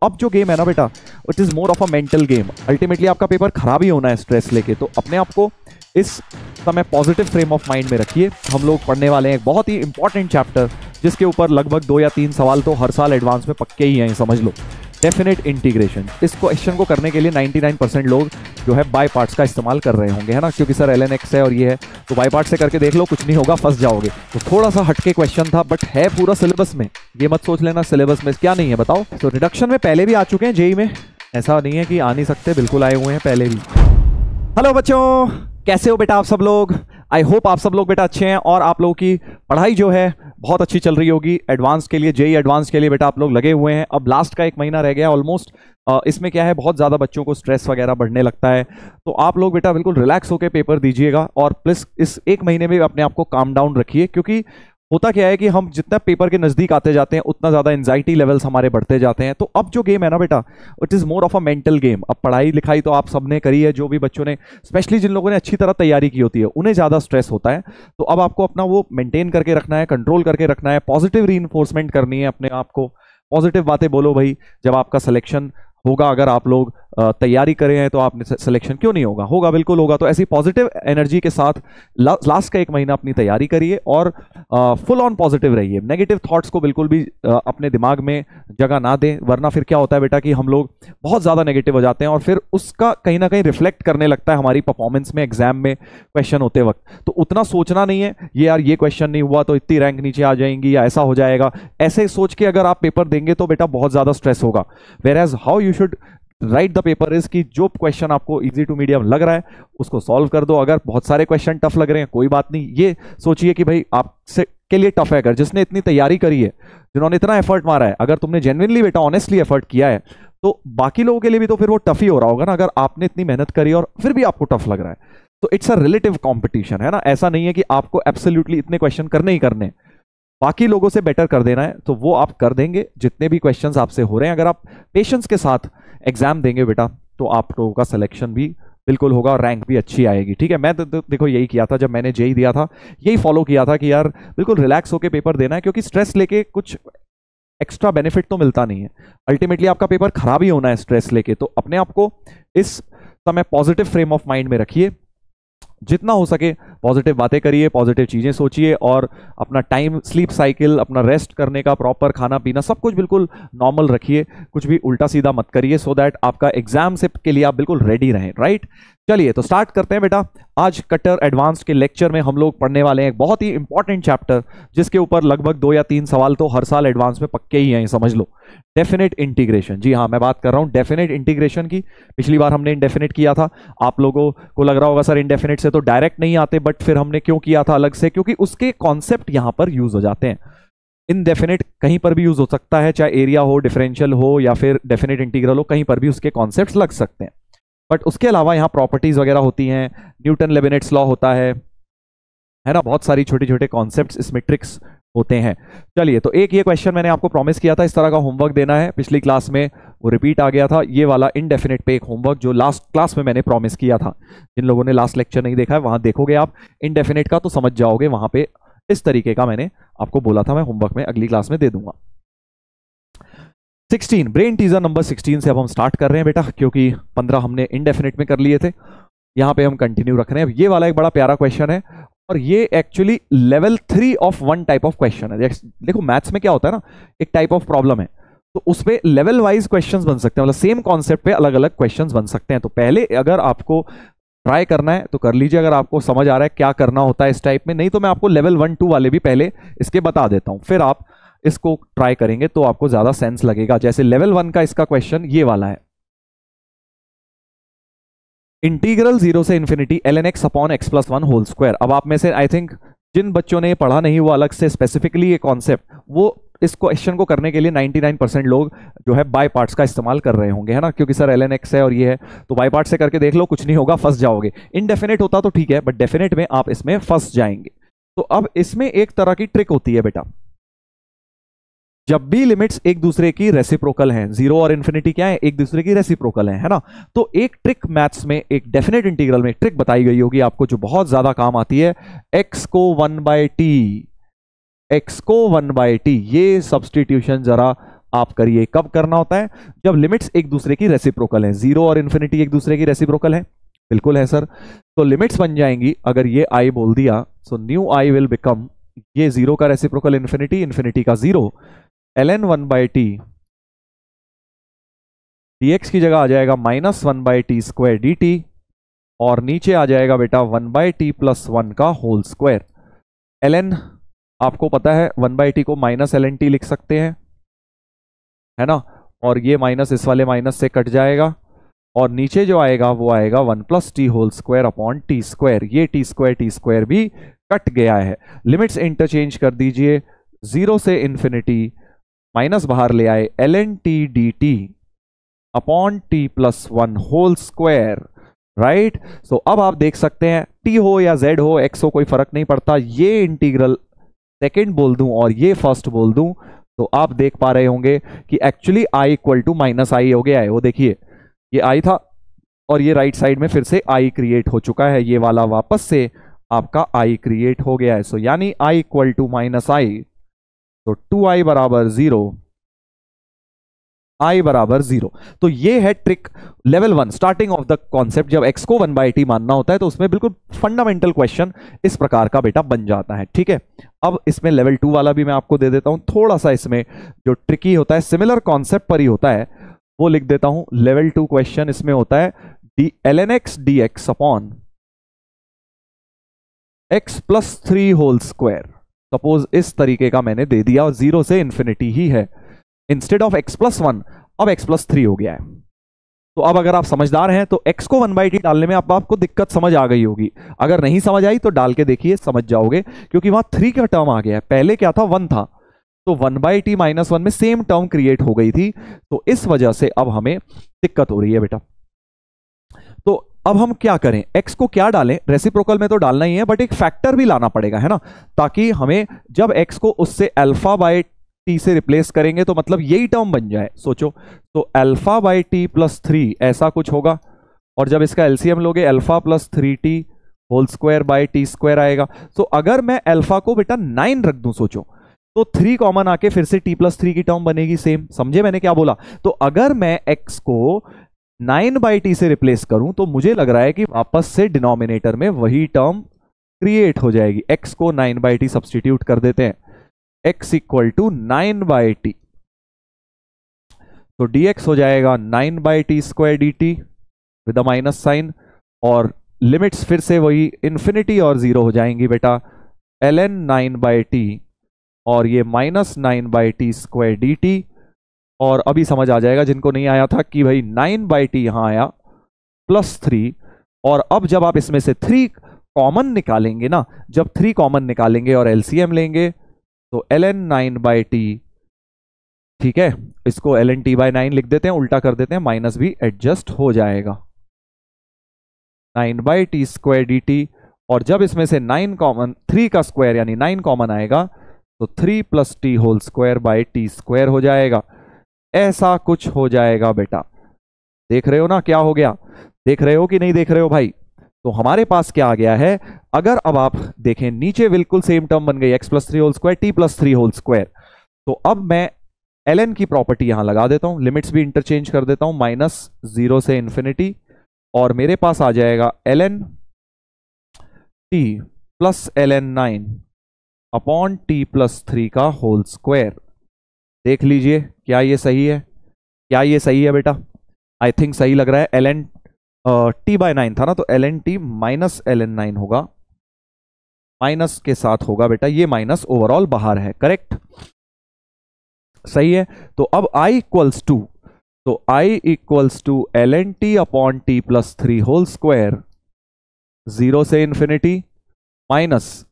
अब जो गेम है ना बेटा, it is more of a mental game. Ultimately आपका पेपर खराब ही होना है स्ट्रेस लेके, तो अपने आप को इस समय पॉजिटिव फ्रेम ऑफ माइंड में रखिए। हम लोग पढ़ने वाले हैं एक बहुत ही इंपॉर्टेंट चैप्टर, जिसके ऊपर लगभग 2 या 3 सवाल तो हर साल एडवांस में पक्के ही हैं, समझ लो। डेफिनेट इंटीग्रेशन, इस क्वेश्चन को करने के लिए 99% लोग जो है बाय पार्ट्स का इस्तेमाल कर रहे होंगे, है ना, क्योंकि सर ln(x) है और ये है, तो बाय पार्ट से करके देख लो, कुछ नहीं होगा, फंस जाओगे। तो थोड़ा सा हटके क्वेश्चन था, बट है पूरा सिलेबस में। ये मत सोच लेना सिलेबस में क्या नहीं है, बताओ। तो रिडक्शन में पहले भी आ चुके हैं जेई में, ऐसा नहीं है कि आ नहीं सकते, बिल्कुल आए हुए हैं पहले भी। हेलो बच्चों, कैसे हो बेटा आप सब लोग? आई होप आप सब लोग बेटा अच्छे हैं और आप लोगों की पढ़ाई जो है बहुत अच्छी चल रही होगी। एडवांस के लिए, जेई एडवांस के लिए बेटा आप लोग लगे हुए हैं। अब लास्ट का 1 महीना रह गया ऑलमोस्ट। इसमें क्या है, बहुत ज़्यादा बच्चों को स्ट्रेस वगैरह बढ़ने लगता है, तो आप लोग बेटा बिल्कुल रिलैक्स होकर पेपर दीजिएगा और प्लस इस 1 महीने में अपने आप को काम डाउन रखिए, क्योंकि होता क्या है कि हम जितना पेपर के नज़दीक आते जाते हैं उतना ज़्यादा एंजाइटी लेवल्स हमारे बढ़ते जाते हैं। तो अब जो गेम है ना बेटा, it is more of a mental game. अब पढ़ाई लिखाई तो आप सबने करी है, जो भी बच्चों ने, स्पेशली जिन लोगों ने अच्छी तरह तैयारी की होती है, उन्हें ज़्यादा स्ट्रेस होता है। तो अब आपको अपना वो मेंटेन करके रखना है, कंट्रोल करके रखना है, पॉजिटिव रीइंफोर्समेंट करनी है अपने आप को, पॉजिटिव बातें बोलो भाई। जब आपका सिलेक्शन होगा, अगर आप लोग तैयारी करे हैं तो आप सिलेक्शन क्यों नहीं होगा, होगा, बिल्कुल होगा। तो ऐसी पॉजिटिव एनर्जी के साथ लास्ट का 1 महीना अपनी तैयारी करिए और फुल ऑन पॉजिटिव रहिए। नेगेटिव थॉट्स को बिल्कुल भी अपने दिमाग में जगह ना दें, वरना फिर क्या होता है बेटा कि हम लोग बहुत ज़्यादा नेगेटिव हो जाते हैं और फिर उसका कहीं ना कहीं रिफ्लेक्ट करने लगता है हमारी परफॉर्मेंस में, एग्जाम में क्वेश्चन होते वक्त। तो उतना सोचना नहीं है ये यार ये क्वेश्चन नहीं हुआ तो इतनी रैंक नीचे आ जाएंगी या ऐसा हो जाएगा, ऐसे सोच के अगर आप पेपर देंगे तो बेटा बहुत ज़्यादा स्ट्रेस होगा। Whereas how you should write the paper is कि जो क्वेश्चन आपको इजी टू मीडियम लग रहा है उसको सॉल्व कर दो। अगर बहुत सारे क्वेश्चन टफ लग रहे हैं कोई बात नहीं, ये सोचिए कि भाई आपसे के लिए टफ है। अगर जिसने इतनी तैयारी करी है, जिन्होंने इतना एफर्ट मारा है, अगर तुमने जेन्युइनली बेटा ऑनेस्टली एफर्ट किया है, तो बाकी लोगों के लिए भी तो फिर वो टफ ही हो रहा होगा ना। अगर आपने इतनी मेहनत करी और फिर भी आपको टफ लग रहा है, तो इट्स अ रिलेटिव कॉम्पिटिशन, है ना। ऐसा नहीं है कि आपको एब्सोल्युटली इतने क्वेश्चन करने ही करने, बाकी लोगों से बेटर कर देना है, तो वो आप कर देंगे जितने भी क्वेश्चंस आपसे हो रहे हैं। अगर आप पेशेंस के साथ एग्जाम देंगे बेटा, तो आप लोगों का सिलेक्शन भी बिल्कुल होगा और रैंक भी अच्छी आएगी, ठीक है। मैं देखो यही किया था जब मैंने जेई दिया था, यही फॉलो किया था कि यार बिल्कुल रिलैक्स होकर पेपर देना है, क्योंकि स्ट्रेस लेके कुछ एक्स्ट्रा बेनिफिट तो मिलता नहीं है। अल्टीमेटली आपका पेपर खराब ही होना है स्ट्रेस लेके, तो अपने आप को इस समय पॉजिटिव फ्रेम ऑफ माइंड में रखिए। जितना हो सके पॉजिटिव बातें करिए, पॉजिटिव चीज़ें सोचिए और अपना टाइम, स्लीप साइकिल, अपना रेस्ट करने का, प्रॉपर खाना पीना, सब कुछ बिल्कुल नॉर्मल रखिए। कुछ भी उल्टा सीधा मत करिए, सो दैट आपका एग्जाम से के लिए आप बिल्कुल रेडी रहें, राइट। चलिए तो स्टार्ट करते हैं बेटा। आज कट्टर एडवांस के लेक्चर में हम लोग पढ़ने वाले हैं एक बहुत ही इंपॉर्टेंट चैप्टर, जिसके ऊपर लगभग 2 या 3 सवाल तो हर साल एडवांस में पक्के ही हैं, समझ लो। डेफिनेट इंटीग्रेशन, जी हाँ, मैं बात कर रहा हूँ डेफिनेट इंटीग्रेशन की। पिछली बार हमने इंडेफिनेट किया था, आप लोगों को लग रहा होगा सर इंडेफिनेट से तो डायरेक्ट नहीं आते, बट फिर हमने क्यों किया था अलग से, क्योंकि उसके कॉन्सेप्ट यहां पर यूज हो जाते हैं। इनडेफिनेट कहीं पर भी यूज हो सकता है, चाहे एरिया हो, डिफरेंशियल हो या फिर डेफिनेट इंटीग्रल हो, कहीं पर भी उसके कॉन्सेप्ट्स लग सकते हैं। बट उसके अलावा यहाँ प्रॉपर्टीज वगैरह होती हैं, न्यूटन लेबनिट्स लॉ होता है ना, बहुत सारी छोटे छोटे कॉन्सेप्ट्स इसमें, ट्रिक्स होते हैं। चलिए तो एक ये क्वेश्चन मैंने आपको प्रॉमिस किया था, इस तरह का होमवर्क देना है, पिछली क्लास में वो रिपीट आ गया था, ये वाला इनडेफिनेट पे एक होमवर्क जो लास्ट क्लास में मैंने प्रॉमिस किया था। जिन लोगों ने लास्ट लेक्चर नहीं देखा है, वहां देखोगे आप इनडेफिनेट का तो समझ जाओगे, वहां पे इस तरीके का मैंने आपको बोला था, मैं होमवर्क में अगली क्लास में दे दूंगा। 16 ब्रेन टीजर नंबर 16 से अब हम स्टार्ट कर रहे हैं बेटा, क्योंकि 15 हमने इनडेफिनेट में कर लिए थे, यहाँ पे हम कंटिन्यू रख रहे हैं। ये वाला एक बड़ा प्यारा क्वेश्चन है और ये actually level 3 of 1 type of question है। देखो मैथ्स में क्या होता है ना, एक टाइप ऑफ प्रॉब्लम है तो उस पे लेवल वाइज क्वेश्चंस बन सकते हैं, मतलब सेम कॉन्सेप्ट पे अलग अलग क्वेश्चंस बन सकते हैं। तो पहले अगर आपको ट्राई करना है तो कर लीजिए, अगर आपको समझ आ रहा है क्या करना होता है इस टाइप में, नहीं तो मैं आपको लेवल 1 2 वाले भी पहले इसके बता देता हूं, फिर आप इसको ट्राई करेंगे तो आपको ज्यादा सेंस लगेगा। जैसे लेवल 1 का इसका क्वेश्चन ये वाला है, इंटीग्रल 0 से infinity ln(x upon x plus 1 whole square. अब आप में से आई थिंक जिन बच्चों ने पढ़ा नहीं वो अलग से स्पेसिफिकली ये कॉन्सेप्ट, वो इस क्वेश्चन को करने के लिए 99% लोग जो है बाय पार्ट्स का इस्तेमाल कर रहे होंगे, है ना, क्योंकि सर ln(x) है और ये है, तो बाय पार्ट से करके देख लो, कुछ नहीं होगा, फंस जाओगे। इनडेफिनेट होता तो ठीक है, बट डेफिनेट में आप इसमें फंस जाएंगे। तो अब इसमें एक तरह की ट्रिक होती है बेटा, जब भी लिमिट्स एक दूसरे की रेसिप्रोकल हैं, 0 और इन्फिनिटी क्या है, एक दूसरे की रेसिप्रोकल है ना, तो एक ट्रिक मैथ्स में, एक डेफिनेट इंटीग्रल में एक ट्रिक बताई गई होगी आपको जो बहुत ज्यादा काम आती है। x को 1/t, x को 1/t, ये सब्सटीट्यूशन जरा आप करिए। कब करना होता है? जब लिमिट्स एक दूसरे की रेसिप्रोकल है। 0 और इन्फिनिटी एक दूसरे की रेसिप्रोकल है? बिल्कुल है सर। तो लिमिट्स बन जाएंगी, अगर ये आई बोल दिया, so new I will become, ये 0 का रेसिप्रोकल इन्फिनिटी, इन्फिनिटी का 0, ln 1/t dx की जगह आ जाएगा -1/t स्क्वायर dt, और नीचे आ जाएगा बेटा 1/t + 1 का होल स्क्वायर। ln आपको पता है 1/t को -ln t लिख सकते हैं, है ना, और ये माइनस इस वाले माइनस से कट जाएगा, और नीचे जो आएगा वो आएगा 1 + t whole square upon T square. ये टी स्क्वायर भी कट गया है। लिमिट्स इंटरचेंज कर दीजिए, 0 से इन्फिनिटी, माइनस बाहर ले आए, ln t dt upon t + 1 whole square, right. So अब आप देख सकते हैं, t हो या z हो, x हो, कोई फर्क नहीं पड़ता। ये इंटीग्रल सेकेंड बोल दूं और ये फर्स्ट बोल दूं, तो आप देख पा रहे होंगे कि एक्चुअली i = -i हो गया है। वो देखिए, ये i था और ये राइट साइड में फिर से i क्रिएट हो चुका है, ये वाला वापस से आपका i क्रिएट हो गया है। सो यानी i = -i, तो 2i = 0, i = 0। तो ये है trick level 1, starting of the concept. जब x को 1/t मानना होता है तो उसमें बिल्कुल फंडामेंटल क्वेश्चन इस प्रकार का बेटा बन जाता है, ठीक है। अब इसमें लेवल 2 वाला भी मैं आपको दे देता हूं, थोड़ा सा इसमें जो ट्रिकी होता है, सिमिलर कॉन्सेप्ट पर ही होता है, वो लिख देता हूं। लेवल 2 क्वेश्चन इसमें होता है ln x dx upon x + 3 whole square. Suppose इस तरीके का मैंने दे दिया, और 0 से इन्फिनिटी ही है, इंस्टेड ऑफ x + 1 अब x + 3 हो गया है। तो अब अगर आप समझदार हैं तो x को 1/t डालने में आपको दिक्कत समझ आ गई होगी। अगर नहीं समझ आई तो डाल के देखिए, समझ जाओगे, क्योंकि वहां 3 का टर्म आ गया है। पहले क्या था? 1 था, तो 1/t - 1 में सेम टर्म क्रिएट हो गई थी, तो इस वजह से अब हमें दिक्कत हो रही है बेटा। तो अब हम क्या करें? x को क्या डालें? रेसिप्रोकल में तो डालना ही है, बट एक फैक्टर भी लाना पड़ेगा, है ना, ताकि हमें जब x को उससे α/t से रिप्लेस करेंगे तो मतलब यही टर्म बन जाए। सोचो, तो α/t + 3 ऐसा कुछ होगा, और जब इसका एलसीएम लोगे α + 3t whole square by T square आएगा। तो अगर मैं अल्फा को बेटा 9 रख दूं, सोचो, तो 3 कॉमन आके फिर से t + 3 की टर्म बनेगी सेम। समझे मैंने क्या बोला? तो अगर मैं x को 9/t से रिप्लेस करूं तो मुझे लग रहा है कि वापस से डिनोमिनेटर में वही टर्म क्रिएट हो जाएगी। x को 9/t सब्सटीट्यूट कर देते हैं, x = 9/t, तो dx हो जाएगा 9/t square dt with a minus sign, और लिमिट्स फिर से वही इन्फिनिटी और 0 हो जाएंगी बेटा, ln 9/t और ये -9/t स्क्वायर dt। और अभी समझ आ जाएगा जिनको नहीं आया था कि भाई 9/t यहां आया +3, और अब जब आप इसमें से 3 कॉमन निकालेंगे ना, जब 3 कॉमन निकालेंगे और एलसीएम लेंगे तो ln 9/t, ठीक है, इसको ln t/9 लिख देते हैं, उल्टा कर देते हैं, माइनस भी एडजस्ट हो जाएगा, 9/t स्क्वायर dt। और जब इसमें से 9 कॉमन, 3 का स्क्वायर यानी 9 कॉमन आएगा तो 3 + t whole square by T square हो जाएगा। ऐसा कुछ हो जाएगा बेटा। देख रहे हो ना क्या हो गया? देख रहे हो कि नहीं देख रहे हो भाई? तो हमारे पास क्या आ गया है? अगर अब आप देखें नीचे बिल्कुल सेम टर्म बन गई, x + 3 whole square, t + 3 whole square. तो अब मैं ln की प्रॉपर्टी यहां लगा देता हूं, लिमिट्स भी इंटरचेंज कर देता हूं, -0 से इन्फिनिटी, और मेरे पास आ जाएगा ln t + ln 9 upon t + 3 का होल स्क्वायर। देख लीजिए क्या ये सही है? क्या ये सही है बेटा? आई थिंक सही लग रहा है। ln t/9 था ना, तो ln t - ln 9 होगा, माइनस के साथ होगा बेटा, ये माइनस ओवरऑल बाहर है, करेक्ट, सही है। तो अब i = तो i = ln t upon t + 3 whole square, 0 से infinity, minus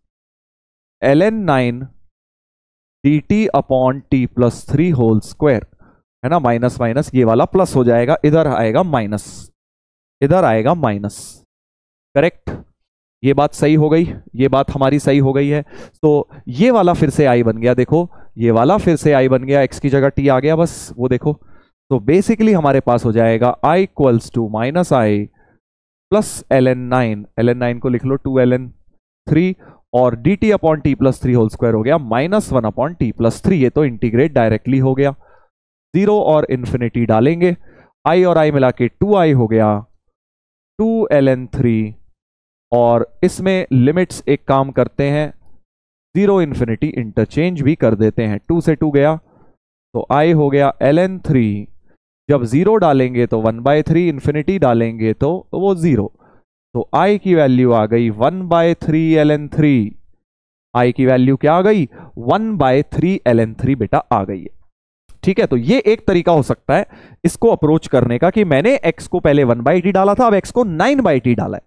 ln 9 dt upon t + 3 whole square, है ना, माइनस माइनस ये वाला प्लस हो जाएगा, इधर आएगा माइनस, इधर आएगा माइनस, करेक्ट। ये बात सही हो गई, ये बात हमारी सही हो गई है। तो ये वाला फिर से i बन गया, देखो ये वाला फिर से i बन गया, x की जगह t आ गया, बस वो देखो। तो बेसिकली हमारे पास हो जाएगा i = -i प्लस ln 9 को लिख लो 2ln 3, और dt upon t + 3 whole square हो गया -1 अपॉन t + 3। ये तो इंटीग्रेट डायरेक्टली हो गया, 0 और इन्फिनिटी डालेंगे, i और i मिला के 2i हो गया 2ln3, और इसमें लिमिट्स एक काम करते हैं, 0 इन्फिनिटी इंटरचेंज भी कर देते हैं, 2 से 2 गया तो i हो गया ln3, जब 0 डालेंगे तो 1/3, इन्फिनिटी डालेंगे तो वो 0, तो i की वैल्यू आ गई 1/3 ln3, i की वैल्यू क्या आ गई 1/3 ln3 बेटा आ गई है। ठीक है, तो ये एक तरीका हो सकता है इसको अप्रोच करने का कि मैंने x को पहले 1/t डाला था, अब x को 9/t डाला है।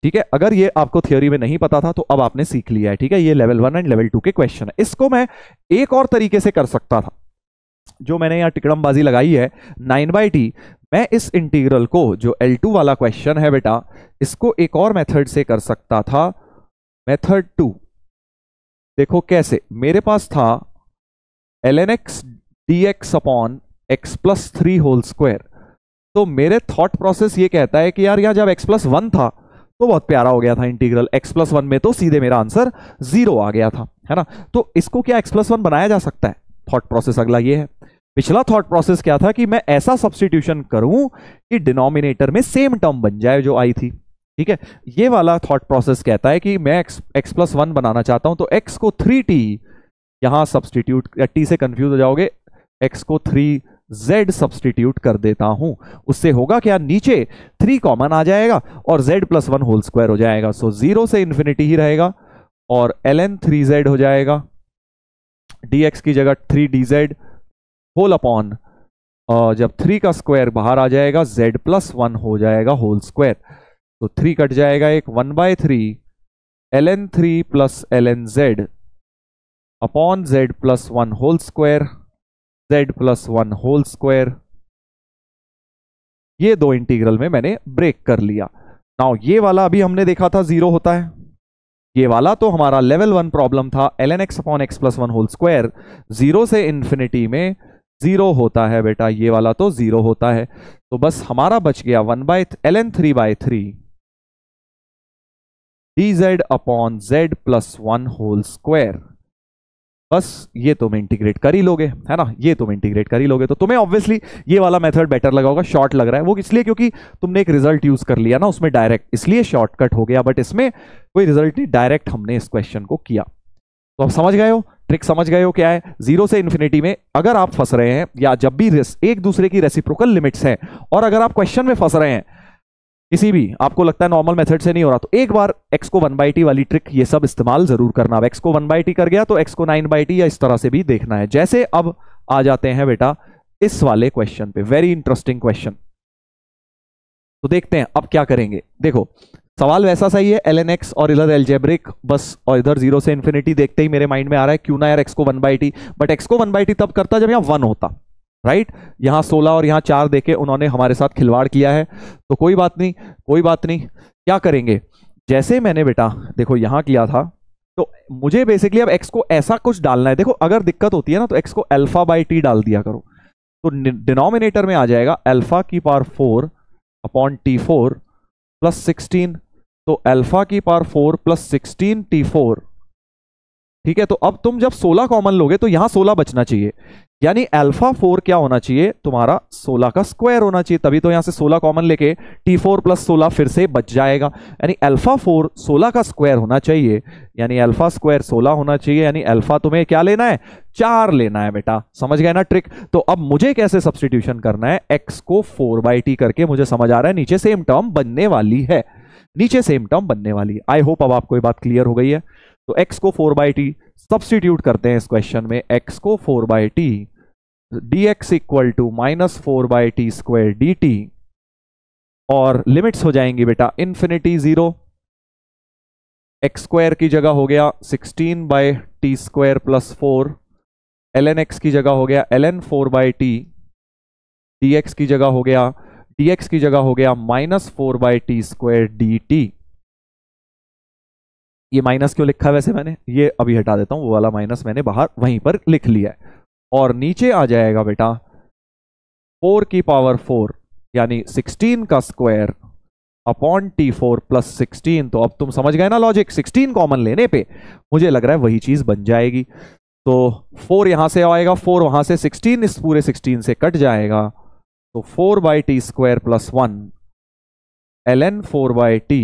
ठीक है, अगर ये आपको थ्योरी में नहीं पता था तो अब आपने सीख लिया है। ठीक है, ये लेवल 1 एंड लेवल 2 के क्वेश्चन है। इसको मैं एक और तरीके से कर सकता था, जो मैंने यहां टिकड़मबाजी लगाई है 9/t, मैं इस इंटीग्रल को, जो L2 वाला क्वेश्चन है बेटा, इसको एक और मेथड से कर सकता था, मेथड 2। देखो कैसे, मेरे पास था ln x dx upon x plus 3 whole square. तो मेरे थॉट प्रोसेस ये कहता है कि यार यहाँ जब x प्लस 1 था तो बहुत प्यारा हो गया था इंटीग्रल, x प्लस 1 में तो सीधे मेरा आंसर 0 आ गया था, है ना। तो इसको क्या x प्लस 1 बनाया जा सकता है? थॉट प्रोसेस अगला ये है। पिछला थॉट प्रोसेस क्या था कि मैं ऐसा सब्स्टिट्यूशन करूं कि डिनोमिनेटर में सेम टर्म बन जाए जो आई थी। ठीक है, ये वाला थॉट प्रोसेस कहता है कि मैं x प्लस 1 बनाना चाहता हूं, तो x को 3t, यहां सब्स्टिट्यूट, t से कंफ्यूज हो जाओगे, x को 3z सब्स्टिट्यूट कर देता हूं। उससे होगा क्या, नीचे 3 कॉमन आ जाएगा और z प्लस 1 होल स्क्वायर हो जाएगा। सो 0 से इन्फिनिटी ही रहेगा और ln 3z हो जाएगा, dx की जगह 3dz होल अपॉन, जब 3 का स्क्वायर बाहर आ जाएगा z प्लस 1 हो जाएगा होल स्क्वायर। तो 3 कट जाएगा, एक 1/3 ln 3 plus ln z upon z plus 1 whole square, z plus 1 whole square. ये दो इंटीग्रल में मैंने ब्रेक कर लिया। नाउ ये वाला अभी हमने देखा था 0 होता है, ये वाला तो हमारा लेवल 1 प्रॉब्लम था, ln x upon x plus 1 whole square, 0 से इन्फिनिटी में 0 होता है बेटा, ये वाला तो 0 होता है। तो बस हमारा बच गया 1/ln 3/3 dz upon z plus 1 whole square. बस ये तुम इंटीग्रेट कर ही लोगे, है ना, ये तुम इंटीग्रेट कर ही लोगे। तो तुम्हें ऑब्वियसली ये वाला मेथड बेटर लगा होगा, शॉर्ट लग रहा है वो इसलिए क्योंकि तुमने एक रिजल्ट यूज कर लिया ना उसमें डायरेक्ट, इसलिए शॉर्टकट हो गया, बट इसमें कोई रिजल्ट नहीं, डायरेक्ट हमने इस क्वेश्चन को किया। तो आप समझ गए हो, ट्रिक समझ गए हो क्या है। 0 से इन्फिनिटी में अगर आप फंस रहे हैं, या जब भी एक दूसरे की रेसिप्रोकल लिमिट्स हैं, और अगर आप क्वेश्चन में फंस रहे हैं किसी भी, आपको लगता है नॉर्मल मेथड से नहीं हो रहा, तो एक बार x को 1/t वाली ट्रिक ये सब इस्तेमाल जरूर करना। अब x को 1/t कर गया तो x को 9/t या इस तरह से भी देखना है। जैसे अब आ जाते हैं बेटा इस वाले क्वेश्चन पे, वेरी इंटरेस्टिंग क्वेश्चन। तो देखते हैं अब क्या करेंगे। देखो सवाल वैसा सही है, ln x और इधर एल्जेब्रिक बस, और इधर 0 से इन्फिनिटी देखते ही मेरे माइंड में आ रहा है क्यों ना यार x को 1/t, बट x को 1/t तब करता जब यहां 1 होता, राइट। यहां 16 और यहां 4 देके उन्होंने हमारे साथ खिलवाड़ किया है, तो कोई बात नहीं, कोई बात नहीं। क्या करेंगे, जैसे मैंने बेटा देखो यहां किया था, तो मुझे बेसिकली अब x को ऐसा कुछ डालना है। देखो अगर दिक्कत होती है ना तो x को α/t डाल दिया करो, तो डिनोमिनेटर में आ जाएगा α⁴ अपॉन t4 प्लस 16, तो α⁴ प्लस 16 t4। ठीक है, तो अब तुम जब 16 कॉमन लोगे तो यहां 16 बचना चाहिए, यानी α4 क्या होना चाहिए तुम्हारा 16 का स्क्वायर होना चाहिए, तभी तो यहां से 16 कॉमन लेके t4 प्लस 16 फिर से बच जाएगा, यानी α4 16 का स्क्वायर होना चाहिए, यानी α स्क्वायर 16 होना चाहिए, यानी अल्फा तुम्हें क्या लेना है 4 लेना है बेटा। समझ गए ना ट्रिक। तो अब मुझे कैसे सब्स्टिट्यूशन करना है, x को 4/t करके, मुझे समझ आ रहा है नीचे सेम टर्म बनने वाली है, नीचे सेम टर्म बनने वाली है। आई होप अब आपको ये बात क्लियर हो गई है। तो x को 4/t सब्स्टिट्यूट करते हैं इस क्वेश्चन में, x को 4/t dx equal to -4/t square dt, और लिमिट्स हो जाएंगी बेटा इन्फिनिटी 0, x स्क्वायर की जगह हो गया 16/t square plus 4, ln x की जगह हो गया ln 4/t, dx की जगह हो गया -4/t स्क्वायर dt। ये माइनस क्यों लिखा है वैसे मैंने, ये अभी हटा देता हूं, वो वाला माइनस मैंने बाहर वहीं पर लिख लिया है। और नीचे आ जाएगा बेटा 4 की पावर 4 यानी 16 का स्क्वायर अपॉन t4 प्लस 16। तो अब तुम समझ गए ना लॉजिक, 16 कॉमन लेने पे मुझे लग रहा है वही चीज बन जाएगी। तो 4 यहां से आएगा, 4 वहां से, 16 इस पूरे 16 से कट जाएगा, तो 4/t² + 1 ln 4/t,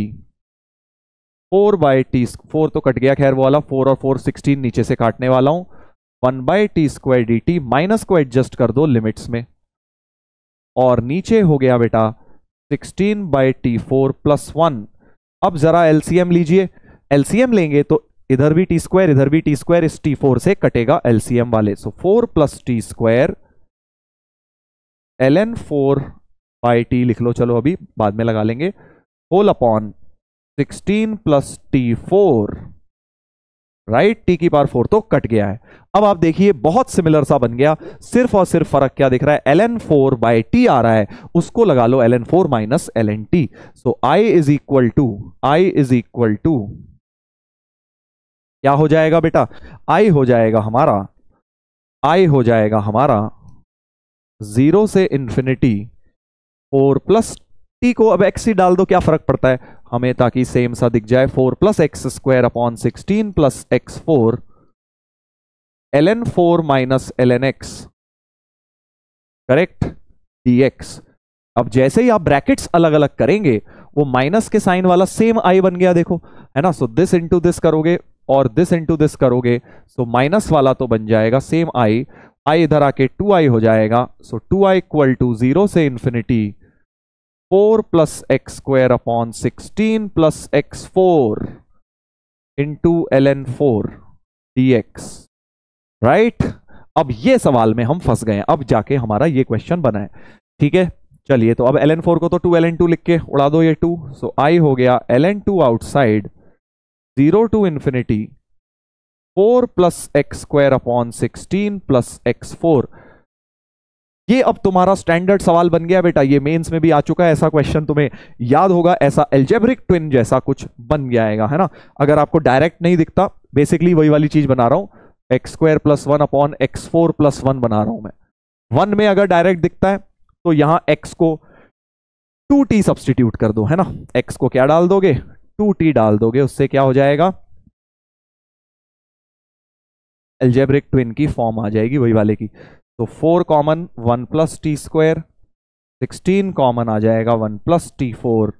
4/t, 4 तो कट गया, खैर वो वाला 4 और 4 16 नीचे से काटने वाला हूं, 1/t² dt, माइनस को एडजस्ट कर दो लिमिट्स में, और नीचे हो गया बेटा 16/t4 + 1। अब जरा एलसीएम लीजिए, एलसीएम लेंगे तो इधर भी t², इधर भी t², इस t4 से कटेगा एलसीएम वाले, सो 4 + t² ln 4/t लिख लो, चलो अभी बाद में लगा लेंगे, whole upon 16 + t4, right, t⁴ तो कट गया है। अब आप देखिए बहुत सिमिलर सा बन गया, सिर्फ और सिर्फ फर्क क्या दिख रहा है, ln 4/t आ रहा है, उसको लगा लो ln 4 - ln t, so i is equal to क्या हो जाएगा बेटा, i हो जाएगा हमारा 0 से इंफिनिटी 4 + t को अब x ही डाल दो, क्या फर्क पड़ता है हमें, ताकि सेम सा दिख जाए, 4 + x² upon 16 + x4 ln 4 - ln x, correct, dx। अब जैसे ही आप ब्रैकेट्स अलग अलग करेंगे, वो माइनस के साइन वाला सेम i बन गया, देखो है ना, सो दिस इंटू दिस करोगे और दिस इंटू दिस करोगे, सो माइनस वाला तो बन जाएगा सेम i इधर आके 2i हो जाएगा, सो 2i = 0 से infinity 4 + x² upon 16 + x4 into ln 4 dx, right. अब ये सवाल में हम फंस गए, अब जाके हमारा ये क्वेश्चन बना है, ठीक है। चलिए, तो अब ln 4 को तो 2 ln 2 लिख के उड़ा दो ये 2, सो i हो गया ln 2 outside 0 to infinity 4 + x² upon 16 + x4। ये अब तुम्हारा स्टैंडर्ड सवाल बन गया बेटा, ये मेंस में भी आ चुका है, ऐसा क्वेश्चन तुम्हें याद होगा, ऐसा एल्जेब्रिक ट्विन जैसा कुछ बन जाएगा, है ना। अगर आपको डायरेक्ट नहीं दिखता, बेसिकली वही वाली चीज बना रहा हूं, x² + 1 अपॉन x4 + 1 बना रहा हूं मैं। 1 में अगर डायरेक्ट दिखता है तो यहां x को 2t सब्सटीट्यूट कर दो, है ना, x को क्या डाल दोगे, 2t डाल दोगे, उससे क्या हो जाएगा, एल्जेब्रिक ट्विन की फॉर्म आ जाएगी वही वाले की। तो 4 कॉमन 1 + t², 16 कॉमन आ जाएगा 1 + t4,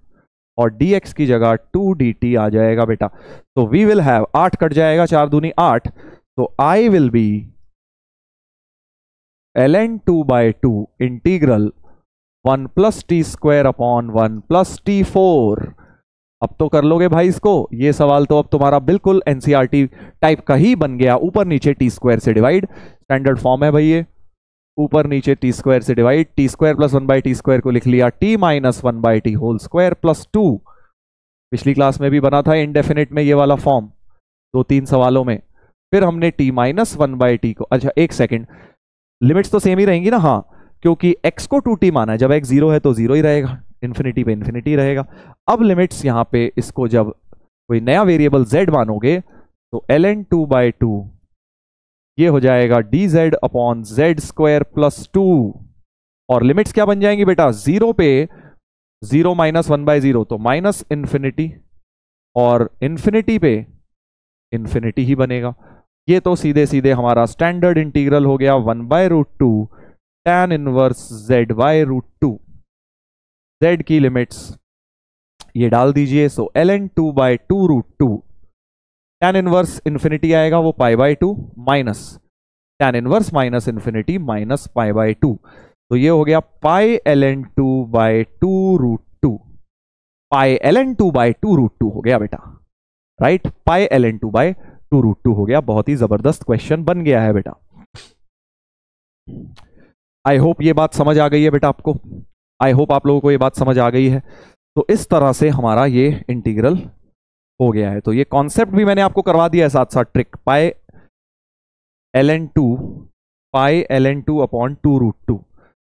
और dx की जगह 2 dt आ जाएगा बेटा। तो वी विल हैव 8 कट जाएगा, 4 दूनी 8, तो i will be ln 2/2 integral 1 + t² upon 1 + t4। अब तो कर लोगे भाई इसको, ये सवाल तो अब तुम्हारा बिल्कुल एनसीईआरटी टाइप का ही बन गया, ऊपर नीचे t² से डिवाइड, स्टैंडर्ड फॉर्म है भाई ये, ऊपर नीचे t² से डिवाइड, t² + 1/t² को लिख लिया t - 1/t होल स्क्वायर + 2। पिछली क्लास में भी बना था इनडेफिनिट में ये वाला फॉर्म, 2-3 सवालों में। फिर हमने t - 1/t को, अच्छा एक सेकेंड, लिमिट्स तो सेम ही रहेंगी ना, हाँ, क्योंकि x को 2t माना है, जब x 0 है तो 0 ही रहेगा, इन्फिनिटी पे इन्फिनिटी रहेगा। अब लिमिट्स यहां पे, इसको जब कोई नया वेरिएबल z मानोगे तो ln 2/2 ये हो जाएगा dz अपॉन z² + 2, और लिमिट्स क्या बन जाएंगी बेटा, 0 पे 0 - 1/0 तो माइनस इन्फिनिटी, और इन्फिनिटी पे इन्फिनिटी ही बनेगा। ये तो सीधे सीधे हमारा स्टैंडर्ड इंटीग्रल हो गया 1/√2 tan इनवर्स z/√2। z की लिमिट्स ये डाल दीजिए, so ln 2/2√2, tan inverse infinity आएगा वो π/2 minus tan inverse minus infinity minus π/2, तो ये हो गया पाई ln 2/2√2, पाई ln 2/2√2 हो गया बेटा, राइट, पाई ln 2/2√2 हो गया। बहुत ही जबरदस्त क्वेश्चन बन गया है बेटा। आई होप ये बात समझ आ गई है बेटा आपको, आई होप आप लोगों को ये बात समझ आ गई है। तो इस तरह से हमारा ये इंटीग्रल हो गया है। तो ये कॉन्सेप्ट भी मैंने आपको करवा दिया है साथ साथ, trick pi ln 2 upon 2√2,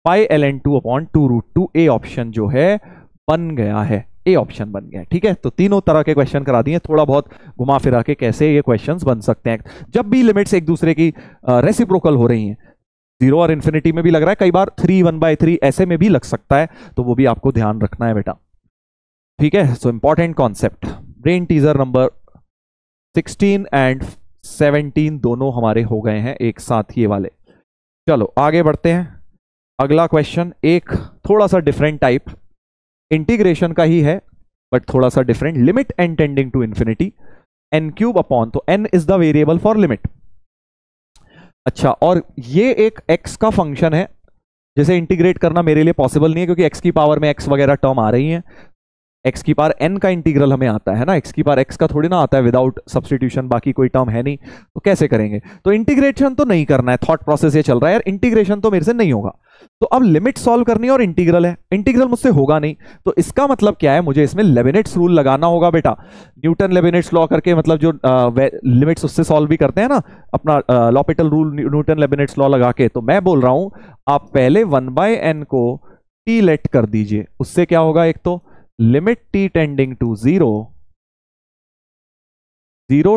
pi ln 2 upon 2√2, A option जो है बन गया है, ए ऑप्शन बन गया है। ठीक है, तो तीनों तरह के क्वेश्चन करा दिए, थोड़ा बहुत घुमा फिरा के कैसे ये क्वेश्चंस बन सकते हैं जब भी लिमिट्स एक दूसरे की रेसिप्रोकल हो रही हैं। 0 और इन्फिनिटी में भी लग रहा है, कई बार 3 1/3 ऐसे में भी लग सकता है, तो वो भी आपको ध्यान रखना है बेटा। ठीक है, so important concept, brain teaser number 16 and 17 दोनों हमारे हो गए हैं एक साथ ये वाले। चलो आगे बढ़ते हैं। अगला क्वेश्चन एक थोड़ा सा डिफरेंट टाइप, इंटीग्रेशन का ही है बट थोड़ा सा different. Limit n tending to infinity n cube upon, तो n is the variable for limit. अच्छा, और ये एक x का फंक्शन है, जैसे इंटीग्रेट करना मेरे लिए पॉसिबल नहीं है क्योंकि x की पावर में x वगैरह टर्म आ रही हैं। x की पावर n का इंटीग्रल हमें आता है ना, x की पावर x का थोड़ी ना आता है विदाउट सब्स्टिट्यूशन, बाकी कोई टर्म है नहीं, तो कैसे करेंगे? तो इंटीग्रेशन तो नहीं करना है, थॉट प्रोसेस ये चल रहा है यार, इंटीग्रेशन तो मेरे से नहीं होगा। तो अब लिमिट सॉल्व करनी है और इंटीग्रल है, इंटीग्रल मुझसे होगा नहीं, तो इसका मतलब क्या है, मुझे इसमें लेबिनिट्स रूल लगाना होगा बेटा। न्यूटन लेबिनिट्स लॉ करके, मतलब जो लिमिट्स उससे सॉल्व भी करते हैं ना, अपना L'Hôpital rule Newton Leibniz law लगा के। तो मैं बोल रहा हूं आप पहले 1/n को t लेट कर दीजिए, उससे क्या होगा, एक तो लिमिट t टेंडिंग टू 0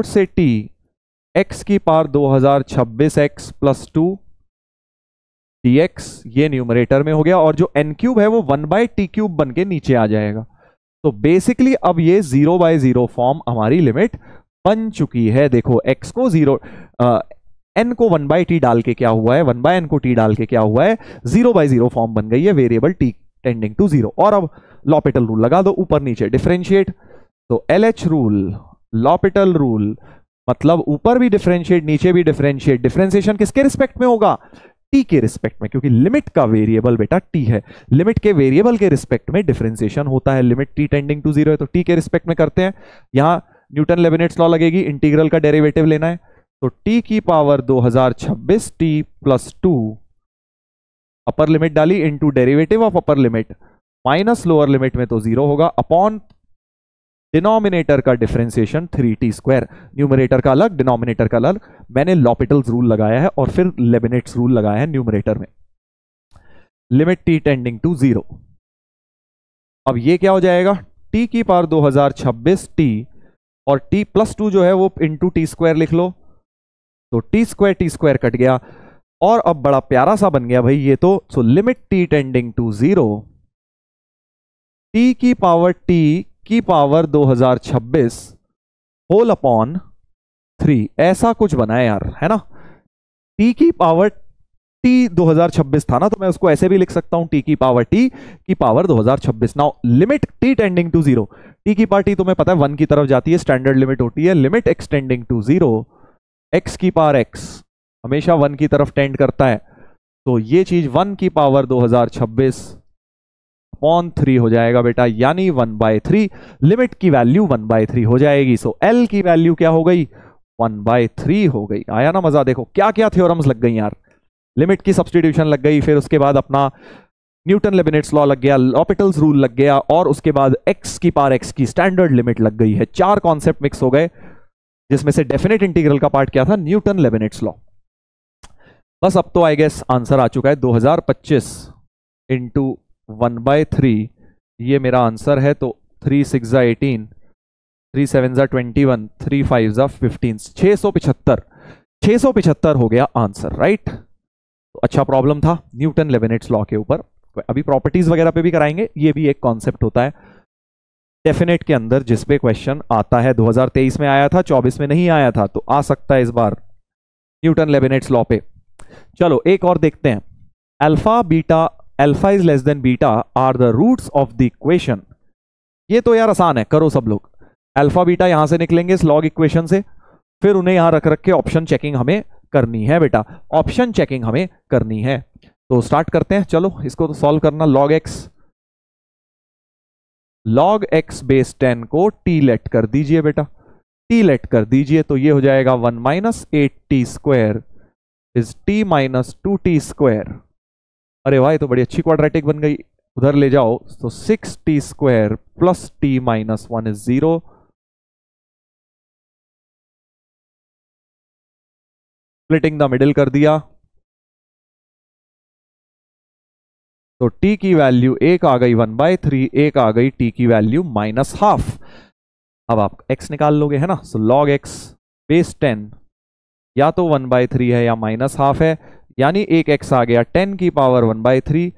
से t x की पावर 2026 x प्लस 2 dx, ये न्यूमरेटर में हो गया, और जो n क्यूब है वो 1/t क्यूब बन के नीचे आ जाएगा। तो बेसिकली अब ये 0/0 फॉर्म हमारी लिमिट बन चुकी है। देखो x को 0, n को 1/t डाल के क्या हुआ है, 1/n को t डाल के क्या हुआ है, 0/0 फॉर्म बन गई है वेरिएबल t टेंडिंग टू 0। और अब लॉपिटल रूल लगा दो, ऊपर नीचे डिफरेंशिएट, तो LH रूल, लॉपिटल रूल, मतलब ऊपर भी डिफरेंशिएट नीचे भी डिफरेंशिएट। डिफरेंशिएशन किसके रिस्पेक्ट में होगा, t के रिस्पेक्ट में, क्योंकि लिमिट का वेरिएबल बेटा t है, लिमिट के वेरिएबल के रिस्पेक्ट में डिफरेंशिएशन होता है। लिमिट t टेंडिंग टू 0 है तो t के रिस्पेक्ट में करते हैं। यहां न्यूटन लेबिनिट्स लॉ लगेगी, इंटीग्रल का डेरिवेटिव लेना है, तो t की power 2026 t plus 2 upper limit डाली into derivative of upper limit minus lower limit में तो 0 होगा, अपॉन डिनोमिनेटर का डिफरेंशिएशन 3t², न्यूमरेटर का अलग डिनोमिनेटर का अलग। मैंने लॉपिटल्स रूल लगाया है और फिर लेबिनिट्स रूल लगाया है न्यूमरेटर में, लिमिट t टेंडिंग टू 0। अब ये क्या हो जाएगा, t की पावर 2026 t और t प्लस 2 जो है वो इंटू t² लिख लो, तो t² कट गया, और अब बड़ा प्यारा सा बन गया भाई ये तो। So limit t tending to 0 t की पावर 2026 होल अपॉन 3, ऐसा कुछ बना है यार, है ना। t की पावर t 2026 था ना, तो मैं उसको ऐसे भी लिख सकता हूं, t की power 2026। Now limit t tending to 0, t की पावर t तुम्हें पता है 1 की तरफ जाती है, स्टैंडर्ड लिमिट होती है। Limit x tending to 0, x की पावर x हमेशा 1 की तरफ टेंड करता है, तो ये चीज 1 की पावर 2026 अपॉन 3 हो जाएगा बेटा, यानी 1/3। लिमिट की वैल्यू 1/3 हो जाएगी। सो L की वैल्यू क्या हो गई, 1/3 हो गई। आया ना मजा, देखो क्या क्या थ्योरम्स लग गई यार, लिमिट की सब्स्टिट्यूशन लग गई, फिर उसके बाद अपना न्यूटन लेबिनिट्स लॉ लग गया, लॉपिटल्स रूल लग गया, और उसके बाद x की पावर x की स्टैंडर्ड लिमिट लग गई है। 4 कॉन्सेप्ट मिक्स हो गए, जिसमें से डेफिनेट इंटीग्रल का पार्ट क्या था, न्यूटन लेबिनिट्स लॉ। बस अब तो आई गेस आंसर आ चुका है, 2025 इंटू 1/3, ये मेरा आंसर है। तो 3 6 ज़ा 18, 3 7 ज़ा 21, 3 5 ज़ा 15, 675 हो गया आंसर, राइट। तो अच्छा प्रॉब्लम था न्यूटन लेबिनिट्स लॉ के ऊपर। अभी प्रॉपर्टीज वगैरह पे भी कराएंगे, ये भी एक कॉन्सेप्ट होता है डेफिनेट के अंदर जिस पे क्वेश्चन आता है। 2023 में आया था, 24 में नहीं आया था, तो आ सकता है इस बार न्यूटन लेबिनिट्स लॉ पे। चलो एक और देखते हैं, alpha is less than beta are the roots of the equation. ये तो यार आसान है, करो सब लोग। अल्फा बीटा यहां से निकलेंगे इस लॉग इक्वेशन से, फिर उन्हें यहां रख रख के ऑप्शन चेकिंग हमें करनी है बेटा, ऑप्शन चेकिंग हमें करनी है। तो स्टार्ट करते हैं, चलो इसको तो सॉल्व करना। log x बेस 10 को t लेट कर दीजिए बेटा, t लेट कर दीजिए, तो ये हो जाएगा 1 minus 8t² is t minus 2t²। अरे भाई तो बड़ी अच्छी क्वाड्रेटिक बन गई, उधर ले जाओ, तो 6t² plus t minus 1 is 0। Splitting the middle कर दिया, तो t की वैल्यू एक आ गई 1/3, एक आ गई t की वैल्यू -½ अब आप x निकाल लोगे, है ना। सो log x बेस 10 या तो 1/3 है या -½ है, यानी एक x आ गया 10 की पावर 1/3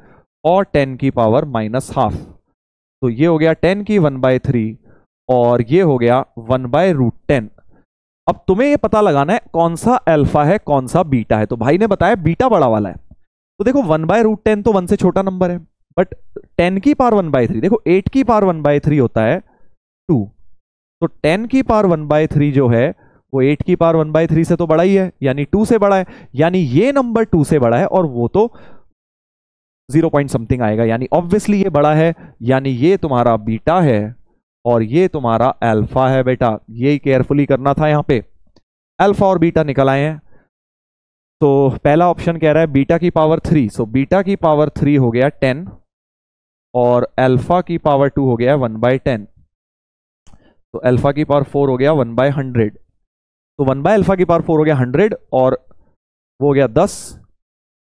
और 10 की पावर -½ तो ये हो गया 10 की 1/3 और ये हो गया 1/√10। अब तुम्हें ये पता लगाना है कौन सा अल्फा है कौन सा बीटा है। तो भाई ने बताया बीटा बड़ा वाला है, तो देखो 1/√10 तो 1 से छोटा नंबर है, बट 10 की पावर 1/3, देखो 8 की पावर 1/3 होता है 2, तो 10 की पावर 1/3 जो है वो 8 की पावर 1/3 से तो बड़ा ही है, यानी 2 से बड़ा है, यानी ये नंबर 2 से बड़ा है और वो तो 0 पॉइंट समथिंग आएगा, यानी ऑब्वियसली ये बड़ा है, यानी ये तुम्हारा बीटा है और ये तुम्हारा अल्फा है बेटा। ये केयरफुली करना था, यहां पे अल्फा और बीटा निकल आए हैं। तो पहला ऑप्शन कह रहा है बीटा की पावर 3, सो बीटा की पावर 3 हो गया 10 और अल्फा की पावर 2 हो गया 1/10, तो अल्फा की पावर 4 हो गया 1/100, तो 1/अल्फा की पावर 4 हो गया 100 और वो हो गया 10,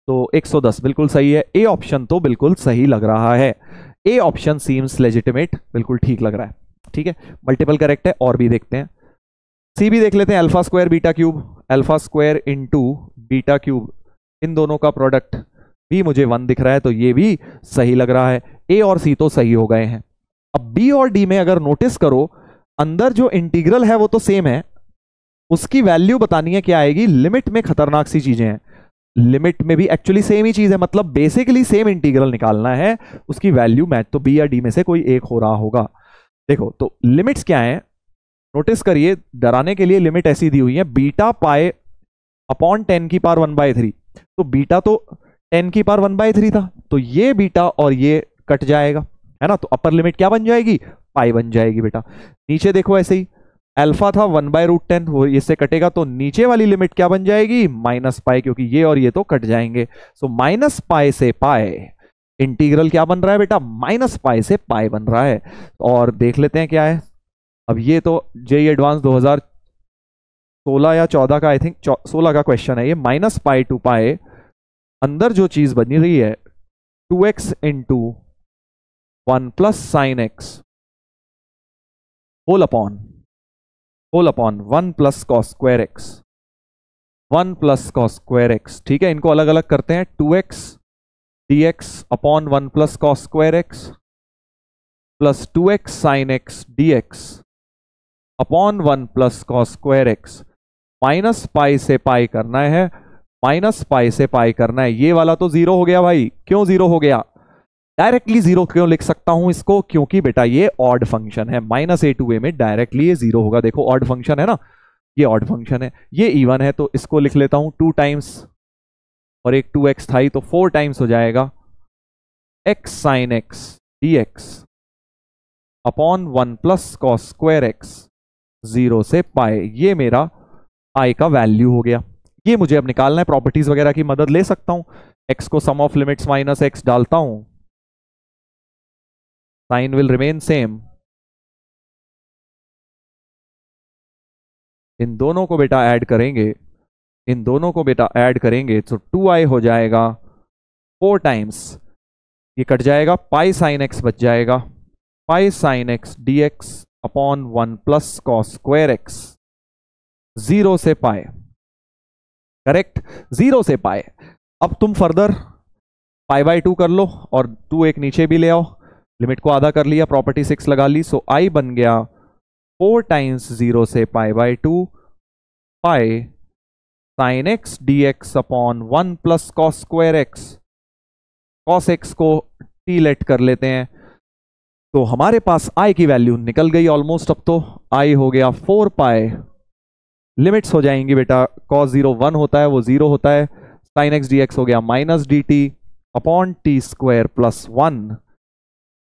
तो 110 बिल्कुल सही है। ए ऑप्शन तो बिल्कुल सही लग रहा है, ए ऑप्शन सीम्स लेजिटिमेट, बिल्कुल ठीक लग रहा है। ठीक है, मल्टीपल करेक्ट है। और भी देखते हैं, सी भी देख लेते हैं, alpha square beta cube, alpha square into beta cube, इन दोनों का प्रोडक्ट भी मुझे 1 दिख रहा है, तो ये भी सही लग रहा है। ए और सी तो सही हो गए हैं। अब बी और डी में अगर नोटिस करो, अंदर जो इंटीग्रल है वो तो सेम है, उसकी वैल्यू बतानी है क्या आएगी, लिमिट में खतरनाक सी चीजें हैं, लिमिट में भी एक्चुअली सेम ही चीज है, मतलब बेसिकली सेम इंटीग्रल निकालना है, उसकी वैल्यू मैच, तो बी या डी में से कोई एक हो रहा होगा। देखो तो लिमिट्स क्या है, नोटिस करिए, डराने के लिए लिमिट ऐसी दी हुई है, बीटा पाई अपॉन 10 की पावर 1/3, तो बीटा तो 10 की पावर 1/3 था, तो ये बीटा और ये कट जाएगा, है ना, तो अपर लिमिट क्या बन जाएगी, पाई बन जाएगी बेटा। नीचे देखो ऐसे ही, अल्फा था 1/√10, वो इससे कटेगा, तो नीचे वाली लिमिट क्या बन जाएगी, -पाई, क्योंकि ये और ये तो कट जाएंगे, सो -पाई से पाई, इंटीग्रल क्या बन रहा है बेटा, -पाई से पाई बन रहा है। और देख लेते हैं क्या है। अब ये तो जेईई एडवांस 2016 या 14 का, आई थिंक 16 का क्वेश्चन है ये, -पाई टू पाई, अंदर जो चीज बनी रही है 2x into 1 plus sine x whole upon 1 plus cos square x, 1 plus cos square x. ठीक है, इनको अलग अलग करते हैं, 2x dx upon 1 plus cos square x plus 2x sine x dx upon 1 plus cos square x, -pi से pi करना है, -पाई से पाई करना है। ये वाला तो 0 हो गया भाई, क्यों 0 हो गया, डायरेक्टली 0 क्यों लिख सकता हूं इसको, क्योंकि बेटा ये ऑड फंक्शन है, -a to a में डायरेक्टली ये 0 होगा। देखो ऑड फंक्शन है ना, ये ऑड फंक्शन है, ये इवन है, तो इसको लिख लेता हूं 2 टाइम्स, और एक 2x था ही, तो 4 टाइम्स हो जाएगा x sign x dx upon 1 plus cos square x 0 से पाई, ये मेरा i का वैल्यू हो गया। ये मुझे अब निकालना है, प्रॉपर्टीज वगैरह की मदद ले सकता हूं, x को सम ऑफ लिमिट्स माइनस x डालता हूं, साइन विल रिमेन सेम, इन दोनों को बेटा ऐड करेंगे, इन दोनों को बेटा ऐड करेंगे तो 2i हो जाएगा, 4 टाइम्स ये कट जाएगा, पाई साइन एक्स बच जाएगा, पाई sine x dx upon 1 plus cos square x 0 से पाई, करेक्ट, 0 से पाई। अब तुम फर्दर π/2 कर लो और 2 एक नीचे भी ले आओ, लिमिट को आधा कर लिया, प्रॉपर्टी 6 लगा ली, सो i बन गया 4 टाइम्स 0 से π/2 pi sine x dx upon 1 plus cos square x, cos x को t लेट कर लेते हैं, तो हमारे पास i की वैल्यू निकल गई ऑलमोस्ट। अब तो i हो गया 4 पाई, लिमिट्स हो जाएंगी बेटा, cos 0 1 होता है, वो 0 होता है, साइन एक्स dx हो गया -dt upon t square plus 1,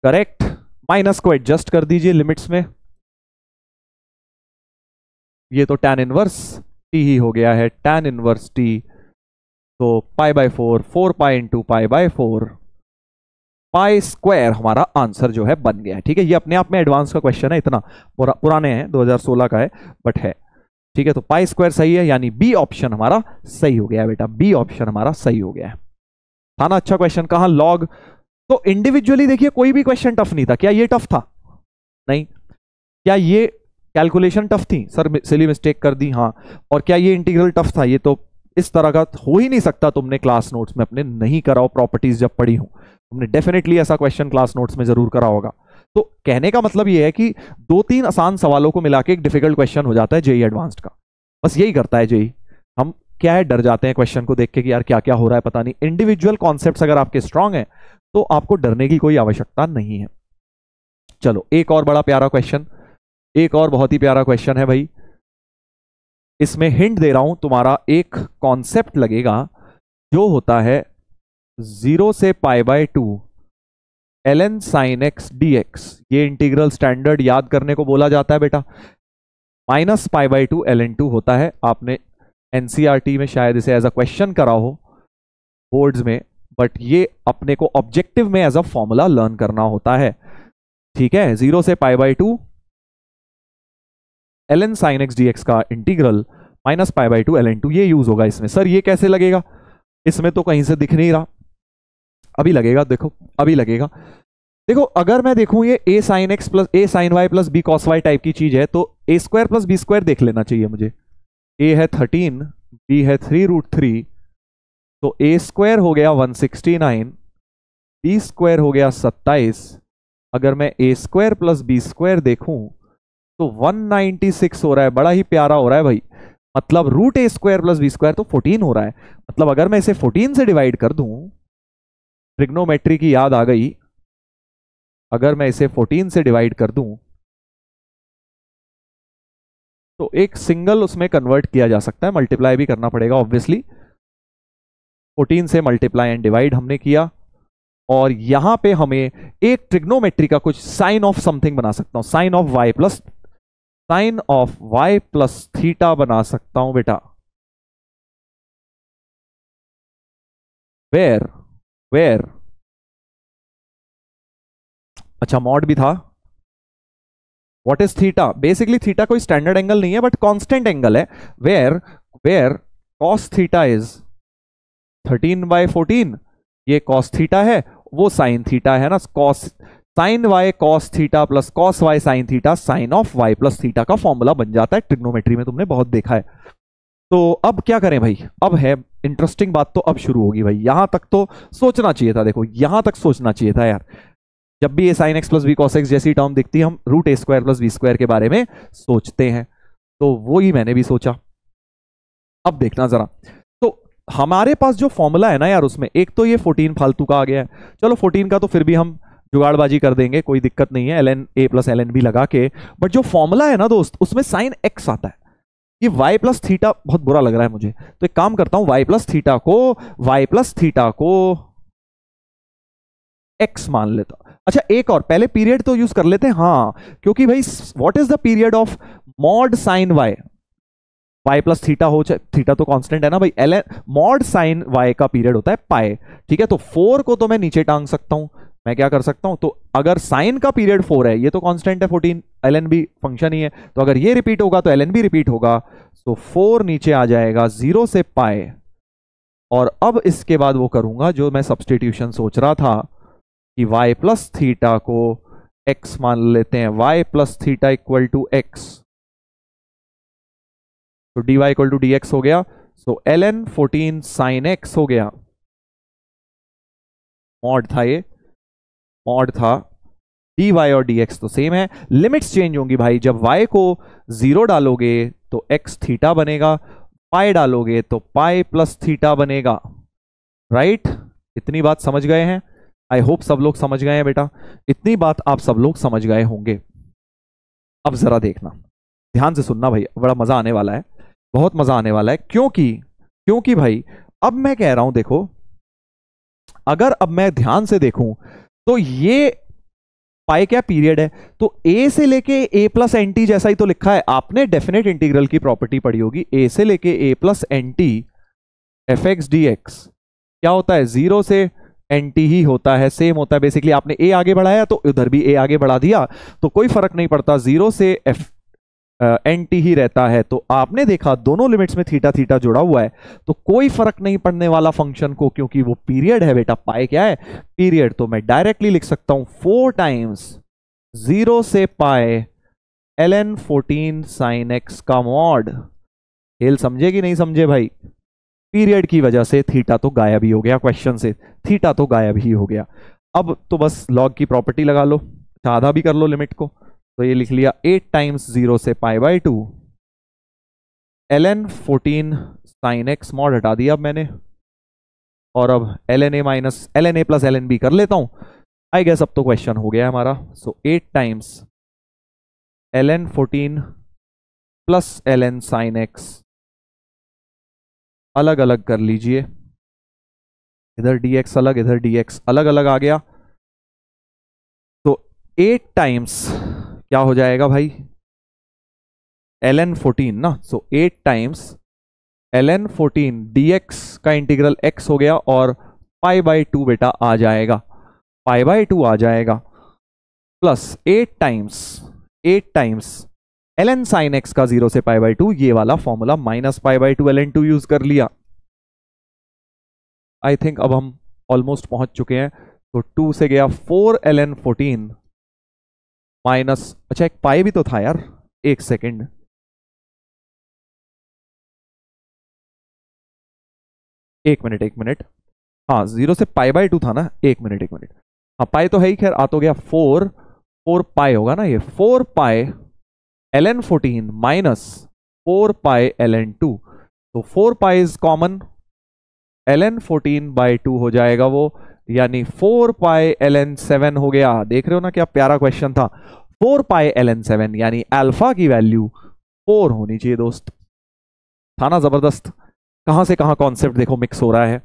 correct, minus को एडजस्ट कर दीजिए लिमिट्स में, ये तो tan इनवर्स t ही हो गया है, tan इनवर्स t, तो π/4, 4 पाई इंटू π/4, पाई स्क्वायर हमारा आंसर जो है बन गया है। ठीक है, ये अपने आप में एडवांस का क्वेश्चन है, इतना पुराने हैं, 2016 का है, बट है। ठीक है, तो पाई स्क्वायर सही है, यानी बी ऑप्शन हमारा सही हो गया है बेटा, बी ऑप्शन हमारा सही हो गया है। था ना अच्छा क्वेश्चन, कहा लॉग, तो इंडिविजुअली देखिए कोई भी क्वेश्चन टफ नहीं था, क्या ये टफ था, नहीं, क्या ये कैलकुलेशन टफ थी, सर सिली मिस्टेक कर दी, हाँ, और क्या ये इंटीग्रल टफ था, ये तो इस तरह का हो ही नहीं सकता, तुमने क्लास नोट्स में अपने नहीं करा हो, प्रॉपर्टीज जब पढ़ी हो, तुमने डेफिनेटली ऐसा क्वेश्चन क्लास नोट्स में जरूर करा होगा। तो कहने का मतलब ये है कि 2-3 आसान सवालों को मिला के एक डिफिकल्ट क्वेश्चन हो जाता है जेईई एडवांस्ड का। बस यही करता है जेई। हम क्या है, डर जाते हैं क्वेश्चन को देख के कि यार क्या क्या हो रहा है पता नहीं। इंडिविजुअल कॉन्सेप्ट्स अगर आपके स्ट्रांग हैं तो आपको डरने की कोई आवश्यकता नहीं है। चलो एक और बड़ा प्यारा क्वेश्चन, एक और बहुत ही प्यारा क्वेश्चन है भाई। इसमें हिंट दे रहा हूं, तुम्हारा एक कॉन्सेप्ट लगेगा जो होता है 0 से π/2 ln sin x dx। ये इंटीग्रल स्टैंडर्ड याद करने को बोला जाता है बेटा। -π/2 ln2 होता है। आपने एनसीईआरटी में शायद इसे एज अ क्वेश्चन करा हो बोर्ड्स में, बट ये अपने को ऑब्जेक्टिव में एज अ फॉर्मूला लर्न करना होता है। ठीक है, 0 से π/2 ln sin x dx का इंटीग्रल -π/2 ln2 ये यूज होगा इसमें। सर ये कैसे लगेगा? इसमें तो कहीं से दिख नहीं रहा, अभी लगेगा, देखो अभी लगेगा। देखो अगर मैं देखूं ये a sin x plus a sin y plus b cos y type की चीज है तो a² प्लस b² देख लेना चाहिए मुझे। a है 13, b है 3√3, तो a² हो गया 169, b² हो गया 27। अगर मैं a² प्लस b² देखूं तो 196 हो रहा है। बड़ा ही प्यारा हो रहा है भाई। मतलब √a² प्लस b² तो 14 हो रहा है। मतलब अगर मैं इसे 14 से डिवाइड कर दूं, ट्रिग्नोमेट्री की याद आ गई, अगर मैं इसे 14 से डिवाइड कर दूं तो एक सिंगल उसमें कन्वर्ट किया जा सकता है, मल्टीप्लाई भी करना पड़ेगा ऑब्वियसली। 14 से मल्टीप्लाई एंड डिवाइड हमने किया और यहां पे हमें एक ट्रिग्नोमेट्री का कुछ साइन ऑफ समथिंग बना सकता हूं। Sine of y plus theta बना सकता हूं बेटा। वेयर अच्छा मॉड भी था। What is theta? Basically theta कोई स्टैंडर्ड एंगल नहीं है बट कांस्टेंट एंगल है। Where cos theta is 13/14। ये कॉस थीटा है, वो साइन थीटा है ना। Cos sine Y cos theta plus cos Y sine theta, sine of Y plus theta का फॉर्मूला बन जाता है। ट्रिग्नोमेट्री में तुमने बहुत देखा है। तो अब क्या करें भाई? अब है इंटरेस्टिंग बात, तो अब शुरू होगी भाई। यहां तक तो सोचना चाहिए था, देखो यहां तक सोचना चाहिए था यार। जब भी ये sine X plus B cos X जैसी टर्म दिखती है हम √a² प्लस b² के बारे में सोचते हैं, तो वो ही मैंने भी सोचा। अब देखना जरा, तो हमारे पास जो फॉर्मूला है ना यार, उसमें एक तो ये 14 फालतू का आ गया है। चलो 14 का तो फिर भी हम जुगाड़बाजी कर देंगे, कोई दिक्कत नहीं है, ln a plus ln b लगा के। बट जो फॉर्मूला है ना दोस्त, उसमें साइन x आता है। ये y प्लस थीटा बहुत बुरा लग रहा है मुझे, तो एक काम करता हूं, y प्लस थीटा को x मान लेता हूं। अच्छा एक और, पहले पीरियड तो यूज कर लेते हैं, हाँ, क्योंकि भाई what is the period of mod sine y? y plus theta हो, थीटा तो कांस्टेंट है ना भाई। ln मॉड साइन y का पीरियड होता है पाई। ठीक है, तो 4 को तो मैं नीचे टांग सकता हूं। मैं क्या कर सकता हूं, तो अगर साइन का पीरियड 4 है, ये तो कांस्टेंट है 14, ln b फंक्शन ही है, तो अगर ये रिपीट होगा तो ln b रिपीट होगा। तो 4 नीचे आ जाएगा 0 से पाई। और अब इसके बाद वो करूंगा जो मैं सब्सटीट्यूशन सोच रहा था कि y प्लस थीटा को x मान लेते हैं। y plus theta equal to x, तो dy इक्वल टू dx हो गया। सो ln 14 साइन x हो गया। मॉड था, ये मॉड था। dy और dx तो सेम है, लिमिट्स चेंज होंगी भाई। जब y को 0 डालोगे तो x थीटा बनेगा, पाई डालोगे तो पाई प्लस थीटा बनेगा। राइट? इतनी बात समझ गए हैं? आई होप सब लोग समझ गए हैं बेटा, इतनी बात आप सब लोग समझ गए होंगे। अब जरा देखना, ध्यान से सुनना भाई, बड़ा मजा आने वाला है, बहुत मजा आने वाला है। क्योंकि भाई अब मैं कह रहा हूं, देखो अगर अब मैं ध्यान से देखूं तो ये पाई क्या पीरियड है, तो a से लेके a प्लस एन टी जैसा ही तो लिखा है। आपने डेफिनेट इंटीग्रल की प्रॉपर्टी पढ़ी होगी, a से लेके a plus N T F X D X क्या होता है, 0 से एन टी ही होता है, सेम होता है। बेसिकली आपने a आगे बढ़ाया तो उधर भी a आगे बढ़ा दिया, तो कोई फर्क नहीं पड़ता, 0 से एफ एन टी ही रहता है। तो आपने देखा दोनों लिमिट्स में थीटा थीटा जुड़ा हुआ है, तो कोई फर्क नहीं पड़ने वाला फंक्शन को, क्योंकि वो पीरियड है बेटा। पाई क्या है? पीरियड। तो मैं डायरेक्टली लिख सकता हूं 4 टाइम्स 0 से पाई ln 14 साइन एक्स का मॉड। खेल समझे कि नहीं समझे भाई? पीरियड की वजह से थीटा तो गायब ही हो गया, क्वेश्चन से थीटा तो गायब ही हो गया। अब तो बस लॉग की प्रॉपर्टी लगा लो, आधा भी कर लो लिमिट को। तो ये लिख लिया 8 टाइम्स 0 से पाई/2 ln 14 sin x मॉड हटा दिया अब मैंने, और अब ln a minus ln a plus ln b कर लेता हूं। आई गेस अब तो क्वेश्चन हो गया हमारा। सो 8 times ln 14 plus ln sin x, अलग अलग कर लीजिए, इधर dx अलग इधर dx अलग अलग आ गया। तो 8 टाइम्स क्या हो जाएगा भाई, ln 14 ना। सो 8 टाइम्स ln 14 dx का इंटीग्रल x हो गया, और पाई बाई 2 बेटा आ जाएगा, पाई बाई 2 आ जाएगा, plus 8 times ln sin x का 0 से पाई बाई 2, ये वाला formula minus pi by 2 ln 2 use कर लिया। आई थिंक अब हम ऑलमोस्ट पहुंच चुके हैं। तो 2 से गया 4 ln 14 माइनस, अच्छा एक पाई भी तो था यार, एक सेकेंड, एक मिनट, हाँ 0 से पाई बाई 2 था ना, एक मिनट, हाँ पाई तो है ही, खैर आ तो गया 4 पाई होगा ना, ये 4 पाई ln 14 माइनस 4 पाई ln 2। तो 4 pi is common, ln 14 by 2 हो जाएगा वो, यानी 4 पाई ln 7 हो गया। देख रहे हो ना क्या प्यारा क्वेश्चन था। 4 पाई ln 7 यानी अल्फा की वैल्यू 4 होनी चाहिए दोस्त। था ना जबरदस्त। कहां से कहां कॉन्सेप्ट देखो मिक्स हो रहा है।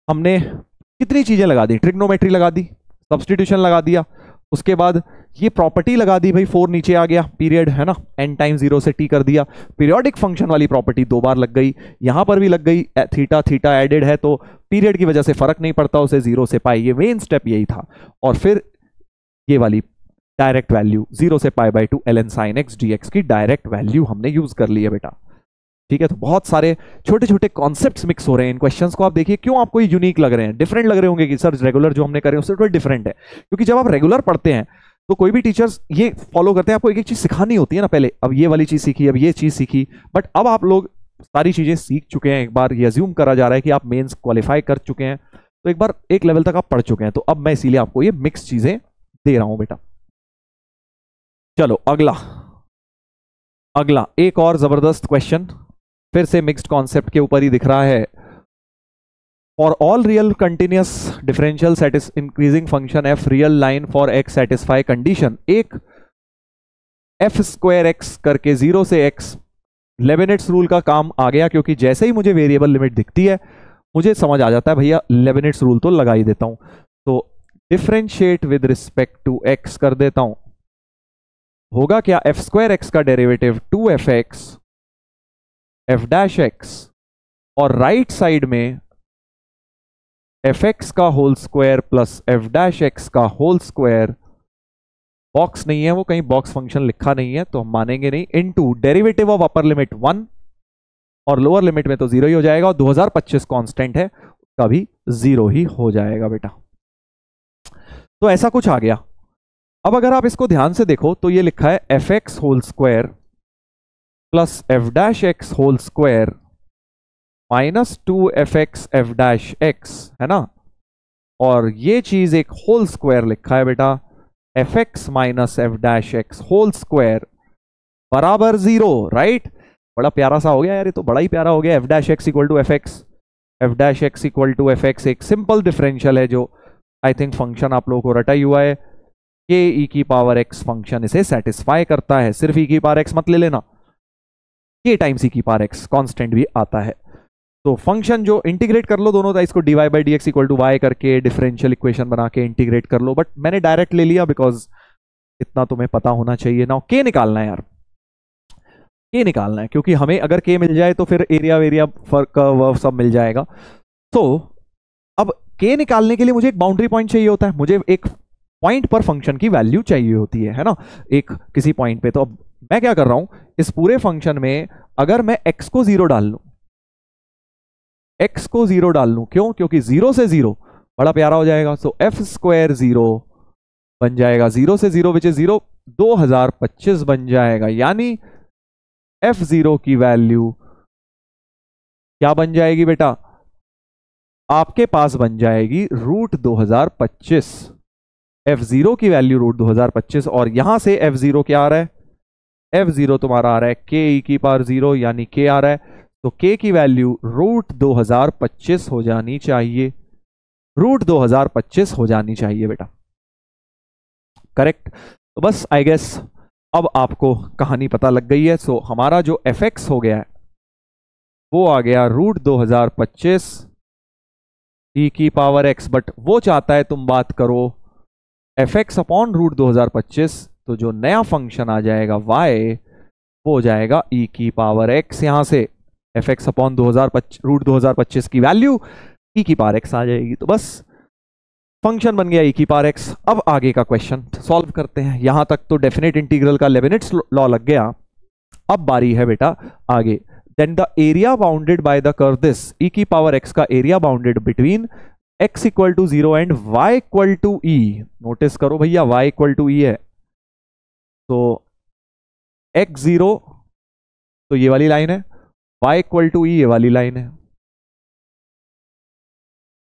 हमने कितनी चीजें लगा दी, ट्रिग्नोमेट्री लगा दी, सब्स्टिट्यूशन लगा दिया, उसके बाद ये प्रॉपर्टी लगा दी भाई, 4 नीचे आ गया, पीरियड है ना, n टाइम 0 से t कर दिया, पीरियोडिक फंक्शन वाली प्रॉपर्टी 2 बार लग गई, यहां पर भी लग गई, थीटा एडेड है तो पीरियड की वजह से फर्क नहीं पड़ता उसे 0 से पाई, ये मेन स्टेप यही था। और फिर ये वाली डायरेक्ट वैल्यू 0 से pi by 2 ln sin x dx की डायरेक्ट वैल्यू हमने यूज कर ली है बेटा। ठीक है, तो बहुत सारे छोटे छोटे कॉन्सेप्ट्स मिक्स हो रहे हैं इन क्वेश्चंस को। आप देखिए क्यों आपको ये यूनिक लग रहे हैं, डिफरेंट लग रहे होंगे कि सर रेगुलर जो हमने करे उससे थोड़ा डिफरेंट है, क्योंकि जब आप रेगुलर पढ़ते हैं तो कोई भी टीचर्स ये फॉलो करते हैं, आपको एक एक चीज सिखानी होती है ना, पहले अब ये वाली चीज सीखी, अब ये चीज सीखी, बट अब आप लोग सारी चीजें सीख चुके हैं, एक बार ये अज्यूम करा जा रहा है कि आप मेंस क्वालिफाई कर चुके हैं, तो एक बार एक लेवल तक आप पढ़ चुके हैं, तो अब मैं इसीलिए आपको ये मिक्स चीजें दे रहा हूं बेटा। चलो अगला एक और जबरदस्त क्वेश्चन, फिर से मिक्स्ड कॉन्सेप्ट के ऊपर ही दिख रहा है। For all real continuous differential increasing function F real line for x satisfy condition, एक एफ स्क्वायर एक्स करके 0 से एक्स, लेबनिट्स रूल का काम आ गया, क्योंकि जैसे ही मुझे वेरिएबल लिमिट दिखती है मुझे समझ आ जाता है भैया लेबनिट्स रूल तो लगा ही देता हूं। तो differentiate with respect to X कर देता हूं, होगा क्या, एफ स्क्वायर एक्स का derivative 2f(x) F dash X, और राइट साइड में fx का whole square plus F dash X का होल स्क्वायर, बॉक्स नहीं है वो, कहीं बॉक्स फंक्शन लिखा नहीं है तो हम मानेंगे नहीं, into derivative of upper limit 1 और लोअर लिमिट में तो 0 ही हो जाएगा, और 2025 कांस्टेंट है उसका भी 0 ही हो जाएगा बेटा। तो ऐसा कुछ आ गया। अब अगर आप इसको ध्यान से देखो तो ये लिखा है fx whole square plus F dash X whole square minus 2fx F dash X, है ना, और ये चीज एक होल स्क्वायर लिखा है बेटा, fx minus F dash X whole square बराबर 0, राइट। बड़ा प्यारा सा हो गया यार, ये तो बड़ा ही प्यारा हो गया। F dash X equal to F X, F dash X equal to F X एक सिंपल डिफरेंशियल है जो आई थिंक फंक्शन आप लोगों को रटा ही हुआ है, के ई की पावर एक्स फंक्शन इसे सेटिस्फाई करता है। सिर्फ ई की पावर एक्स मत ले लेना, के टाइम्स ई की पावर एक्स कांस्टेंट भी आता है। तो फंक्शन जो इंटीग्रेट कर लो दोनों, इसको dy by D X equal to Y करके डिफरेंशियल इक्वेशन बना के इंटीग्रेट कर लो, बट मैंने डायरेक्ट ले लिया बिकॉज इतना तुम्हें पता होना चाहिए ना। के निकालना है यार, के निकालना है, क्योंकि हमें अगर के मिल जाए तो फिर एरिया वेरिया फर्क वर्व सब मिल जाएगा। तो अब के निकालने के लिए मुझे एक बाउंड्री पॉइंट चाहिए होता है, मुझे एक पॉइंट पर फंक्शन की वैल्यू चाहिए होती है ना, एक किसी पॉइंट पे। तो अब मैं क्या कर रहा हूं, इस पूरे फंक्शन में अगर मैं x को 0 डाल लूं, x को 0 डाल लूं, क्यों, क्योंकि 0 से 0 बड़ा प्यारा हो जाएगा। सो एफ स्क्वायर 0 बन जाएगा 0 से 0 विच इज 0, 2025 बन जाएगा, यानी f0 की वैल्यू क्या बन जाएगी बेटा, आपके पास बन जाएगी रूट 2025। f0 की वैल्यू रूट 2025, और यहां से f0 क्या आ रहा है, F0 तुम्हारा आ रहा है k e की पावर 0 यानी k आ रहा है, तो k की वैल्यू √2025 हो जानी चाहिए, √2025 हो जानी चाहिए बेटा, करेक्ट। तो बस आई गेस अब आपको कहानी पता लग गई है। सो हमारा जो fx हो गया है वो आ गया √2025 e की पावर x, बट वो चाहता है तुम बात करो fx अपॉन √2025, तो जो नया फंक्शन आ जाएगा y वो हो जाएगा e की पावर x, यहां से fx अपॉन √2025 की वैल्यू e की पावर x आ जाएगी। तो बस फंक्शन बन गया e की पावर x। अब आगे का क्वेश्चन सॉल्व करते हैं। यहां तक तो डेफिनेट इंटीग्रल का लेबनिट्स लॉ लग गया। अब बारी है बेटा आगे। Then the area bounded by the curve this, e की पावर x का area bounded between x equal to 0 and y equal to e। Notice करो भैया y इक्वल टू e है, तो x0 तो ये वाली लाइन है, y इक्वल टू e ये वाली लाइन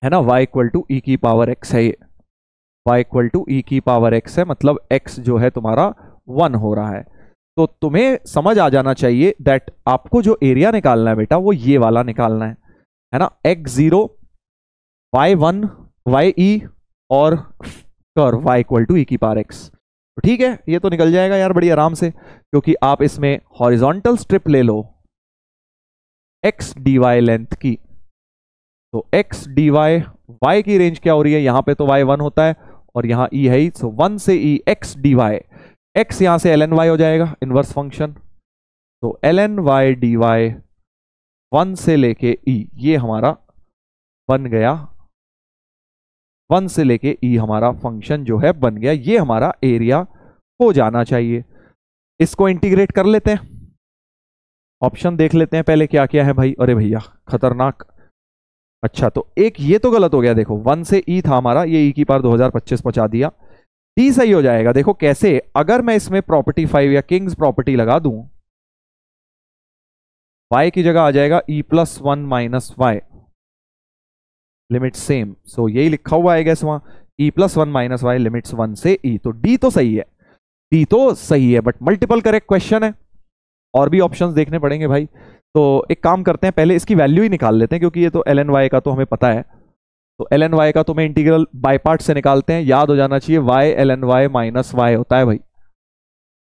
है ना, y इक्वल टू e की पावर x है ये, y इक्वल टू e की पावर x है, मतलब x जो है तुम्हारा 1 हो रहा है। तो तुम्हें समझ आ जाना चाहिए दैट आपको जो एरिया निकालना है बेटा वो ये वाला निकालना है ना, x0 y1 ye और curve y equal to e की पावर x। तो ठीक है, ये तो निकल जाएगा यार बड़ी आराम से, क्योंकि आप इसमें हॉरिजॉन्टल स्ट्रिप ले लो x dy लेंथ की, तो x dy y की रेंज क्या हो रही है, यहां पे तो y 1 होता है और यहां e है, सो 1 से e x dy, x यहां से ln y हो जाएगा इनवर्स फंक्शन, तो ln y dy 1 से लेके e, ये हमारा बन गया 1 से लेके e हमारा फंक्शन जो है बन गया, ये हमारा एरिया हो जाना चाहिए। इसको इंटीग्रेट कर लेते हैं, ऑप्शन देख लेते हैं पहले क्या क्या है भाई। अरे भैया खतरनाक, अच्छा तो एक ये तो गलत हो गया, देखो 1 से e था हमारा, ये e की पावर 2025 पहुंचा दिया, d सही हो जाएगा। देखो कैसे, अगर मैं इसमें प्रॉपर्टी 5 या किंग्स प्रॉपर्टी लगा दूं, y की जगह आ जाएगा e plus 1 minus y, limit same, so यही लिखा हुआ है गैस वहां, e plus 1 minus y limits 1 से e, तो d तो सही है, d तो सही है, बट मल्टीपल करेक्ट क्वेश्चन है, और भी ऑप्शंस देखने पड़ेंगे भाई। तो एक काम करते हैं, पहले इसकी वैल्यू ही निकाल लेते हैं, क्योंकि ये तो ln y का तो हमें पता है, तो ln y का तो मैं इंटीग्रल बाय पार्ट से निकालते हैं, याद हो जाना चाहिए y ln y minus y होता है भाई,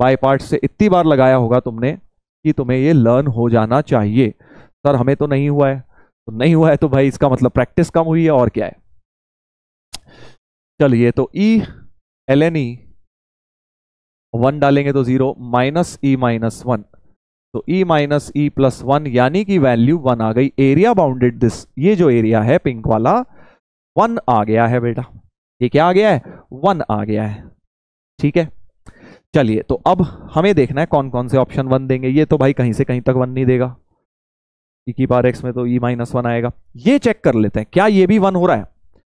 बाय पार्ट से इतनी बार लगाया होगा तुमने कि तुम्हें ये लर्न हो जाना चाहिए। सर हमें तो नहीं हुआ है, तो नहीं हुआ है तो भाई इसका मतलब प्रैक्टिस कम हुई है और क्या है। चलिए तो e ln e 1 डालेंगे तो 0 माइनस e माइनस 1, तो e माइनस e प्लस 1 यानी कि वैल्यू 1 आ गई। एरिया बाउंडेड दिस, ये जो एरिया है पिंक वाला 1 आ गया है बेटा, ये क्या आ गया है 1 आ गया है, ठीक है। चलिए तो अब हमें देखना है कौन कौन से ऑप्शन 1 देंगे, ये तो भाई कहीं से कहीं तक 1 नहीं देगा, e की पावर x में तो e माइनस 1 आएगा। ये चेक कर लेते हैं क्या ये भी 1 हो रहा है,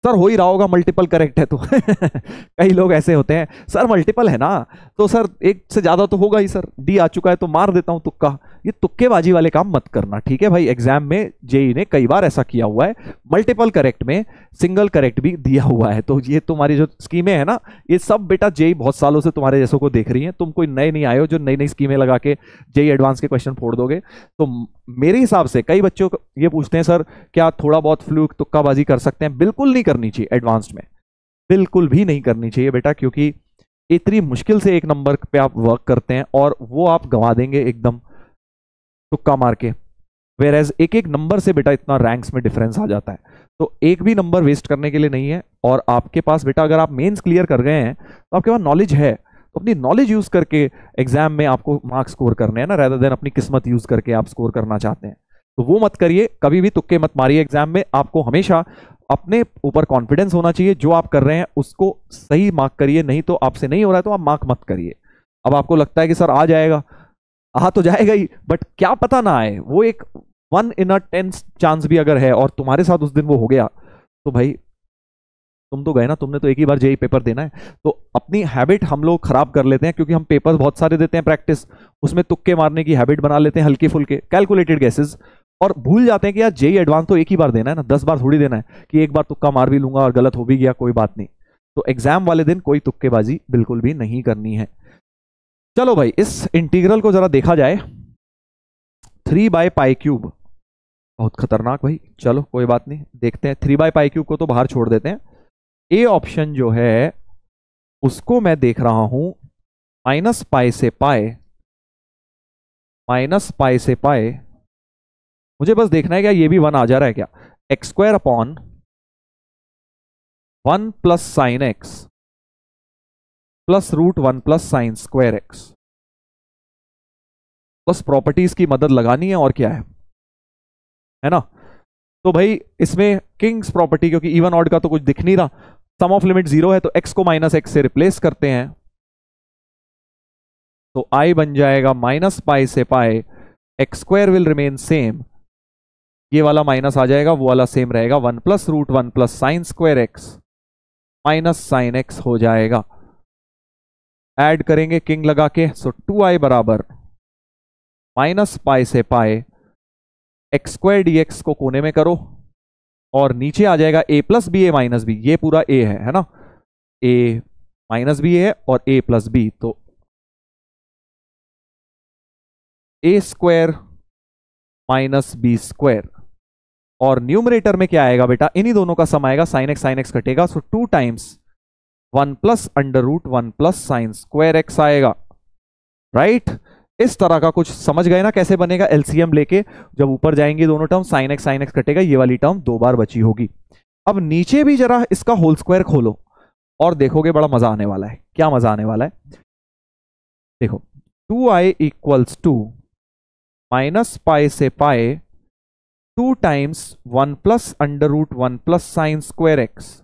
सर हो ही रहा होगा, मल्टीपल करेक्ट है तो कई लोग ऐसे होते हैं सर मल्टीपल है ना, तो सर एक से ज्यादा तो होगा ही, सर डी आ चुका है तो मार देता हूं तुक्का। ये तुक्केबाजी वाले काम मत करना, ठीक है भाई। एग्जाम में जेई ने कई बार ऐसा किया हुआ है, मल्टीपल करेक्ट में सिंगल करेक्ट भी दिया हुआ है, तो ये तुम्हारी जो स्कीमें है ना, ये सब बेटा जेई बहुत सालों से तुम्हारे जैसों को देख रही है, तुम कोई नए नहीं आए हो जो नई नई स्कीमें लगा के जेई एडवांस के क्वेश्चन फोड़ दोगे। तो मेरे हिसाब से कई बच्चों ये पूछते हैं सर क्या थोड़ा बहुत फ्लूक तुक्काबाजी कर सकते हैं, बिल्कुल नहीं करनी चाहिए, एडवांस्ड में बिल्कुल भी नहीं करनी चाहिए बेटा, क्योंकि इतनी मुश्किल से एक नंबर पे आप वर्क करते हैं और वो आप गंवा देंगे एकदम तुक्का मार के, वेयरएज एक एक नंबर से बेटा इतना रैंक्स में डिफरेंस आ जाता है, तो एक भी नंबर वेस्ट करने के लिए नहीं है। और आपके पास बेटा अगर आप मेंस क्लियर कर गए हैं तो आपके पास नॉलेज है, तो अपनी नॉलेज यूज करके एग्जाम में आपको मार्क्स स्कोर करने हैं ना, रेदर देन अपनी किस्मत यूज करके आप स्कोर करना चाहते हैं, तो वो मत करिए, कभी भी तुक्के मत मारिए एग्जाम में। आपको हमेशा अपने ऊपर कॉन्फिडेंस होना चाहिए, जो आप कर रहे हैं उसको सही मार्क करिए, नहीं तो आपसे नहीं हो रहा है तो आप मार्क मत करिए। अब आपको लगता है कि सर आ जाएगा, आ तो जाएगा ही, बट क्या पता ना आए, वो एक 1 in a 10 चांस भी अगर है और तुम्हारे साथ उस दिन वो हो गया तो भाई तुम तो गए ना, तुमने तो एक ही बार जेई पेपर देना है। तो अपनी हैबिट हम लोग खराब कर लेते हैं, क्योंकि हम पेपर बहुत सारे देते हैं प्रैक्टिस, उसमें तुक्के मारने की हैबिट बना लेते हैं, हल्के फुल्के कैलकुलेटेड गेसेस, और भूल जाते हैं कि यार जेई एडवांस तो एक ही बार देना है ना, 10 बार थोड़ी देना है कि एक बार तुक्का मार भी लूंगा और गलत हो भी गया कोई बात नहीं। तो एग्जाम वाले दिन कोई तुक्केबाजी बिल्कुल भी नहीं करनी है। चलो भाई इस इंटीग्रल को जरा देखा जाए। 3/π³ बहुत खतरनाक भाई, चलो कोई बात नहीं, देखते हैं। 3/π³ को तो बाहर छोड़ देते हैं। ए ऑप्शन जो है उसको मैं देख रहा हूं -π से पाए, -π से पाए। मुझे बस देखना है क्या ये भी 1 आ जा रहा है क्या। x² / 1 + sin x + √1 + sin² x। बस प्रॉपर्टीज की मदद लगानी है और क्या है ना। तो भाई इसमें किंग्स प्रॉपर्टी, क्योंकि इवन ऑड का तो कुछ दिख नहीं रहा, सम ऑफ लिमिट 0 है तो x को -x से रिप्लेस करते हैं। तो i बन जाएगा -π से पाए, x² विल रिमेन सेम, ये वाला माइनस आ जाएगा, वो वाला सेम रहेगा, 1 + √1 + sin² x -sin x हो जाएगा। ऐड करेंगे किंग लगा के, सो 2i बराबर -π से पाए, x² dx को कोने में करो और नीचे आ जाएगा a + b a - b, ये पूरा a है ना, a - b है और a + b, तो a² - b²। और न्यूमरेटर में क्या आएगा बेटा, इन्हीं दोनों का सम आएगा, sin x कटेगा, सो 2 × 1 + √1 + sin² x आएगा, राइट। इस तरह का कुछ समझ गए ना कैसे बनेगा एलसीएम लेके। जब ऊपर जाएंगे दोनों टर्म, sin x कटेगा, ये वाली टर्म 2 बार बची होगी। अब नीचे भी जरा इसका होल स्क्वायर खोलो और देखोगे बड़ा मजा आने वाला है। क्या मजा आने वाला है, देखो 2i = -π से पाए 2 × 1 + √1 + sin²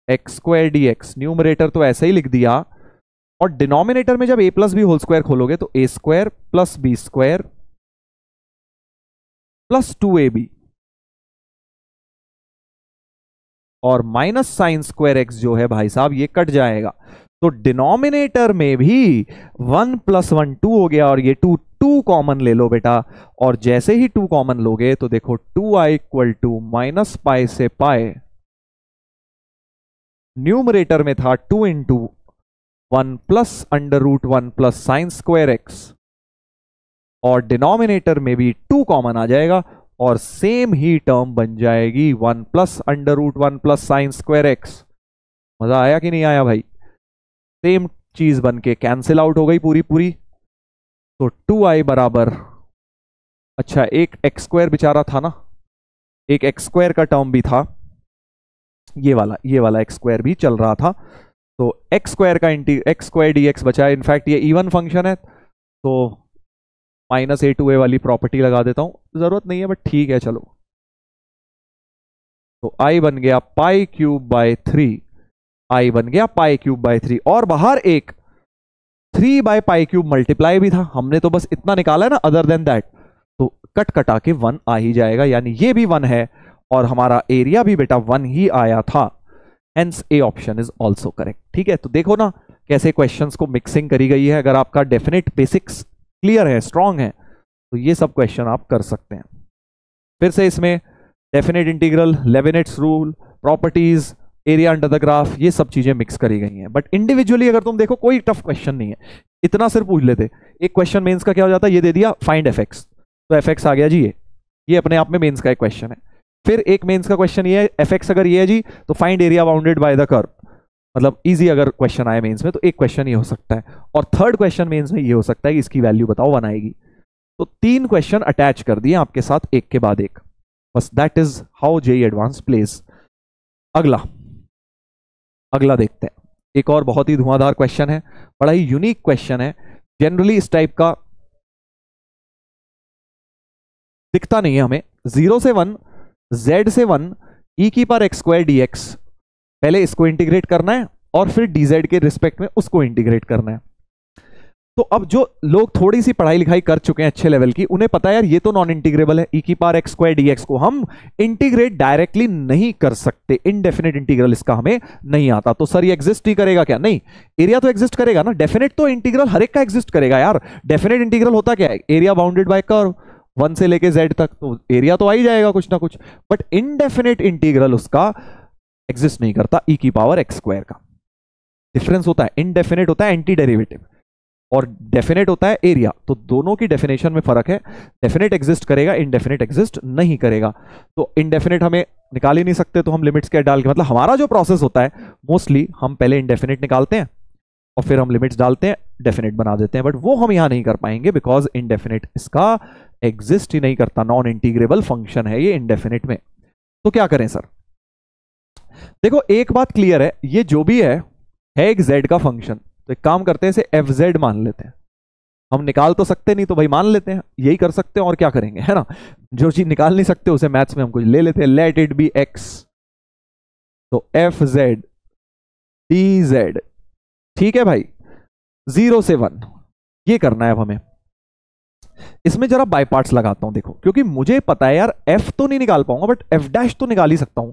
x² dx। न्यूमरेटर तो ऐसे ही लिख दिया, और डिनोमिनेटर में जब a + b होल स्क्वायर खोलोगे तो a² + b² + 2ab और -sin² x जो है भाई साहब ये कट जाएगा। तो डिनोमिनेटर में भी 1 + 1 2 हो गया, और ये 2 कॉमन ले लो बेटा, और जैसे ही 2 कॉमन लोगे तो देखो 2i = -π से पाए, न्यूमरेटर में था 2 × 1 + √1 + sin² x, और डिनोमिनेटर में भी 2 कॉमन आ जाएगा और सेम ही टर्म बन जाएगी 1 + √1 + sin² x। मजा आया कि नहीं आया भाई, सेम चीज बन के कैंसिल आउट हो गई पूरी पूरी। तो 2i बराबर, अच्छा एक x² बेचारा था ना, एक x² का टर्म भी था, ये वाला x² भी चल रहा था, तो x² का x² dx बचा है। इनफैक्ट ये इवन फंक्शन है तो -a to a वाली प्रॉपर्टी लगा देता हूं, जरूरत नहीं है बट ठीक है चलो। तो i बन गया π³ / 3, i बन गया π³ / 3, और बाहर एक 3/π³ मल्टीप्लाई भी था, हमने तो बस इतना निकाला है ना, अदर देन दैट तो कट कटा के 1 आ ही जाएगा, यानी ये भी 1 है और हमारा एरिया भी बेटा 1 ही आया था। Hence A option is also correct. ठीक है, तो देखो ना कैसे क्वेश्चंस को मिक्सिंग करी गई है। अगर आपका डेफिनेट बेसिक्स क्लियर है, स्ट्रांग है, तो ये सब क्वेश्चन आप कर सकते हैं। फिर से इसमें definite integral, Leibniz rule, properties, area under the graph, ये सब चीजें मिक्स करी गई हैं। बट इंडिविजुअली अगर तुम देखो कोई टफ क्वेश्चन नहीं है, इतना सिर्फ पूछ लेते। एक क्वेश्चन मेंस का क्या हो जाता है, ये दे दिया फाइंड fx, तो fx आ गया जी, ये अपने आप में मेंस का एक क्वेश्चन है। फिर एक मेंस का क्वेश्चन ये है, fx अगर ये है जी तो find area bounded by the curve, मतलब इजी अगर क्वेश्चन आए मेंस में तो एक क्वेश्चन ये हो सकता है। और थर्ड क्वेश्चन मेंस में ये हो सकता है कि इसकी वैल्यू बताओ 1 आएगी। तो 3 क्वेश्चन अटैच कर दिए आपके साथ एक के बाद एक, बस that is how JEE advance place. अगला देखते हैं, एक और बहुत ही धुआंधार क्वेश्चन है, बड़ा ही यूनिक क्वेश्चन है। जनरली इस टाइप का दिखता नहीं है हमें। 0 से 1, z से 1, e⁻x² dx, पहले इसको इंटीग्रेट करना है और फिर dz के रिस्पेक्ट में उसको इंटीग्रेट करना है। तो अब जो लोग थोड़ी सी पढ़ाई लिखाई कर चुके हैं अच्छे लेवल की, उन्हें पता है यार ये तो नॉन इंटीग्रेबल है, e⁻x² dx को हम इंटीग्रेट डायरेक्टली नहीं कर सकते, इनडेफिनेट इंटीग्रल इसका हमें नहीं आता। तो सर ये एग्जिस्ट ही करेगा क्या? नहीं, एरिया तो एग्जिस्ट करेगा ना, डेफिनेट तो इंटीग्रल हर एक का एग्जिस्ट करेगा यार। डेफिनेट इंटीग्रल होता क्या है, एरिया बाउंडेड बाय कर्व 1 से लेके z तक, तो एरिया तो आ ही जाएगा कुछ ना कुछ। बट इनडेफिनेट इंटीग्रल उसका एग्जिस्ट नहीं करता, e⁻x² का। डिफरेंस होता है, इनडेफिनेट होता है एंटी डेरिवेटिव और डेफिनेट होता है एरिया। तो दोनों की डेफिनेशन में फर्क है। डेफिनेट एग्जिस्ट करेगा, इनडेफिनेट एग्जिस्ट नहीं करेगा। तो इनडेफिनेट हमें निकाल ही नहीं सकते, तो हम लिमिट्स क्या डाल के, मतलब हमारा जो प्रोसेस होता है मोस्टली हम पहले इनडेफिनेट निकालते हैं और फिर हम लिमिट्स डालते हैं, डेफिनेट बना देते हैं। बट वो हम यहां नहीं कर पाएंगे बिकॉज इनडेफिनेट इसका एग्जिस्ट ही नहीं करता, नॉन इंटीग्रेबल फंक्शन है ये इनडेफिनेट में। तो क्या करें सर? देखो एक बात क्लियर है, ये जो भी है एक z का फंक्शन। तो एक काम करते हैं, इसे एफ जेड मान लेते हैं। हम निकाल तो सकते नहीं, तो भाई मान लेते हैं, यही कर सकते हैं और क्या करेंगे, है ना। जो चीज निकाल नहीं सकते उसे मैथ्स में हम कुछ ले लेते हैं, लेट इट बी x। तो एफ जेड डी जेड, ठीक है भाई, 0 से 1, ये करना है अब हमें। इसमें जरा बाय पार्ट्स लगाता हूं, देखो, क्योंकि मुझे पता है यार f तो नहीं निकाल पाऊंगा बट f डैश तो निकाल ही सकता हूं।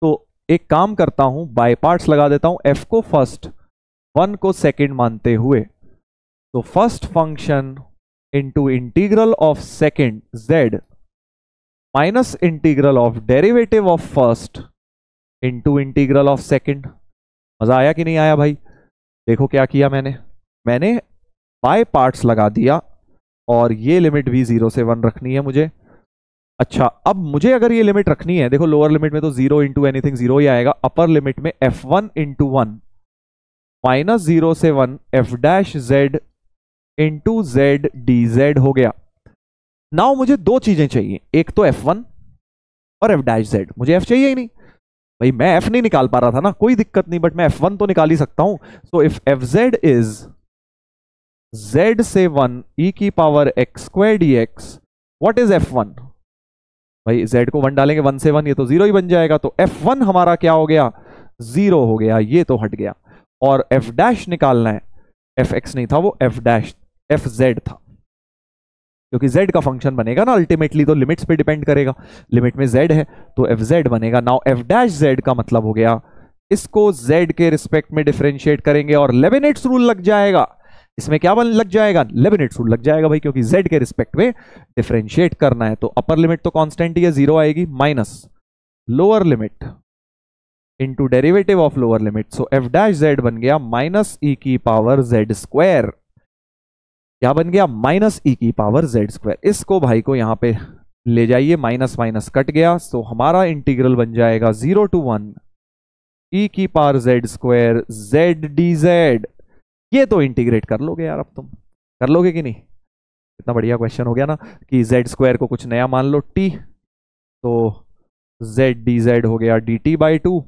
तो एक काम करता हूं, बाय पार्ट्स लगा देता हूं, f को फर्स्ट, 1 को सेकंड मानते हुए। तो first function into integral of second z minus integral of derivative of first into integral of second. मजा आया कि नहीं आया भाई? देखो क्या किया मैंने बाय पार्ट्स लगा दिया और ये लिमिट भी 0 से 1 रखनी है मुझे। अच्छा, अब मुझे अगर ये लिमिट रखनी है, देखो लोअर लिमिट में तो 0 इंटू एनीथिंग 0 ही आएगा, अपर लिमिट में f1 इंटू 1 माइनस 0 से 1 f dash z into z D Z हो गया। नाउ मुझे दो चीजें चाहिए, एक तो f1 और f डैश z। मुझे f चाहिए ही नहीं भाई, मैं f नहीं निकाल पा रहा था ना, कोई दिक्कत नहीं, बट मैं f1 तो निकाल ही सकता हूं। So if fz is z से 1 e की power x square dx, what is f1? भाई z को 1 डालेंगे, 1 से 1 ये तो 0 ही बन जाएगा। तो f1 हमारा क्या हो गया? 0 हो गया, ये तो हट गया। और f डैश निकालना है, fx नहीं था वो, f डैश fz था, क्योंकि z का फंक्शन बनेगा ना अल्टीमेटली, तो लिमिट्स पे डिपेंड करेगा। लिमिट में z है तो fz बनेगा। नाउ f डैश z का मतलब हो गया, इसको z के रिस्पेक्ट में डिफरेंशिएट करेंगे और लेबनिट्स रूल लग जाएगा। इसमें क्या लग जाएगा? लेबनिट्स रूल लग जाएगा भाई, क्योंकि z के रिस्पेक्ट में डिफरेंशिएट करना है। तो अपर लिमिट तो कांस्टेंट ही है, 0 आएगी, minus lower limit into derivative of lower limit. So f dash z बन गया माइनस e की पावर z स्क्वायर। क्या बन गया? माइनस ई की पावर z स्क्वायर। इसको भाई को यहां पे ले जाइए, माइनस माइनस कट गया। तो हमारा इंटीग्रल बन जाएगा 0 to 1 ई की power z square z D Z. ये तो इंटीग्रेट कर लोगे यार, अब तुम कर लोगे कि नहीं? इतना बढ़िया क्वेश्चन हो गया ना कि z स्क्वायर को कुछ नया मान लो t, तो z डी जेड हो गया dt बाई 2।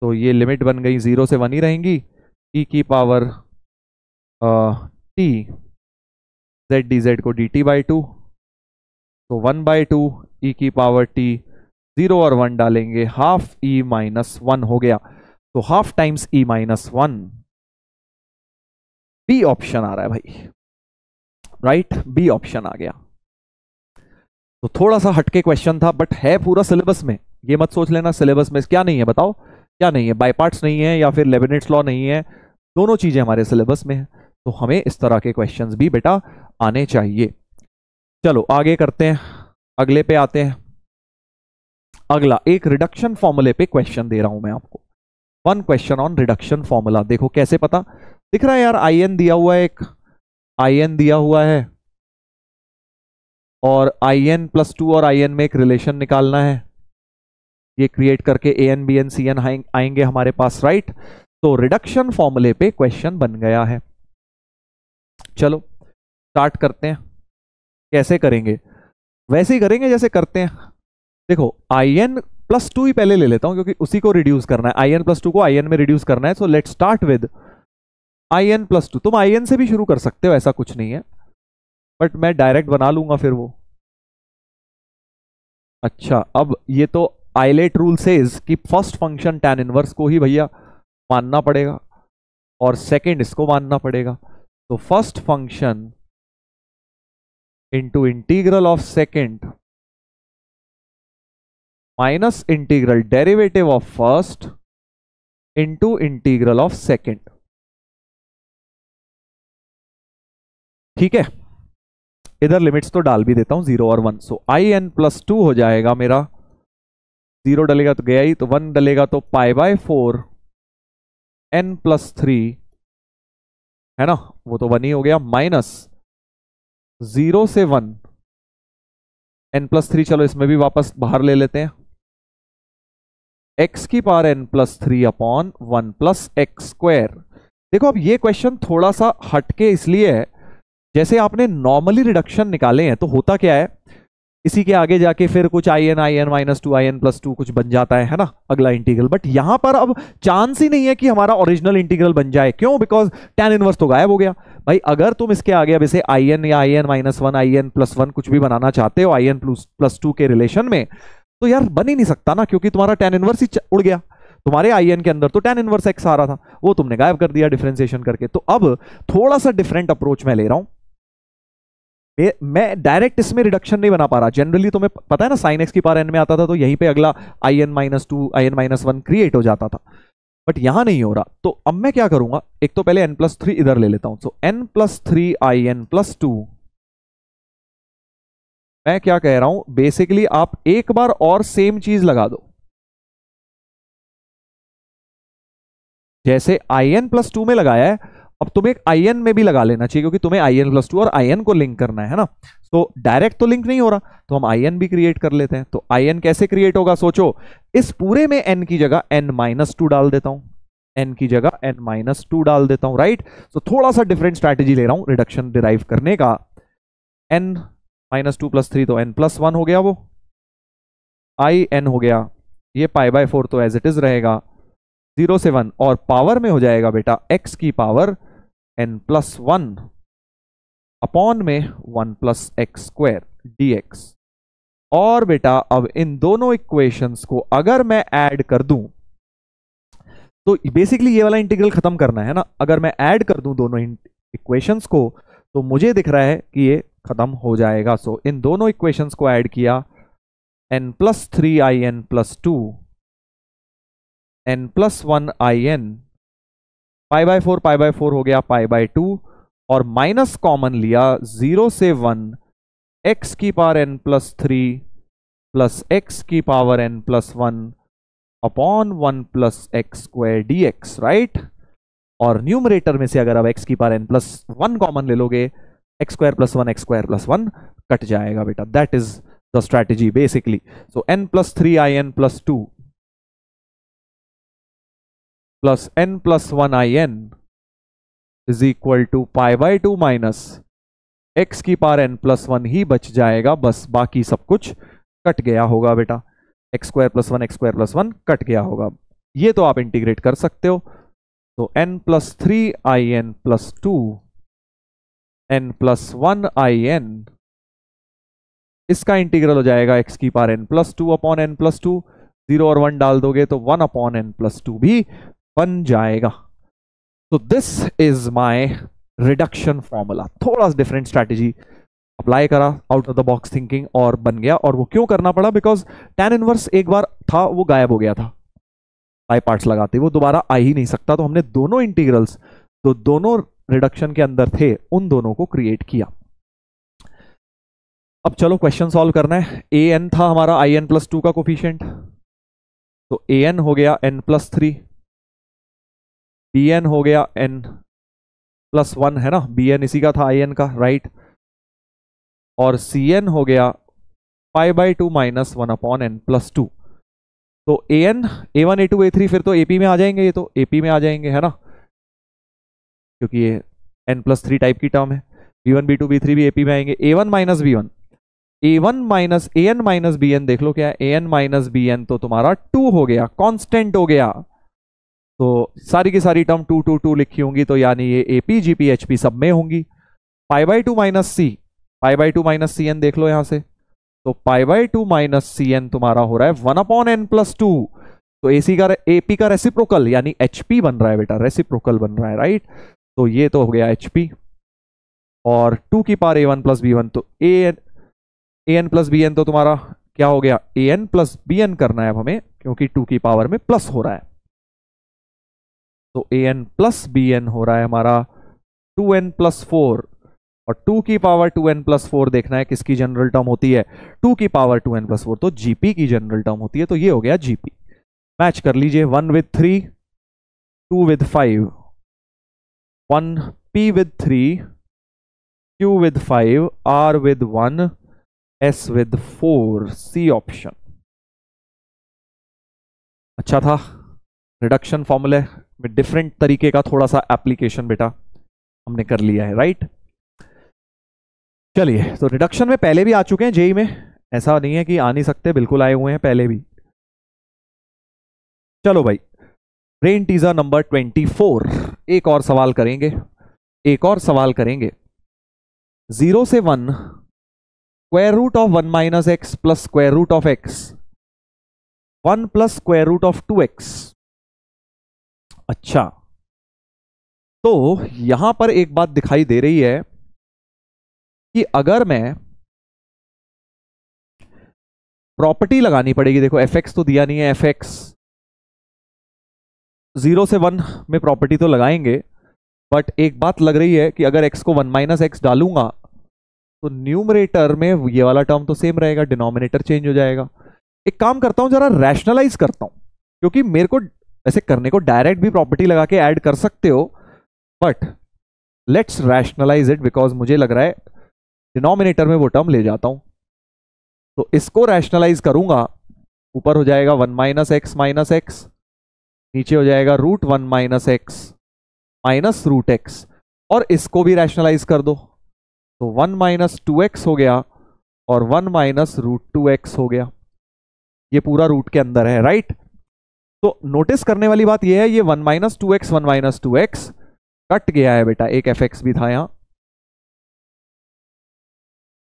तो ये लिमिट बन गई 0 से 1 ही रहेंगी, e की power t z D Z को dt बाई 2, तो 1 बाई 2 e की पावर t, 0 और 1 डालेंगे, हाफ e माइनस 1 हो गया। तो half times e minus 1, B option आ रहा है भाई, राइट, बी ऑप्शन आ गया। तो थोड़ा सा हटके क्वेश्चन था बट है पूरा सिलेबस में। ये मत सोच लेना सिलेबस में क्या नहीं है, बताओ क्या नहीं है? बाय पार्ट्स नहीं है या फिर लेबनिट्स लॉ नहीं है, दोनों चीजें हमारे सिलेबस में है। तो हमें इस तरह के क्वेश्चंस भी बेटा आने चाहिए। चलो आगे करते हैं, अगले पे आते हैं। अगला एक रिडक्शन फॉर्मूले पे क्वेश्चन दे रहा हूं मैं आपको, 1 क्वेश्चन ऑन रिडक्शन फॉर्मूला। देखो कैसे पता दिख रहा है यार, in दिया हुआ है, एक in दिया हुआ है और in प्लस 2 और in में एक रिलेशन निकालना है। ये क्रिएट करके an bn cn आएंगे हमारे पास, राइट। तो रिडक्शन फॉर्मूले पे क्वेश्चन बन गया है। चलो स्टार्ट करते हैं। कैसे करेंगे? वैसे ही करेंगे जैसे करते हैं। देखो in प्लस 2 ही पहले ले लेता हूं क्योंकि उसी को रिड्यूस करना है, in प्लस 2 को in में रिड्यूस करना है। So let's start with in plus 2। तुम in से भी शुरू कर सकते हो, ऐसा कुछ नहीं है, बट मैं डायरेक्ट बना लूंगा फिर वो। अच्छा, अब ये तो आइलेट रूल सेज कि फर्स्ट फंक्शन tan इनवर्स को ही भैया मानना पड़ेगा और सेकंड इसको मानना पड़ेगा। तो first function into integral of second minus integral derivative of first into integral of second. ठीक है, इधर लिमिट्स तो डाल भी देता हूं 0 और 1। सो in प्लस 2 हो जाएगा मेरा, 0 डलेगा तो गया ही, तो 1 डलेगा तो पाई बाय 4 n+3 है ना, वो तो 1 ही हो गया, माइनस 0 से 1 n+3, चलो इसमें भी वापस बाहर ले लेते हैं, x की power n+3 upon 1 plus x square. देखो अब ये क्वेश्चन थोड़ा सा हटके इसलिए है, जैसे आपने नॉर्मली रिडक्शन निकाले हैं तो होता क्या है, इसी के आगे जाके फिर कुछ in-2 in+2 कुछ बन जाता है ना अगला इंटीग्रल। बट यहां पर अब चांस ही नहीं है कि हमारा ओरिजिनल इंटीग्रल बन जाए। क्यों? बिकॉज tan इनवर्स तो गायब हो गया। भाई अगर तुम इसके आगे अब इसे in या in-1 in+1 कुछ भी बनाना चाहते हो in+2 के रिलेशन में, तो यार बन ही नहीं सकता ना, क्योंकि तुम्हारा tan इनवर्स ही उड़ गया। तुम्हारे in के अंदर तो tan इनवर्स x आ रहा था, वो तुमने गायब कर दिया डिफरेंशिएशन करके। तो अब थोड़ा सा डिफरेंट अप्रोच मैं ले रहा हूं, मैं डायरेक्ट इसमें रिडक्शन नहीं बना पा रहा। जनरली तुम्हें पता है ना, sin x की पावर n में आता था तो यहीं पे अगला in-2 in-1 क्रिएट हो जाता था, बट यहां नहीं हो रहा। तो अब मैं क्या करूंगा, एक तो पहले n+3 इधर ले लेता हूं। सो n+3 in+2, मैं क्या कह रहा हूं, बेसिकली आप एक बार और सेम चीज लगा दो, जैसे in+2 में लगाया है, अब तुम्हें एक in में भी लगा लेना चाहिए, क्योंकि तुम्हें in+2 और in को लिंक करना है ना। तो डायरेक्ट तो लिंक नहीं हो रहा, तो हम in भी क्रिएट कर लेते हैं। तो in कैसे क्रिएट होगा, सोचो, इस पूरे में n की जगह n-2 डाल देता हूं, n की जगह n-2 डाल देता हूं, राइट। तो थोड़ा सा डिफरेंट स्ट्रैटेजी ले रहा हूं रिडक्शन डिराइव करने का। n-2 + 3 तो n+1 हो गया, वो in हो गया, ये π/4 तो एज इट इज रहेगा, 0 से 1, और पावर में हो जाएगा बेटा x की पावर n+1 अपॉन में 1 प्लस एक्स स्क्वायर dx। और बेटा अब इन दोनों इक्वेशंस को अगर मैं ऐड कर दूं, तो बेसिकली ये वाला इंटीग्रल खत्म करना है ना। अगर मैं ऐड कर दूं दोनों इक्वेशंस को, तो मुझे दिख रहा है कि ये खत्म हो जाएगा। सो इन दोनों इक्वेशंस को ऐड किया, n+3 in+2 n+1 in, π/4 हो गया π/2, और माइनस कॉमन लिया, 0 से 1 x की पावर n+3 प्लस एक्स की power n+1 upon 1 plus x square dx, right. और न्यूमरेटर में से अगर अब x की पावर n+1 कॉमन ले लोगे, x square plus 1 x square plus 1 cut जाएगा बेटा। That is the strategy basically. So n+3 in+2 plus n+1 in is equal to π/2 minus x की पावर n+1 ही बच जाएगा, बस बाकी सब कुछ कट गया होगा बेटा। x square plus 1 x square plus 1 cut गया होगा। ये तो आप इंटीग्रेट कर सकते हो। तो n+3 in+2 n+1 in, इसका इंटीग्रल हो जाएगा x की पावर n+2 अपॉन n+2, 0 और 1 डाल दोगे तो 1 अपॉन n+2 भी बन जाएगा। तो this is my reduction formula. थोड़ा डिफरेंट स्ट्रैटेजी अप्लाई करा, out of the box thinking, और बन गया। और वो क्यों करना पड़ा, बिकॉज tan इनवर्स एक बार था वो गायब हो गया था, बाय पार्ट्स लगाते वो दोबारा आ ही नहीं सकता। तो हमने दोनों इंटीग्रल्स तो दोनों रिडक्शन के अंदर थे, उन दोनों को क्रिएट किया। अब चलो क्वेश्चन सॉल्व करना है। an था हमारा in+2 का कोफिशिएंट, तो an हो गया n+3, bn हो गया n+1 है ना, bn इसी का था in का, राइट। और cn हो गया π/2 माइनस 1 अपॉन n+2। तो an a1 a2 a3 फिर तो AP में आ जाएंगे, ये तो AP में आ जाएंगे है ना, क्योंकि ये n+3 टाइप की टर्म है। b1 b2 b3 भी AP में आएंगे। a1 minus b1, a1 minus an minus bn, देख लो क्या है, an माइनस bn तो तुम्हारा 2 हो गया, कांस्टेंट हो गया। तो सारी की सारी टर्म 2 2 2 लिखी होंगी, तो यानी ये AP GP HP सब में होंगी। π/2 माइनस c, π/2 माइनस cn देख लो यहां से, तो π/2 माइनस cn तुम्हारा हो रहा है 1 अपॉन n+2। तो AP का रेसिप्रोकल यानी HP बन रहा है बेटा, रेसिप्रोकल बन रहा है, राइट। तो ये तो हो गया HP, और 2 की पावर a1 प्लस b1, तो an प्लस bn तो तुम्हारा क्या हो गया, an प्लस bn करना है अब हमें, क्योंकि 2 की पावर में प्लस हो रहा है। तो an प्लस bn हो रहा है हमारा 2n प्लस 4, और 2 की पावर 2n प्लस 4 देखना है किसकी जनरल टर्म होती है, 2 की पावर 2n प्लस 4, तो GP की जनरल टर्म होती है। तो ये हो गया GP। मैच कर लीजिए 1 with 3, 2 with 5, 1 P with 3, Q with 5, R with 1, S with 4, C option. अच्छा था, रिडक्शन फॉर्मूले में डिफरेंट तरीके का थोड़ा सा एप्लीकेशन बेटा हमने कर लिया है, राइट। चलिए, तो रिडक्शन में पहले भी आ चुके हैं जेई में, ऐसा नहीं है कि आ नहीं सकते, बिल्कुल आए हुए हैं पहले भी। चलो भाई, ब्रेन टीजर नंबर 24, एक और सवाल करेंगे, 0 से 1 square root of 1 minus X plus square root of X 1 plus square root of 2x। अच्छा, तो यहां पर एक बात दिखाई दे रही है कि अगर मैं प्रॉपर्टी लगानी पड़ेगी, देखो fx तो दिया नहीं है, fx 0 से 1 में प्रॉपर्टी तो लगाएंगे, बट एक बात लग रही है कि अगर x को 1 माइनस एक्स डालूंगा तो न्यूमरेटर में ये वाला टर्म तो सेम रहेगा, डिनोमिनेटर चेंज हो जाएगा। एक काम करता हूं, जरा रैशनलाइज करता हूं, क्योंकि मेरे को ऐसे करने को डायरेक्ट भी प्रॉपर्टी लगा के ऐड कर सकते हो, but let's rationalise it, because मुझे लग रहा है डिनोमिनेटर में वो टर्म ले जाता हूं। तो इसको रैशनलाइज करूंगा, ऊपर हो जाएगा 1 माइनस एक्स, नीचे हो जाएगा root 1 minus x minus root X, और इसको भी रैशनलाइज कर दो, तो 1 माइनस 2x हो गया और 1 माइनस रूट 2x हो गया। ये पूरा रूट के अंदर है, राइट। तो नोटिस करने वाली बात यह है, ये 1 माइनस 2x कट गया है बेटा, एक fx भी था यहां,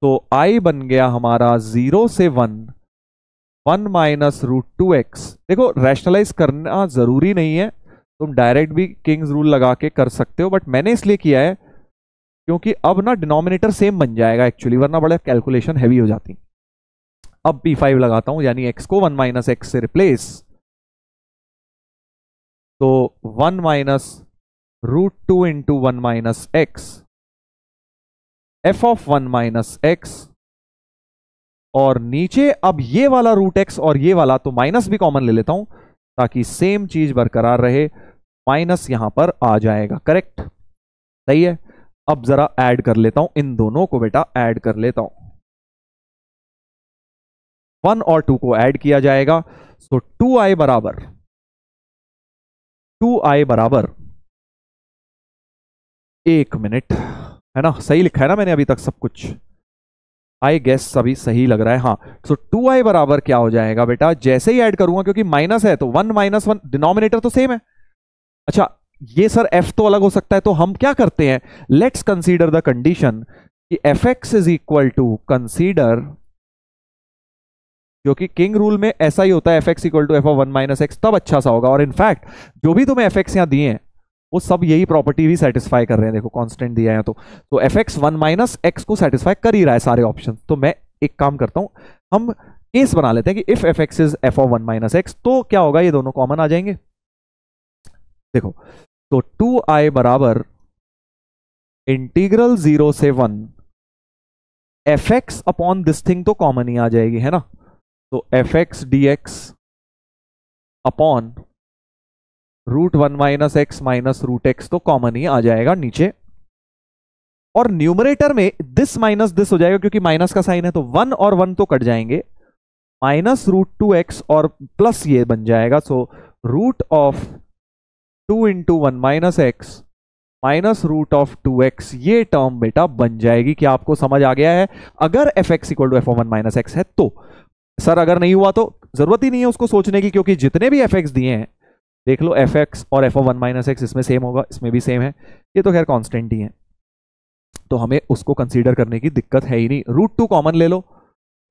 तो i बन गया हमारा 0 से 1 माइनस रूट 2x। देखो, रैशनलाइज करना जरूरी नहीं है, तुम डायरेक्ट भी किंग्स रूल लगा के कर सकते हो, बट मैंने इसलिए किया है क्योंकि अब ना डिनोमिनेटर सेम बन जाएगा एक्चुअली, वरना बड़े कैलकुलेशन हैवी हो जाती। अब p5 लगाता हूं, यानी x को 1 माइनस एक्स से रिप्लेस, तो 1 minus root 2 into 1 minus X, f of 1 minus X, और नीचे अब ये वाला रूट एक्स और ये वाला, तो माइनस भी कॉमन ले लेता हूं ताकि सेम चीज बरकरार रहे, माइनस यहां पर आ जाएगा, करेक्ट, सही है। अब जरा ऐड कर लेता हूं इन दोनों को बेटा, ऐड कर लेता हूं, 1 और 2 को ऐड किया जाएगा, सो 2i बराबर 1 मिनट, है ना, सही लिखा है ना मैंने अभी तक सब कुछ, आई गेस सभी सही लग रहा है, हाँ। सो 2i बराबर क्या हो जाएगा बेटा, जैसे ही ऐड करूंगा, क्योंकि माइनस है तो 1 माइनस 1, डिनोमिनेटर तो सेम है। अच्छा, ये सर f तो अलग हो सकता है, तो हम क्या करते हैं, लेट्स कंसीडर द कंडीशन कि fx is equal to, consider, क्योंकि किंग रूल में ऐसा ही होता है, fx equal to f of 1 minus x, तब अच्छा सा होगा। और इनफैक्ट जो भी तुम्हें fx यहां दिए हैं वो सब यही प्रॉपर्टी भी सेटिस्फाई कर रहे हैं, देखो कांस्टेंट दिया है तो fx 1 माइनस एक्स को सेटिस्फाई कर ही रहा है सारे ऑप्शन। तो मैं एक काम करता हूं, हम केस बना लेते हैं कि if fx is f of 1 minus x, तो क्या होगा, ये दोनों कॉमन आ जाएंगे। देखो, तो 2i बराबर इंटीग्रल 0 से 1 fx अपॉन दिस थिंग तो कॉमन ही आ जाएगी, है ना, तो fx dx upon root 1 minus x minus root x तो कॉमन ही आ जाएगा नीचे, और न्यूमरेटर में दिस माइनस दिस हो जाएगा, क्योंकि माइनस का साइन है, तो 1 और 1 तो कट जाएंगे, माइनस रूट 2x और प्लस ये बन जाएगा, so root of 2 into 1 minus x minus root of 2x, ये टर्म बेटा बन जाएगी। क्या आपको समझ आ गया है? अगर fx equal to f of 1 minus x है तो। सर अगर नहीं हुआ तो जरूरत ही नहीं है उसको सोचने की, क्योंकि जितने भी fx दिए हैं, देख लो fx और f ऑफ 1 माइनस एक्स, इसमें सेम होगा, इसमें भी सेम है, ये तो खैर कांस्टेंट ही है, तो हमें उसको कंसीडर करने की दिक्कत है ही नहीं। रूट 2 कॉमन ले लो,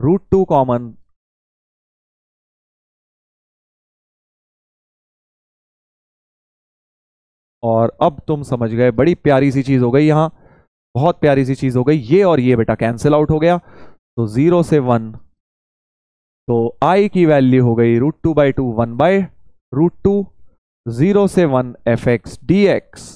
रूट 2 कॉमन, और अब तुम समझ गए, बड़ी प्यारी सी चीज हो गई यहां, बहुत प्यारी सी चीज हो गई, ये और ये बेटा कैंसिल आउट हो गया, तो 0 से 1, तो i की वैल्यू हो गई रूट 2 बाई 2 1 बाई रूट 2, 0 से 1 fx dx।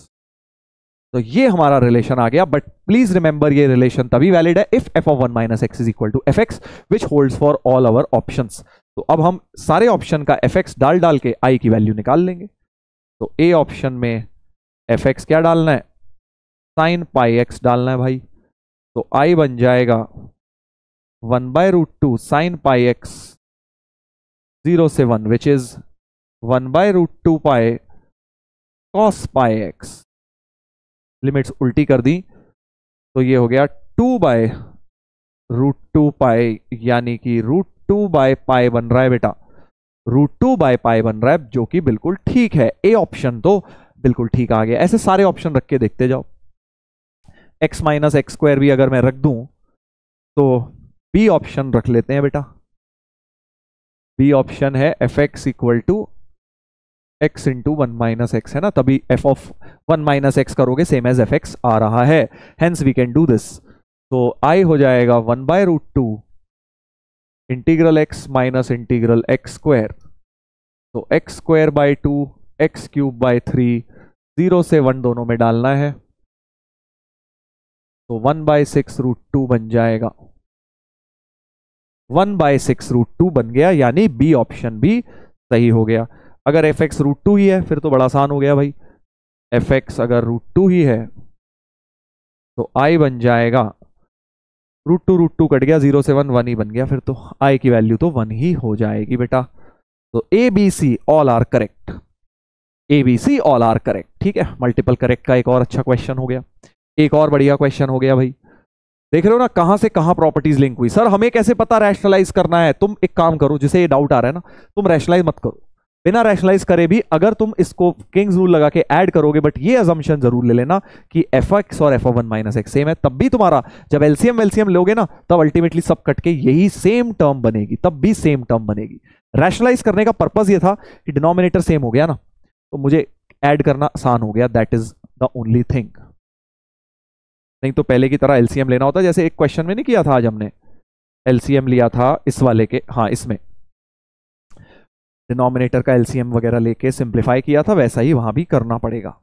तो ये हमारा रिलेशन आ गया, बट प्लीज रिमेंबर ये रिलेशन तभी वैलिड है if f of 1 minus x is equal to fx which holds for all our options. तो अब हम सारे ऑप्शन का fx डाल डाल के i की वैल्यू निकाल लेंगे। तो ए ऑप्शन में एफ एक्स क्या डालना है, साइन पाई एक्स डालना है भाई। तो आई बन जाएगा 1/√2 साइन पाई एक्स 0 से 1 which is 1/√2 pi cos pi x. Limits उल्टी कर दी तो ये हो गया 2/√2 पाई, यानी कि √2 पाई बन रहा है बेटा, √2 पाई बन रहा है, जो कि बिल्कुल ठीक है। ए ऑप्शन तो बिल्कुल ठीक आ गया। ऐसे सारे ऑप्शन रख के देखते जाओ। x माइनस एक्स स्क्वायर भी अगर मैं रख दूं तो बी ऑप्शन रख लेते हैं बेटा। बी ऑप्शन है F x equal to x into 1 minus x, है ना, तभी एफ ऑफ 1 माइनस एक्स करोगे सेम एज एफ एक्स आ रहा है, hence we can do this. तो आई हो जाएगा 1/√2 integral x minus integral x square. तो x square by 2 x cube by 3 0 से 1 दोनों में डालना है, तो 1/6√2 बन जाएगा। 1/6√2 बन गया, यानी बी ऑप्शन भी सही हो गया। अगर एफ एक्स √2 ही है फिर तो बड़ा आसान हो गया भाई। एफ एक्स अगर √2 ही है तो आई बन जाएगा √2 कट गया, 0 से 1 ही बन गया, फिर तो आई की वैल्यू तो 1 ही हो जाएगी बेटा। तो A B C all are correct, A B C all are correct. ठीक है, मल्टीपल करेक्ट का एक और अच्छा क्वेश्चन हो गया, एक और बढ़िया क्वेश्चन हो गया भाई। देख रहे हो ना कहां से कहां प्रॉपर्टीज लिंक हुई। सर हमें कैसे पता रैशनलाइज करना है? तुम एक काम करो, जिसे ये डाउट आ रहा है ना, तुम रैशनलाइज मत करो, बिना रैशनलाइज करे भी अगर तुम इसको किंग्स रूल लगा के ऐड करोगे, बट ये अजम्पशन जरूर ले लेना कि एफ एक्स और F of 1 minus x same है, तब भी तुम्हारा जब एलसीएम लोगे ना तब अल्टीमेटली सब कट के यही सेम टर्म बनेगी, तब भी सेम टर्म बनेगी। रैशनलाइज करने का पर्पज ये था कि डिनोमिनेटर सेम हो गया ना, तो मुझे ऐड करना आसान हो गया, that is the only thing. नहीं तो पहले की तरह एलसीएम लेना होता, जैसे एक क्वेश्चन में नहीं किया था आज हमने, एलसीएम लिया था इस वाले के, हाँ इसमें डिनोमिनेटर का एलसीएम वगैरह लेके सिंप्लीफाई किया था, वैसा ही वहां भी करना पड़ेगा।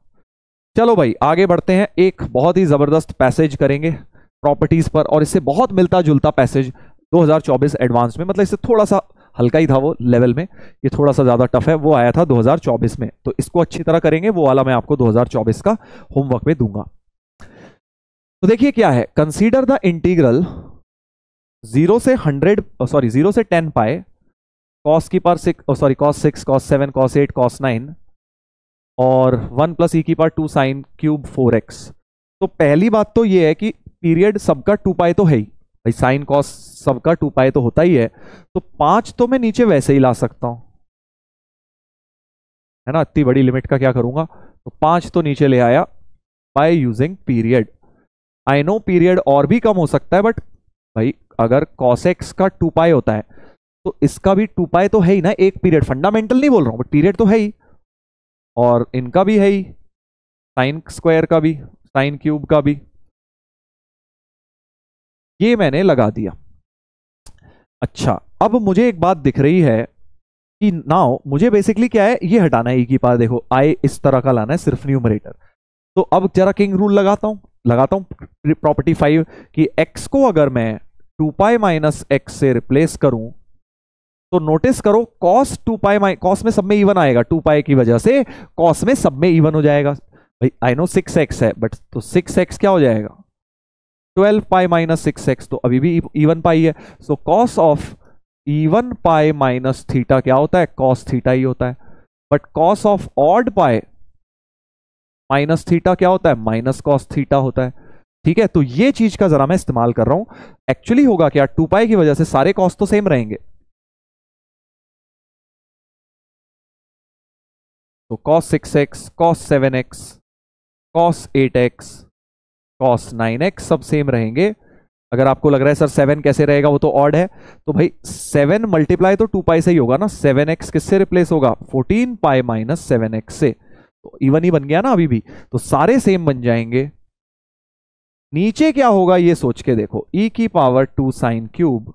चलो भाई आगे बढ़ते हैं, एक बहुत ही जबरदस्त पैसेज करेंगे प्रॉपर्टीज पर, और इससे बहुत मिलता जुलता पैसेज 2024 एडवांस में, मतलब इससे थोड़ा सा हल्का ही था वो लेवल में, ये थोड़ा सा ज्यादा टफ है, वो आया था 2024 में, तो इसको अच्छी तरह करेंगे, वो वाला मैं आपको 2024 का होमवर्क में दूंगा। तो देखिए क्या है, कंसीडर द इंटीग्रल 0 से 10 पाए cos की power 6 cos 6 cos 7 cos 8 cos 9 और 1 प्लस e की पावर 2 साइन क्यूब 4x। तो पहली बात तो ये है कि पीरियड सबका 2 पाई तो है ही भाई, साइन कॉस सबका 2 पाई तो होता ही है, तो 5 तो मैं नीचे वैसे ही ला सकता हूं, है ना, इतनी बड़ी लिमिट का क्या करूंगा, तो 5 तो नीचे ले आया by using period. I know period और भी कम हो सकता है, बट भाई अगर cos x का 2 पाई होता है तो इसका भी 2 पाई तो है ही ना, एक पीरियड, फंडामेंटल नहीं बोल रहा हूं बट पीरियड तो है ही, और इनका भी है ही, साइन स्क्वायर का भी, साइन क्यूब का भी, ये मैंने लगा दिया। अच्छा अब मुझे एक बात दिख रही है कि नाउ मुझे बेसिकली क्या है, ये हटाना है e की पावर, देखो आई इस तरह का लाना है सिर्फ न्यूमरेटर। तो अब जरा किंग रूल लगाता हूं प्रॉपर्टी 5 कि x को अगर मैं 2 पाई माइनस एक्स से रिप्लेस करूं तो नोटिस करो cos 2 पाई cos में सब में इवन आएगा, 2 पाई की वजह से cos में सब में इवन हो जाएगा भाई। आई नो 6x है बट तो 6x क्या हो जाएगा 12 पाई माइनस 6x, तो अभी भी इवन पाई है, सो cos of even pi minus theta क्या होता है, cos थीटा ही होता है, but cos of odd pi minus theta क्या होता है, माइनस cos थीटा होता है। ठीक है, तो ये चीज का जरा मैं इस्तेमाल कर रहा हूं। एक्चुअली होगा क्या, 2 पाई की वजह से सारे cos तो सेम रहेंगे, तो cos 6x cos 7x cos 8x cos 9x सब सेम रहेंगे। अगर आपको लग रहा है सर 7 कैसे रहेगा, वो तो ऑड है, तो भाई 7 मल्टीप्लाई तो 2 पाई से ही होगा ना, 7x किससे रिप्लेस होगा 14 पाई माइनस 7x से, तो इवन ही बन गया ना अभी भी, तो सारे सेम बन जाएंगे। नीचे क्या होगा ये सोच के देखो, e की पावर 2 साइन क्यूब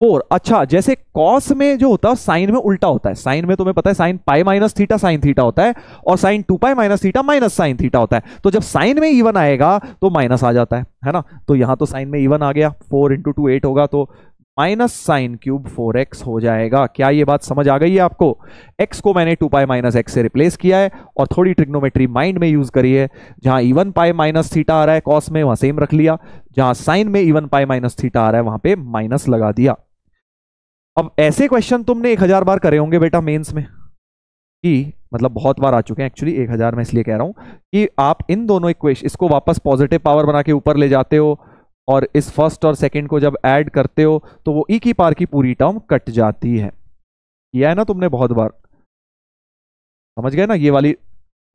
4। अच्छा जैसे कॉस में जो होता है साइन में उल्टा होता है, साइन में तुम्हें पता है sine pi minus theta sine theta होता है, और sine 2 pi minus theta minus sine theta होता है, तो जब साइन में इवन आएगा तो माइनस आ जाता है ना, तो यहां तो साइन में इवन आ गया, 4 इंटू 2 8 होगा, तो माइनस साइन क्यूब 4x हो जाएगा। क्या ये बात समझ आ गई है आपको? x को मैंने 2 पाई माइनस एक्स से रिप्लेस किया है और थोड़ी ट्रिग्नोमेट्री माइंड में यूज करी है। जहां इवन पाई माइनस थीटा आ रहा है कॉस में, वहां सेम रख लिया। जहां साइन में इवन पाई माइनस थीटा आ रहा है वहां पे माइनस लगा दिया। अब ऐसे क्वेश्चन तुमने 1000 बार करे होंगे बेटा मेंस में, कि मतलब बहुत बार आ चुके हैं एक्चुअली, 1000 में इसलिए कह रहा हूं कि आप इन दोनों इक्वेशन, इसको वापस पॉजिटिव पावर बना के ऊपर ले जाते हो और इस फर्स्ट और सेकंड को जब ऐड करते हो तो वो ई की पावर की पूरी टर्म कट जाती है। किया है ना तुमने बहुत बार, समझ गए ना? ये वाली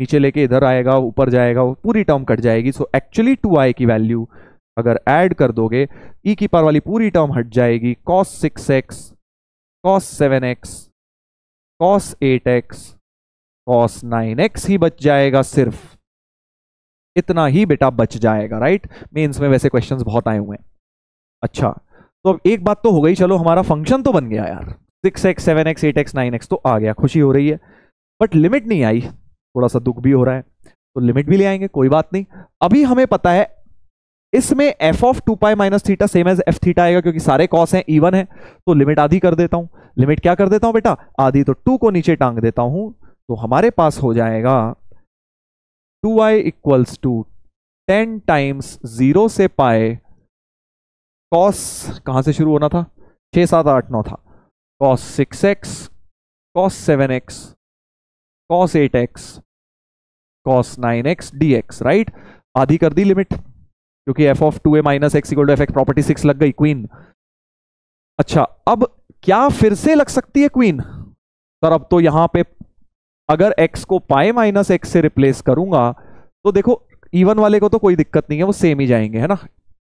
नीचे लेके इधर आएगा, ऊपर जाएगा, वो पूरी टर्म कट जाएगी। सो एक्चुअली 2i की वैल्यू अगर ऐड कर दोगे, ई की पावर वाली पूरी टर्म हट जाएगी। cos 6x, cos 7x, cos 8x, cos 9x ही बच जाएगा। सिर्फ इतना ही बेटा बच जाएगा, राइट? मेंस में वैसे क्वेश्चंस बहुत आए हुए हैं। अच्छा, तो अब एक बात तो हो गई, चलो हमारा फंक्शन तो बन गया यार, 6x 7x 8x 9x तो आ गया, खुशी हो रही है। बट लिमिट नहीं आई, थोड़ा सा दुख भी हो रहा है। तो लिमिट भी ले आएंगे, कोई बात नहीं। अभी हमें पता है इसमें f of 2 pi minus theta same as f theta आएगा, क्योंकि सारे कॉस हैं, इवन है। तो लिमिट आधी कर देता हूं। लिमिट क्या कर देता हूं बेटा? आधी। तो 2 को नीचे टांग देता हूं, तो हमारे पास हो जाएगा 2i इक्वल्स टू 10 टाइम्स 0 से पाए कॉस, कहां से शुरू होना था? 6 7 8 9 था। cos 6x, cos 7x, cos 8x, cos 9x dx, right? आधी कर दी लिमिट, क्योंकि f of 2a minus x equal to F x property 6 लग गई, क्वीन। अच्छा, अब क्या फिर से लग सकती है क्वीन? सर अब तो यहां पे अगर x को पाई माइनस एक्स से रिप्लेस करूंगा तो देखो इवन वाले को तो कोई दिक्कत नहीं है, वो सेम ही जाएंगे, है ना?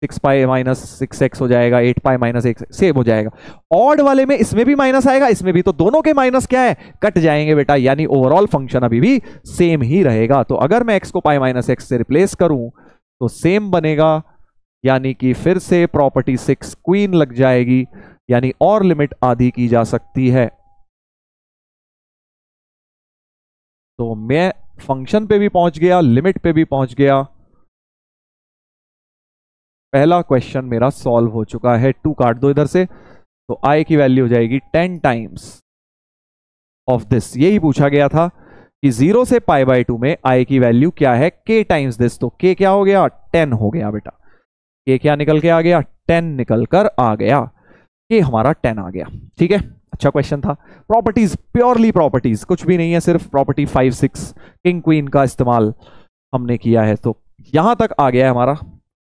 6 पाई माइनस 6x हो जाएगा, 8 पाई माइनस एक्स सेम हो जाएगा। ऑड वाले में इसमें भी माइनस आएगा, इसमें भी, तो दोनों के माइनस क्या है? कट जाएंगे बेटा, यानी ओवरऑल फंक्शन अभी भी सेम ही रहेगा। तो अगर मैं x को पाई माइनस एक्स से रिप्लेस करूं तो सेम बनेगा, यानी कि फिर से प्रॉपर्टी 6 क्वीन लग जाएगी, यानी और लिमिट आधी की जा सकती है। तो मैं फंक्शन पे भी पहुंच गया, लिमिट पे भी पहुंच गया। पहला क्वेश्चन मेरा सॉल्व हो चुका है। 2 काट दो इधर से, तो i की वैल्यू हो जाएगी 10 टाइम्स ऑफ दिस। यही पूछा गया था कि 0 से पाई बाई 2 में i की वैल्यू क्या है? k times this. तो k क्या हो गया? 10 हो गया बेटा। k क्या निकल के आ गया? 10 निकल कर आ गया। k हमारा 10 आ गया, ठीक है। अच्छा क्वेश्चन था। प्रॉपर्टीज, प्योरली प्रॉपर्टीज, कुछ भी नहीं है, सिर्फ प्रॉपर्टी 5 6 किंग क्वीन का इस्तेमाल हमने किया है। तो यहां तक आ गया है हमारा।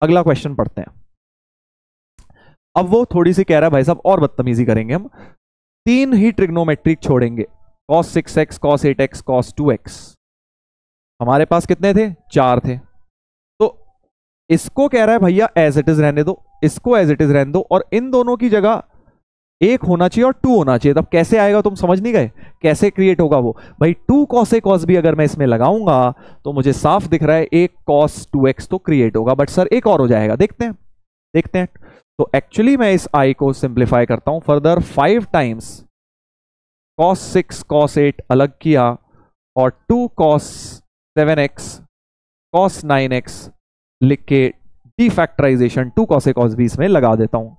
अगला क्वेश्चन पढ़ते हैं। अब वो थोड़ी सी कह रहा है भाई साहब और बदतमीजी करेंगे हम, 3 ही ट्रिग्नोमेट्रिक छोड़ेंगे, cos 6x, cos 8x, cos 2x। हमारे पास कितने थे? 4 थे। तो इसको कह रहा है भैया एज इट इज रहने दो, इसको एज इट इज रहने दो, और इन दोनों की जगह 1 होना चाहिए और 2 होना चाहिए। तब कैसे आएगा? तुम समझ नहीं गए कैसे क्रिएट होगा वो? भाई 2 cos a cos b अगर मैं इसमें लगाऊंगा तो मुझे साफ दिख रहा है एक cos 2x तो क्रिएट होगा, बट सर एक और हो जाएगा, देखते हैं देखते हैं। तो एक्चुअली मैं इस i को सिंप्लीफाई करता हूं फर्दर। 5 टाइम्स cos 6 cos 8 अलग किया और 2 cos 7x cos 9x लिख के डीफैक्टराइजेशन 2 cos a cos b इसमें लगा देता हूं,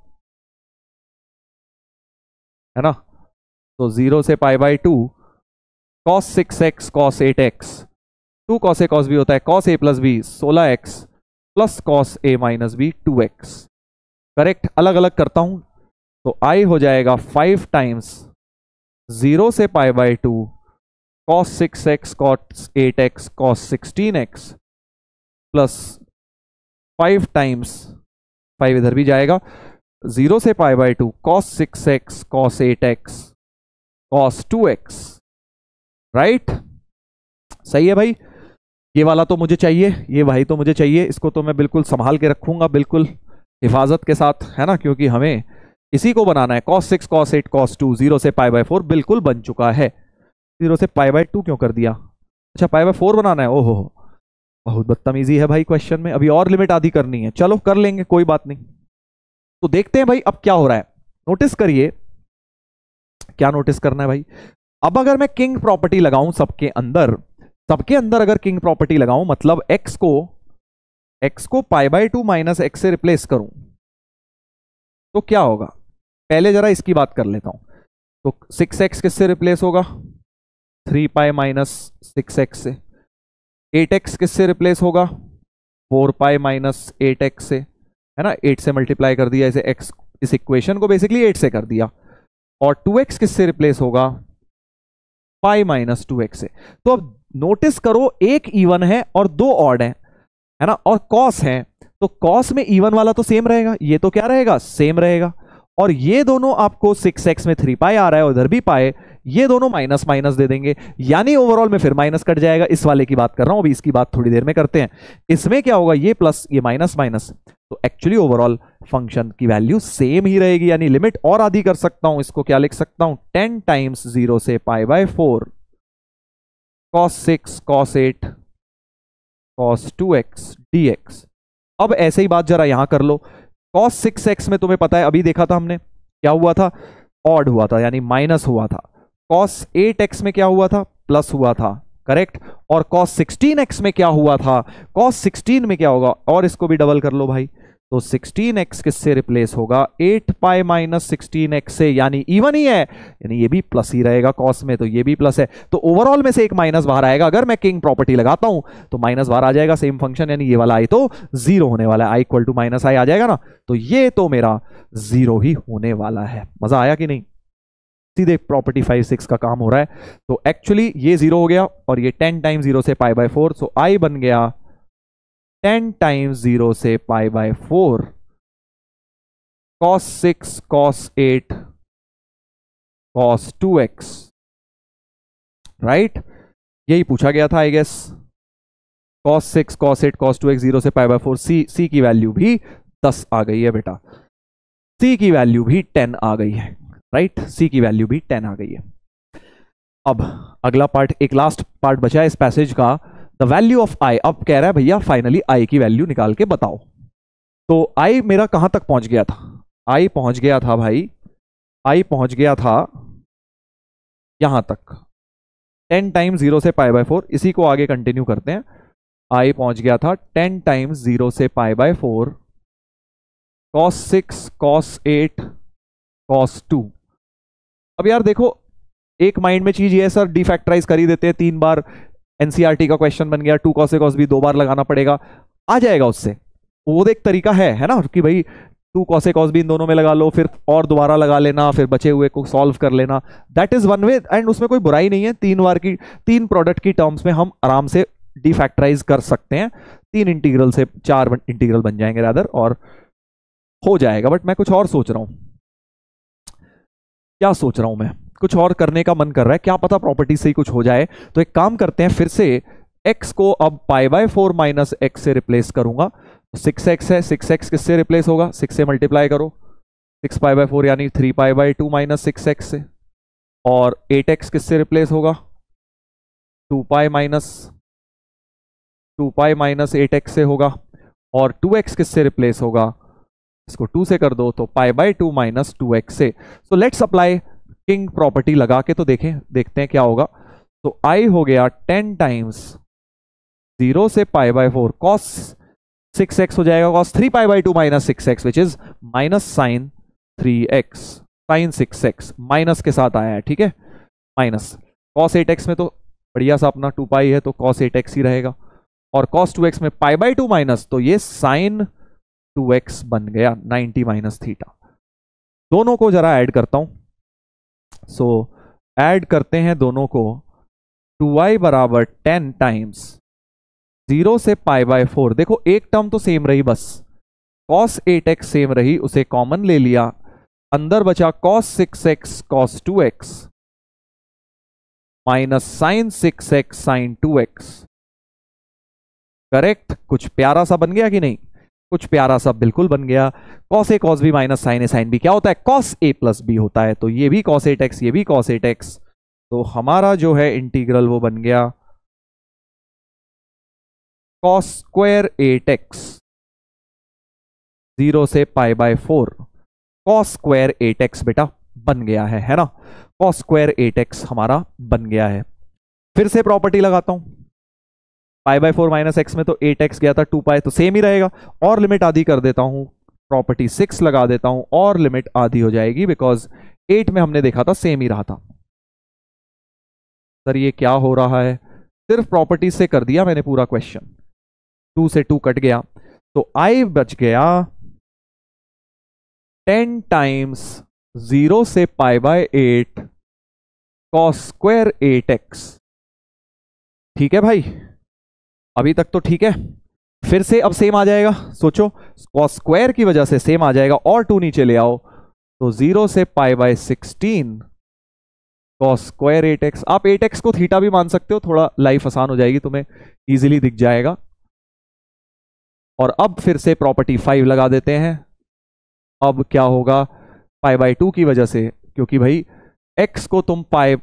है ना? तो 0 से pi by 2 cos 6x cos 8x, 2 cos a cos b होता है cos a plus b 16x plus cos a minus b 2x। Correct, अलग अलग करता हूं तो i हो जाएगा 5 टाइम्स 0 से pi by 2 cos 6x cos 8x cos 16x plus 5 times, 5 इधर भी जाएगा, 0 से pi by 2 cos 6x cos 8x cos 2x, right? सही है भाई। ये वाला तो मुझे चाहिए, ये भाई तो मुझे चाहिए, इसको तो मैं बिल्कुल संभाल के रखूंगा, बिल्कुल हिफाजत के साथ, है ना? क्योंकि हमें इसी को बनाना है। cos 6 cos 8 cos 2 0 से पाई बाई 4 बिल्कुल बन चुका है। 0 से पाई बाई 2 क्यों कर दिया? अच्छा पाई बाई 4 बनाना है। ओहो, बहुत बदतमीजी है भाई क्वेश्चन में। अभी और लिमिट आधी करनी है, चलो कर लेंगे, कोई बात नहीं। तो देखते हैं भाई अब क्या हो रहा है। नोटिस करिए, क्या नोटिस करना है भाई? अब अगर मैं किंग प्रॉपर्टी लगाऊं सबके अंदर अगर किंग प्रॉपर्टी लगाऊं, मतलब x को पाई बाई 2 माइनस एक्स से रिप्लेस करूं, तो क्या होगा? पहले जरा इसकी बात कर लेता हूं। तो 6x किससे रिप्लेस होगा? 3 पाई माइनस 6x से। 8x किससे रिप्लेस होगा? 4 पाई माइनस 8x से, है ना। 8 से मल्टीप्लाई कर दिया इसे, x इस इक्वेशन को बेसिकली 8 से कर दिया। और 2x किससे रिप्लेस होगा? पाई माइनस 2x से। तो अब नोटिस करो, एक इवन है और दो ऑड है ना, और कॉस है। तो कॉस में इवन वाला तो सेम रहेगा, ये तो क्या रहेगा? सेम रहेगा। और ये दोनों आपको 6x में 3 पाई आ रहा है, उधर भी पाए, ये दोनों माइनस माइनस दे देंगे, यानी ओवरऑल में फिर माइनस कट जाएगा। इस वाले की बात कर रहा हूं, अभी इसकी बात थोड़ी देर में करते हैं। इसमें क्या होगा? ये प्लस ये माइनस माइनस, तो एक्चुअली ओवरऑल फंक्शन की वैल्यू सेम ही रहेगी, यानी लिमिट और आधी कर सकता हूं। इसको क्या लिख सकता हूं? 10 टाइम्स 0 से पाई by 4 cos 6 cos 8 cos 2x dx। अब ऐसे ही बात जरा यहां कर लो। cos 6x में तुम्हें पता है, अभी देखा था हमने, क्या हुआ था? ऑड हुआ था, यानी माइनस हुआ था। cos 8x में क्या हुआ था? प्लस हुआ था, करेक्ट। और cos 16x में क्या हुआ था? cos 16 में क्या होगा? और इसको भी डबल कर लो भाई। तो 16x किससे रिप्लेस होगा? 8 पाई माइनस 16x से, यानी इवन ही है, यानी ये भी प्लस ही रहेगा cos में, तो ये भी प्लस है। तो ओवरऑल में से एक माइनस बाहर आएगा। अगर मैं किंग प्रॉपर्टी लगाता हूं तो माइनस बाहर आ जाएगा, सेम फंक्शन, यानी ये वाला आई तो जीरो होने वाला है। आई इक्वल टू माइनस आई आ जाएगा ना, तो ये तो मेरा जीरो ही होने वाला है। मजा आया कि नहीं? सीधे प्रॉपर्टी 5 6 का काम हो रहा है। तो एक्चुअली ये जीरो हो गया, और ये 10 टाइम्स 0 से पाई बाय 4, सो आई बन गया 10 टाइम्स 0 से पाई by 4 cos 6 cos 8 cos 2x, right. यही पूछा गया था I guess. cos 6 cos 8 cos 2x 0 से पाई बाय 4। सी की वैल्यू भी 10 आ गई है बेटा, सी की वैल्यू भी 10 आ गई है, राइट। सी की वैल्यू भी 10 आ गई है। अब अगला पार्ट, एक लास्ट पार्ट बचा है इस पैसेज का, द वैल्यू ऑफ आई। अब कह रहा है भैया फाइनली आई की वैल्यू निकाल के बताओ। तो आई मेरा कहां तक पहुंच गया था? आई पहुंच गया था भाई, आई पहुंच गया था यहां तक, 10 टाइम्स 0 से पाई बाय 4। इसी को आगे कंटिन्यू करते हैं। आई पहुंच गया था 10 टाइम्स 0 से पाई बाय 4 cos 6 cos 8 cos 2। अब यार देखो, एक माइंड में चीज ये है सर, डिफैक्टराइज कर ही देते हैं, 3 बार एनसीईआरटी का क्वेश्चन बन गया, 2 cos a cos b 2 बार लगाना पड़ेगा, आ जाएगा उससे। वो एक तरीका है ना, कि भाई 2 cos a cos b इन दोनों में लगा लो, फिर और दोबारा लगा लेना, फिर बचे हुए को सॉल्व कर लेना। That is one way, and उसमें कोई बुराई नहीं है। 3 बार की 3 प्रोडक्ट की टर्म्स में हम आराम से डिफैक्टराइज कर सकते हैं। 3 इंटीग्रल से 4 इंटीग्रल बन जाएंगे रादर, और हो जाएगा। बट मैं कुछ और सोच रहा हूं। क्या सोच रहा हूं मैं? कुछ और करने का मन कर रहा है, क्या पता प्रॉपर्टी से ही कुछ हो जाए। तो एक काम करते हैं, फिर से x को अब पाई बाय 4 माइनस x से रिप्लेस करूंगा। 6x है, 6x किससे रिप्लेस होगा? 6 से मल्टीप्लाई करो, 6 पाई बाय 4 यानी 3 पाई बाय 2 माइनस 6x से। और 8x किससे रिप्लेस होगा? 2 पाई माइनस 8x से होगा। और 2x किससे रिप्लेस होगा? इसको 2 से कर दो, तो पाई बाय 2 माइनस 2x से। So let's apply king property लगा के तो देखते हैं क्या होगा। तो आई हो गया 10 टाइम्स 0 से पाई बाय 4 cos 6x हो जाएगा, cos 3 pi by 2 minus 6x which is minus sine 3x, sine 6x minus के साथ आया है, ठीक है। माइनस cos 8x में तो बढ़िया सा अपना 2 पाई है, तो cos 8x ही रहेगा। और cos 2x में पाई बाय 2 माइनस, तो ये साइन 2x बन गया 90 माइनस थीटा। दोनों को जरा ऐड करता हूं। सो ऐड करते हैं दोनों को। 2y बराबर 10 टाइम्स 0 से पाई बाय 4। देखो एक टर्म तो सेम रही, बस cos 8x सेम रही, उसे कॉमन ले लिया, अंदर बचा cos 6x cos 2x minus sine 6x sine 2x, correct. कुछ प्यारा सा बन गया कि नहीं? कुछ प्यारा सा बिल्कुल बन गया। cos a cos b minus sine a sine b क्या होता है? cos a प्लस b होता है। तो ये भी cos 8x, ये भी cos 8x। तो हमारा जो है इंटीग्रल वो बन गया cos स्क्वायर 8x 0 से पाई बाय 4 cos स्क्वायर 8x बेटा बन गया है ना। cos स्क्वायर 8x हमारा बन गया है। फिर से प्रॉपर्टी लगाता हूं। पाई बाय 4 माइनस एक्स में तो 8x गया था, 2 पाई तो सेम ही रहेगा, और लिमिट आधी कर देता हूं प्रॉपर्टी 6 लगा देता हूं और लिमिट आधी हो जाएगी, बिकॉज 8 में हमने देखा था सेम ही रहा था। सर ये क्या हो रहा है, सिर्फ प्रॉपर्टी से कर दिया मैंने पूरा क्वेश्चन, 2 से 2 कट गया, तो आई बच गया 10 टाइम्स 0 से pi by 8 cos square 8x। ठीक है भाई, अभी तक तो ठीक है। फिर से अब सेम आ जाएगा, सोचो कॉस स्क्वायर की वजह से सेम आ जाएगा, और 2 नीचे ले आओ तो 0 से पाई बाय 16 कॉस स्क्वायर 8x। आप 8x को थीटा भी मान सकते हो, थोड़ा लाइफ आसान हो जाएगी, तुम्हें इजीली दिख जाएगा। और अब फिर से प्रॉपर्टी 5 लगा देते हैं। अब क्या होगा, पाई बाय 2 की वजह से, क्योंकि भाई x को तुम पाई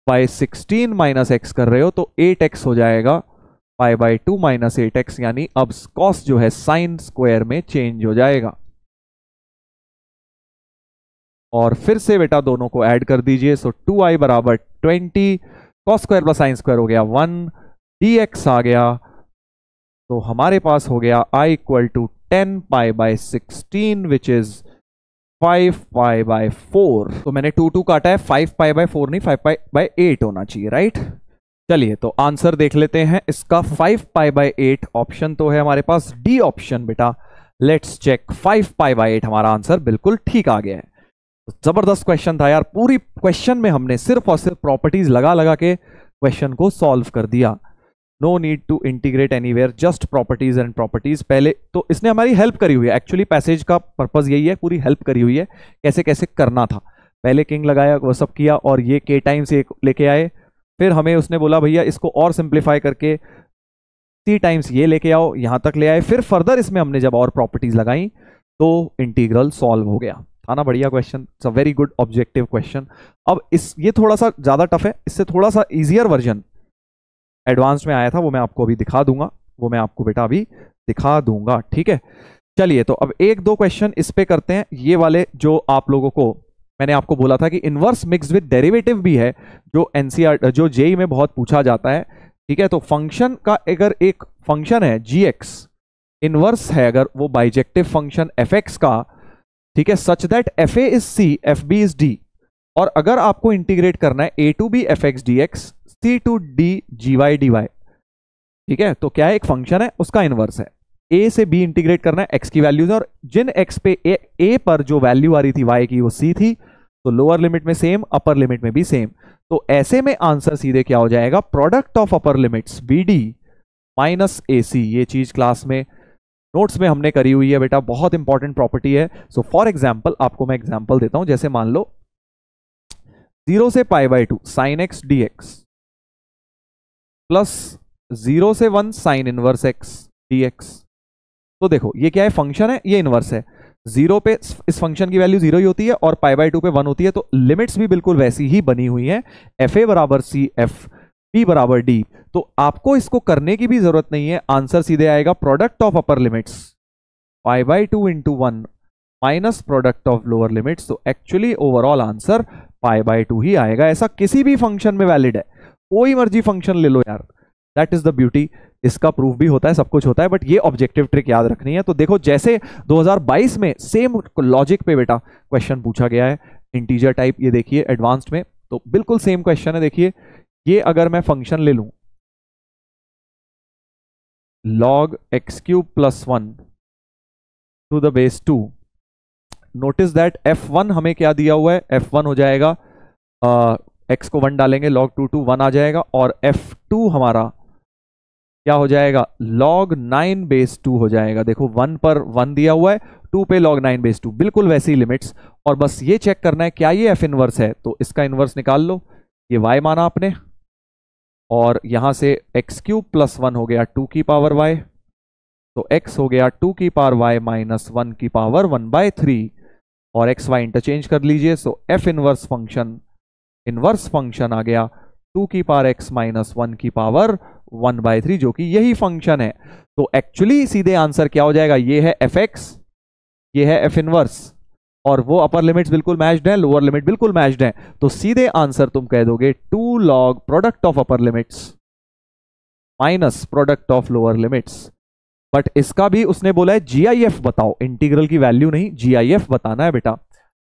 बाय 16 माइनस एक्स कर रहे हो तो 8x हो जाएगा पाई बाय 2 माइनस 8x, यानी अब कॉस जो है साइन स्क्वायर में चेंज हो जाएगा। और फिर से बेटा दोनों को ऐड कर दीजिए, सो 2i बराबर 20, cos square plus sine square हो गया 1, dx आ गया, तो हमारे पास हो गया i equal to 10 pi by 16 which is 5 pi by 4। तो मैंने 2 काटा है, 5 पाई बाय 4 नहीं, 5 पाई बाय 8 होना चाहिए, राइट। चलिए तो आंसर देख लेते हैं इसका, 5 पाई बाय 8 ऑप्शन तो है हमारे पास, डी ऑप्शन बेटा। लेट्स चेक, 5 पाई बाय 8 हमारा आंसर बिल्कुल ठीक आ गया है। जबरदस्त क्वेश्चन था यार, पूरी क्वेश्चन में हमने सिर्फ और सिर्फ प्रॉपर्टीज लगा लगा के क्वेश्चन को सॉल्व कर दिया। No need to integrate anywhere, just properties and properties. पहले तो इसने हमारी हेल्प करी हुई है, एक्चुअली पैसेज का पर्पज यही है, पूरी हेल्प करी हुई है कैसे कैसे करना था। पहले किंग लगाया, वो सब किया, और ये k टाइम्स लेके आए, फिर हमें उसने बोला भैया इसको और सिंप्लीफाई करके c टाइम्स ये लेके आओ, यहां तक ले आए, फिर फर्दर इसमें हमने जब और प्रॉपर्टीज लगाई तो इंटीग्रल सॉल्व हो गया। था ना बढ़िया question, it's a very good objective question. अब ये थोड़ा सा ज्यादा टफ है, इससे थोड़ा सा इजियर वर्जन एडवांस में आया था, वो मैं आपको अभी दिखा दूंगा, वो मैं आपको बेटा अभी दिखा दूंगा, ठीक है। चलिए तो अब 1-2 क्वेश्चन इस पे करते हैं। ये वाले जो आप लोगों को मैंने आपको बोला था कि इनवर्स मिक्स विद डेरिवेटिव भी है, जो एनसीईआरटी जो जेई में बहुत पूछा जाता है, ठीक है। तो फंक्शन का अगर एक फंक्शन है gx, इनवर्स है अगर वो बाइजेक्टिव फंक्शन fx का, ठीक है, such that fa is c, fb is d, और अगर आपको इंटीग्रेट करना है a to b fx dx, c to d gy dy, ठीक है, तो क्या है, एक फंक्शन है उसका इनवर्स है, a से b इंटीग्रेट करना है, x की वैल्यूज, और जिन x पे a पर जो वैल्यू आ रही थी y की वो c थी, तो लोअर लिमिट में सेम, अपर लिमिट में भी सेम। तो ऐसे में आंसर सीधे क्या हो जाएगा, product of upper limits bd minus ac। ये चीज क्लास में नोट्स में हमने करी हुई है बेटा, बहुत इंपॉर्टेंट प्रॉपर्टी है। सो फॉर एग्जाम्पल, आपको मैं एग्जाम्पल देता हूं, जैसे मान लो 0 से पाई by 2 sign x dx plus 0 से 1 साइन इनवर्स x dx। तो देखो ये क्या है, फंक्शन है, ये इनवर्स है, 0 पे इस फंक्शन की वैल्यू 0 ही होती है और पाई बाय 2 पे 1 होती है, तो लिमिट्स भी बिल्कुल वैसी ही बनी हुई है, fa बराबर c, f b बराबर d। तो आपको इसको करने की भी जरूरत नहीं है, आंसर सीधे आएगा product of upper limits pi by 2 into 1 minus product of lower limits. तो actually overall answer pi by 2 ही आएगा। ऐसा किसी भी फंक्शन में वैलिड है, कोई मर्जी फंक्शन ले लो यार, दैट इज द ब्यूटी। इसका प्रूफ भी होता है, सब कुछ होता है, बट ये ऑब्जेक्टिव ट्रिक याद रखनी है। तो देखो जैसे 2022 में सेम लॉजिक पे बेटा क्वेश्चन पूछा गया है, इंटीजर टाइप, ये देखिए एडवांस्ड में, तो बिल्कुल सेम क्वेश्चन है। देखिए ये अगर मैं फंक्शन ले लूं log x cube plus 1 to the base 2, notice that f1 हमें क्या दिया हुआ है, f1 हो जाएगा x को 1 डालेंगे log 2 टू 1 आ जाएगा, और f2 हमारा क्या हो जाएगा, log 9 बेस 2 हो जाएगा। देखो 1 पर 1 दिया हुआ है, 2 पे log 9 बेस 2, बिल्कुल वैसी लिमिट्स। और बस ये चेक करना है क्या ये f इनवर्स है, तो इसका इनवर्स निकाल लो, ये y माना आपने, और यहां से x क्यूब प्लस 1 हो गया 2 की पावर y, तो x हो गया 2 की पावर y माइनस 1 की पावर 1/3, और x y इंटरचेंज कर लीजिए। सो f इनवर्स फंक्शन आ गया 2 की पावर x माइनस 1 की पावर 1/3, जो कि यही फंक्शन है। तो एक्चुअली सीधे आंसर क्या हो जाएगा, ये है fx, ये है f इनवर्स, और वो अपर लिमिट्स बिल्कुल मैच्ड है, लोअर लिमिट बिल्कुल मैच्ड है, तो सीधे आंसर तुम कह दोगे 2 log product of upper limits minus product of lower limits but इसका भी उसने बोला है GIF बताओ, इंटीग्रल की वैल्यू नहीं, GIF बताना है बेटा।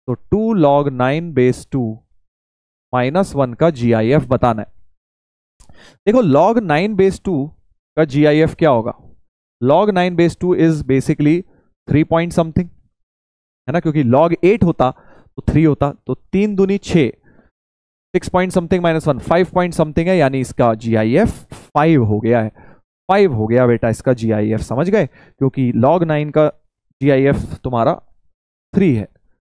तो 2 log 9 base 2 -1 का GIF बताना है। देखो log 9 base 2 का GIF क्या होगा? log 9 base 2 is basically 3 point something, है ना, क्योंकि log 8 होता तो 3 होता, तो 3 दूनी 6, 6 पॉइंट समथिंग -1 5 पॉइंट समथिंग है, यानी इसका GIF 5 हो गया है। 5 हो गया बेटा इसका GIF, समझ गए? क्योंकि log 9 का GIF तुम्हारा 3 है,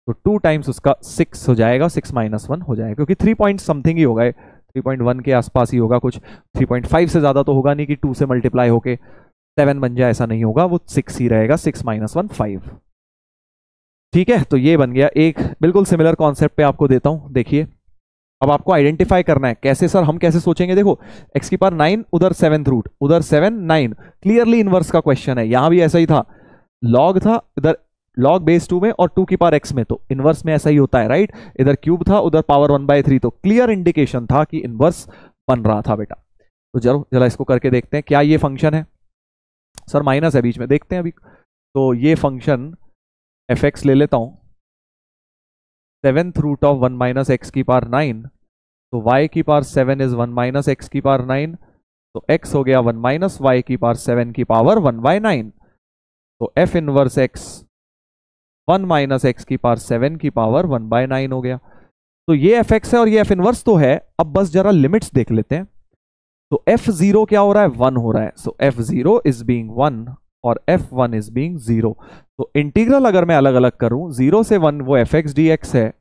तो 2 टाइम्स उसका 6 हो जाएगा, 6 -1 हो जाएगा, क्योंकि 3 पॉइंट समथिंग ही होगा, 3.1 के आसपास ही होगा कुछ, 3.5 से ज्यादा तो होगा नहीं कि 2 से मल्टीप्लाई होके 7 बन जाए, ऐसा नहीं होगा, वो 6 ही रहेगा, 6 -1 5। ठीक है, तो ये बन गया। एक बिल्कुल सिमिलर कॉन्सेप्ट पे आपको देता हूं, देखिए। अब आपको आइडेंटिफाई करना है कैसे सर, हम कैसे सोचेंगे? देखो x की पावर 9, उधर 7th रूट, उधर 7 9, क्लियरली इनवर्स का क्वेश्चन है। यहां भी ऐसा ही था, log था इधर log बेस 2 में और 2 की पावर x में, तो इनवर्स में ऐसा ही होता है, राइट? इधर क्यूब था, उधर पावर 1/3, तो क्लियर इंडिकेशन था कि इनवर्स बन रहा था बेटा। तो चलो जरा इसको करके देखते हैं, क्या ये फंक्शन है? सर माइनस है बीच में, देखते हैं अभी। तो ये फंक्शन fx ले लेता हूं, 7th root of 1 minus x की पावर 9, तो y की पावर 7 इज 1 माइनस एक्स की पावर 9, तो x हो गया 1 माइनस वाई की पावर 7 की पावर 1/9, तो f inverse x 1 minus x की पावर 7 की पावर 1/9 हो गया। तो ये fx है और ये f इनवर्स तो है। अब बस जरा लिमिट्स देख लेते हैं। तो f0 क्या हो रहा है? 1 हो रहा है, सो f0 इज बीइंग 1 और f1 इज बीइंग 0। तो इंटीग्रल अगर मैं अलग अलग करूं, 0 से 1 वो fx dx है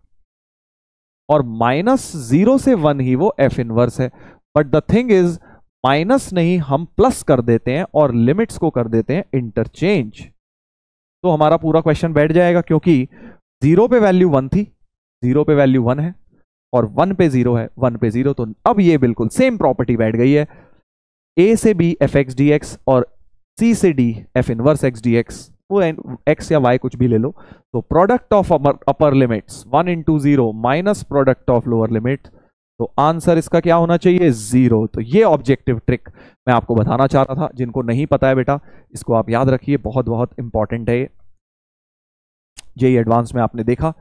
और -0 से 1 ही वो f इनवर्स है। But the thing is minus नहीं, हम प्लस कर देते हैं और लिमिट्स को कर देते हैं इंटरचेंज, तो हमारा पूरा क्वेश्चन बैठ जाएगा, क्योंकि 0 पे वैल्यू 1 थी, 0 पे वैल्यू 1 है और 1 पे 0 है, 1 पे 0, तो अब ये बिल्कुल सेम प्रॉपर्टी बैठ गई है। a से b fx dx और c से d f inverse x dx, वो x या y कुछ भी ले लो, तो product of upper limits 1 into 0 minus product of lower limit, तो आंसर इसका क्या होना चाहिए? 0। तो ये ऑब्जेक्टिव ट्रिक मैं आपको बताना चाह रहा था, जिनको नहीं पता है बेटा इसको आप याद रखिए, बहुत बहुत इंपॉर्टेंट है। जेईई एडवांस में आपने देखा,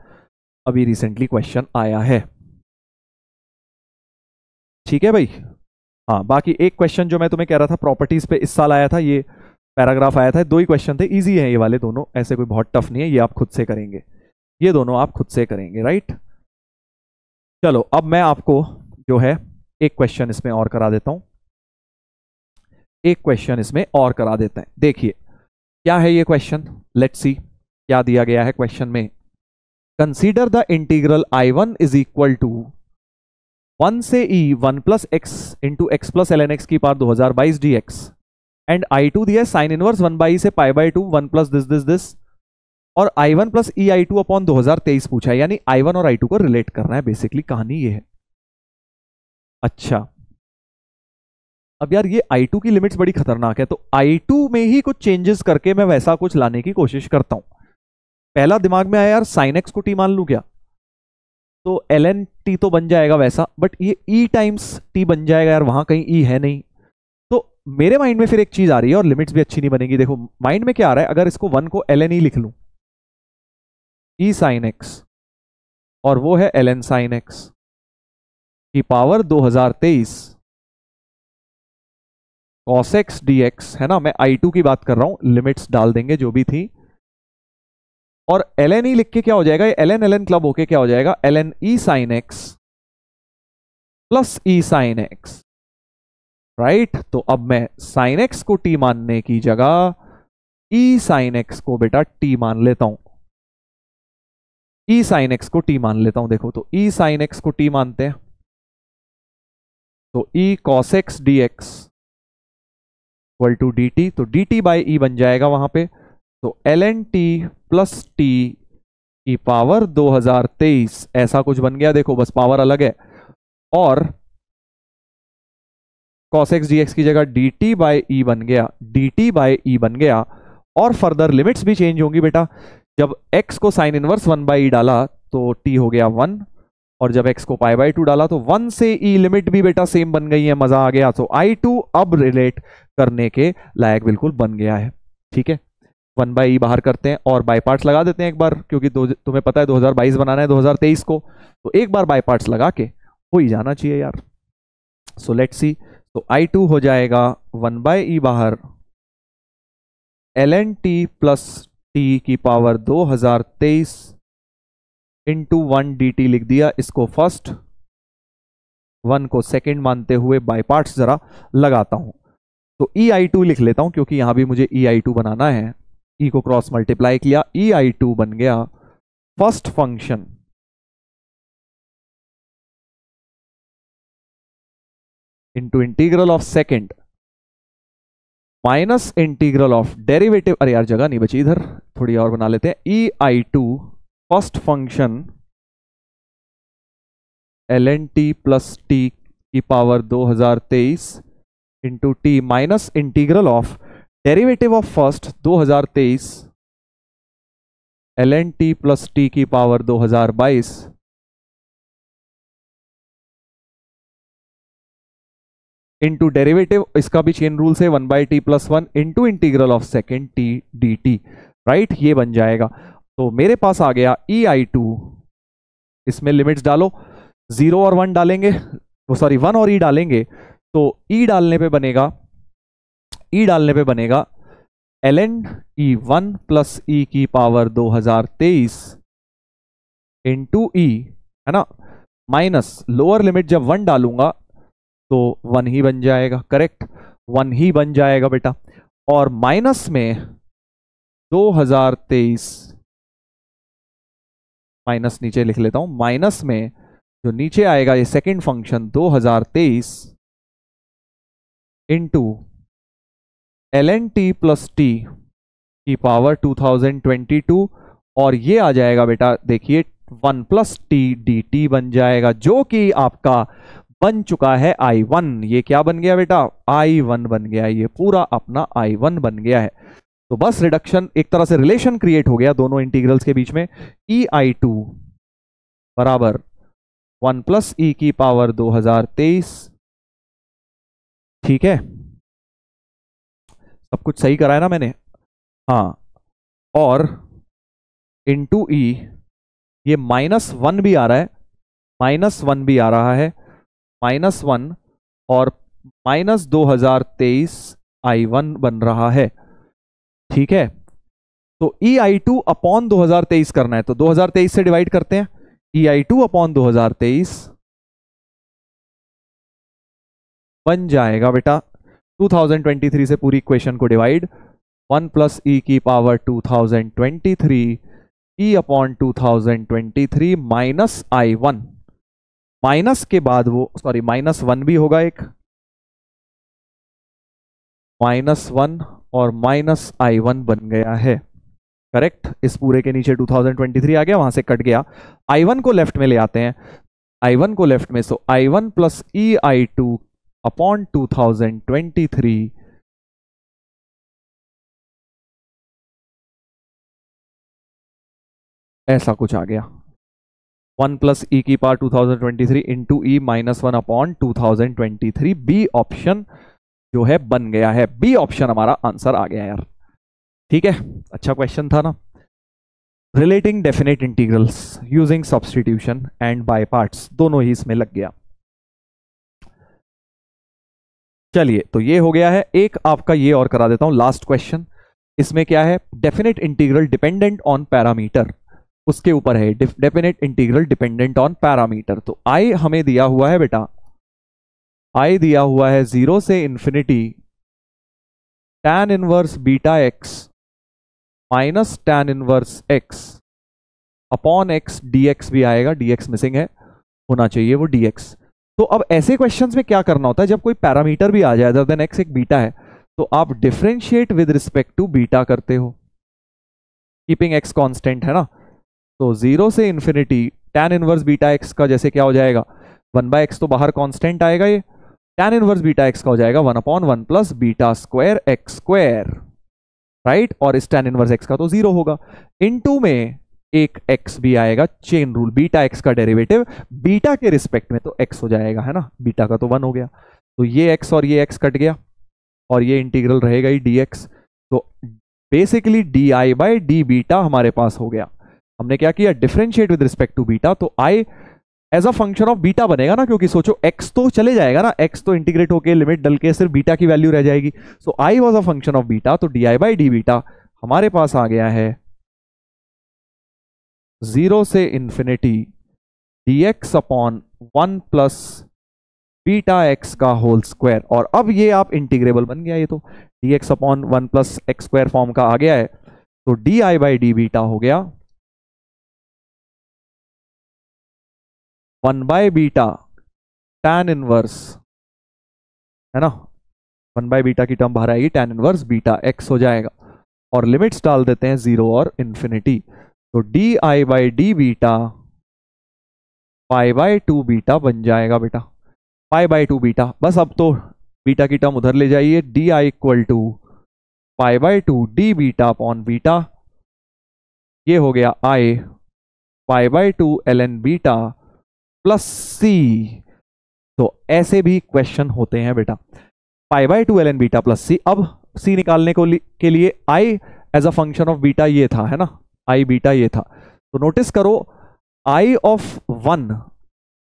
अभी रिसेंटली क्वेश्चन आया है। ठीक है भाई। हाँ, बाकी एक क्वेश्चन जो मैं तुम्हें कह रहा था प्रॉपर्टीज पे, इस साल आया था, ये पैराग्राफ आया था, 2 ही क्वेश्चन थे, इजी है ये वाले दोनों, ऐसे कोई बहुत टफ नहीं है, ये आप खुद से करेंगे, ये दोनों आप खुद से करेंगे, राइट? चलो अब मैं आपको जो है एक क्वेश्चन इसमें और करा देता हूं, एक क्वेश्चन इसमें और करा देते हैं। देखिए क्या है ये क्वेश्चन, लेट्स सी क्या दिया गया है क्वेश्चन में। Consider the integral I1 is equal to 1 से e 1 plus x into x plus ln x की पावर 2022 dx एंड I2 दिया है साइन इनवर्स 1/e से π/2 1 प्लस दिस और I1 प्लस EI2 अपॉन 2023 पूछा है, यानी I1 और I2 को रिलेट करना है, बेसिकली कहानी ये है। अच्छा, अब यार ये I2 की लिमिट्स बड़ी खतरनाक है, तो I2 में ही कुछ चेंजेस करके मैं वैसा कुछ लाने की कोशिश करता हूं। पहला दिमाग में आया यार साइन एक्स को टी मान लूं क्या, तो ln t तो बन जाएगा वैसा, बट ये e टाइम्स t बन जाएगा यार, वहां कहीं e है नहीं। तो मेरे माइंड में फिर एक चीज आ रही है और लिमिट्स भी अच्छी नहीं बनेगी। देखो माइंड में क्या आ रहा है, अगर इसको 1 को ln e लिख लूं, e साइन एक्स और वो है ln साइन एक्स की पावर 2023 cos x dx, है ना, मैं I2 की बात कर रहा हूं, लिमिट्स डाल देंगे जो भी थी, और ln e लिख के क्या हो जाएगा, ये ln क्लब होके क्या हो जाएगा, ln e sine X plus e sine x, right? तो अब मैं साइन एक्स को t मानने की जगह e साइन एक्स को बेटा t मान लेता हूं, e साइन एक्स को t मान लेता हूं। देखो तो e साइन एक्स को t मानते हैं, तो e cos x dx equal to dt, तो dt बाई e बन जाएगा वहां पे, तो ln t प्लस t की पावर 2023 ऐसा कुछ बन गया। देखो बस पावर अलग है, और cos x dx की जगह dt बाई e बन गया, dt बाई e बन गया, और फर्दर लिमिट्स भी चेंज होंगी बेटा। जब x को साइन इनवर्स 1/e डाला तो t हो गया 1, और जब x को π/2 डाला तो 1 से e लिमिट भी बेटा सेम बन गई है, मजा आ गया। तो I2 अब रिलेट करने के लायक बिल्कुल बन गया है। ठीक है, 1/e बाहर करते हैं और बाय पार्ट्स लगा देते हैं एक बार, क्योंकि तुम्हें पता है 2022 बनाना है 2023 को, तो एक बार बाय पार्ट्स लगा के हो ही जाना चाहिए यार। सो लेट्स सी, तो i2 हो जाएगा 1/e बाहर ln t प्लस t की पावर 2023 इंटू 1 dt लिख दिया, इसको फर्स्ट 1 को सेकंड मानते हुए बाय पार्ट्स जरा लगाता हूं। तो ei2 लिख लेता हूं क्योंकि यहां भी मुझे ei2 बनाना है। e को क्रॉस मल्टीप्लाई किया, ei2 बन गया first function into integral of second minus integral of derivative, अरे यार जगह नहीं बची इधर, थोड़ी और बना लेते हैं, ei2 first function ln t plus t की power 2023 into T minus integral of derivative of first 2023 ln t plus t की पावर 2022 इंटू डेरिवेटिव, इसका भी चेन रूल से 1/t plus 1 into integral of second t dt, right, ये बन जाएगा। तो मेरे पास आ गया ei2, इसमें लिमिट्स डालो, 0 और 1 डालेंगे, वो सॉरी 1 और e डालेंगे, तो e डालने पे बनेगा ln e1 प्लस e की पावर 2023 इंटू e, है ना, माइनस लोअर लिमिट जब 1 डालूंगा तो 1 ही बन जाएगा, करेक्ट, 1 ही बन जाएगा बेटा, और माइनस में 2023, माइनस नीचे लिख लेता हूं, माइनस में जो नीचे आएगा ये second function 2023 into ln t plus t की पावर 2022, और ये आ जाएगा बेटा देखिए 1 प्लस t dt बन जाएगा, जो कि आपका बन चुका है i1। ये क्या बन गया बेटा, i1 बन गया, ये पूरा अपना i1 बन गया है। तो बस रिडक्शन, एक तरह से रिलेशन क्रिएट हो गया दोनों इंटीग्रल्स के बीच में, ei2 बराबर 1 प्लस e की पावर 2023, ठीक है, सब कुछ सही कराया ना मैंने, हाँ, और इंटू e, ये -1 भी आ रहा है, -1 भी आ रहा है, -1 और -2023 i1 बन रहा है, ठीक है। तो ei2 अपॉन 2023 करना है, तो 2023 से डिवाइड करते हैं, ei2 अपॉन 2023 बन जाएगा बेटा 2023 से पूरी इक्वेशन को डिवाइड, 1 प्लस e की power 2023 e upon 2023 minus i1, minus के बाद वो सॉरी -1 भी होगा, एक -1 और माइनस i1 बन गया है, करेक्ट। इस पूरे के नीचे 2023 आ गया, वहां से कट गया, i1 को लेफ्ट में ले आते हैं, i1 को लेफ्ट में, सो i1 प्लस ei2 अपॉन 2023 ऐसा कुछ आ गया, 1 प्लस ई की पावर 2023 इंटू ई -1 अपॉन 2023, बी ऑप्शन जो है बन गया है, बी ऑप्शन हमारा आंसर आ गया यार, ठीक है, अच्छा क्वेश्चन था ना। Relating definite integrals using substitution and by parts, दोनों ही इसमें लग गया। चलिए, तो ये हो गया है, एक आपका ये और करा देता हूं, लास्ट क्वेश्चन। इसमें क्या है, definite integral dependent on parameter, उसके ऊपर है definite integral dependent on parameter. तो आई हमें दिया हुआ है बेटा, आई दिया हुआ है 0 से infinity tan inverse beta x minus tan inverse x upon x, dx भी आएगा, dx मिसिंग है, होना चाहिए वो dx। तो अब ऐसे क्वेश्चंस में क्या करना होता है, जब कोई पैरामीटर भी आ जाए अदर देन एक्स, एक बीटा है, तो आप differentiate with respect to beta करते हो, कीपिंग एक्स कांस्टेंट, है ना। तो 0 से infinity tan inverse beta x का जैसे क्या हो जाएगा, 1/x तो बाहर कांस्टेंट आएगा, ये tan इनवर्स बीटा एक्स का हो जाएगा 1/1 plus beta square x square, right, और इस tan इनवर्स एक्स का तो 0 होगा, इनटू में एक x भी आएगा, चेन रूल, बीटा एक्स का डेरिवेटिव बीटा के रिस्पेक्ट में तो x हो जाएगा, है ना, बीटा का तो 1 हो गया, तो ये x और ये x कट गया, और ये इंटीग्रल रहेगा ही dx। तो basically D I by D beta हमारे पास हो गया। हमने क्या किया, differentiate with respect to beta, तो I as a function of beta बनेगा ना, क्योंकि सोचो एक्स तो चले जाएगा ना, एक्स तो इंटीग्रेट होके लिमिट डल के सिर्फ बीटा की वैल्यू रह जाएगी। So I was a function of beta, तो D I by D beta हमारे पास आ गया है 0 से infinity dx upon 1 plus beta x का होल स्क्वायर। और अब ये आप इंटीग्रेबल बन गया, ये तो dx upon 1 plus x square form का आ गया है, तो D I by D beta हो गया 1 बाय बीटा tan इनवर्स, है ना, 1 बाय बीटा की टर्म बाहर आएगी, tan इनवर्स बीटा एक्स हो जाएगा। और लिमिट्स डाल देते हैं 0 और इन्फिनिटी, तो D I by D beta pi by 2 beta बन जाएगा बेटा, पाई बाय 2 बीटा। बस अब तो बीटा की टर्म उधर ले जाइए, D I equal to pi by 2 D beta upon beta, ये हो गया I pi by 2 L N beta plus C. तो ऐसे भी क्वेश्चन होते हैं बेटा, pi by 2 L N beta plus C. अब सी निकालने के लिए I as a function of beta ये था, है ना, आई बीटा ये था, तो नोटिस करो आई ऑफ 1,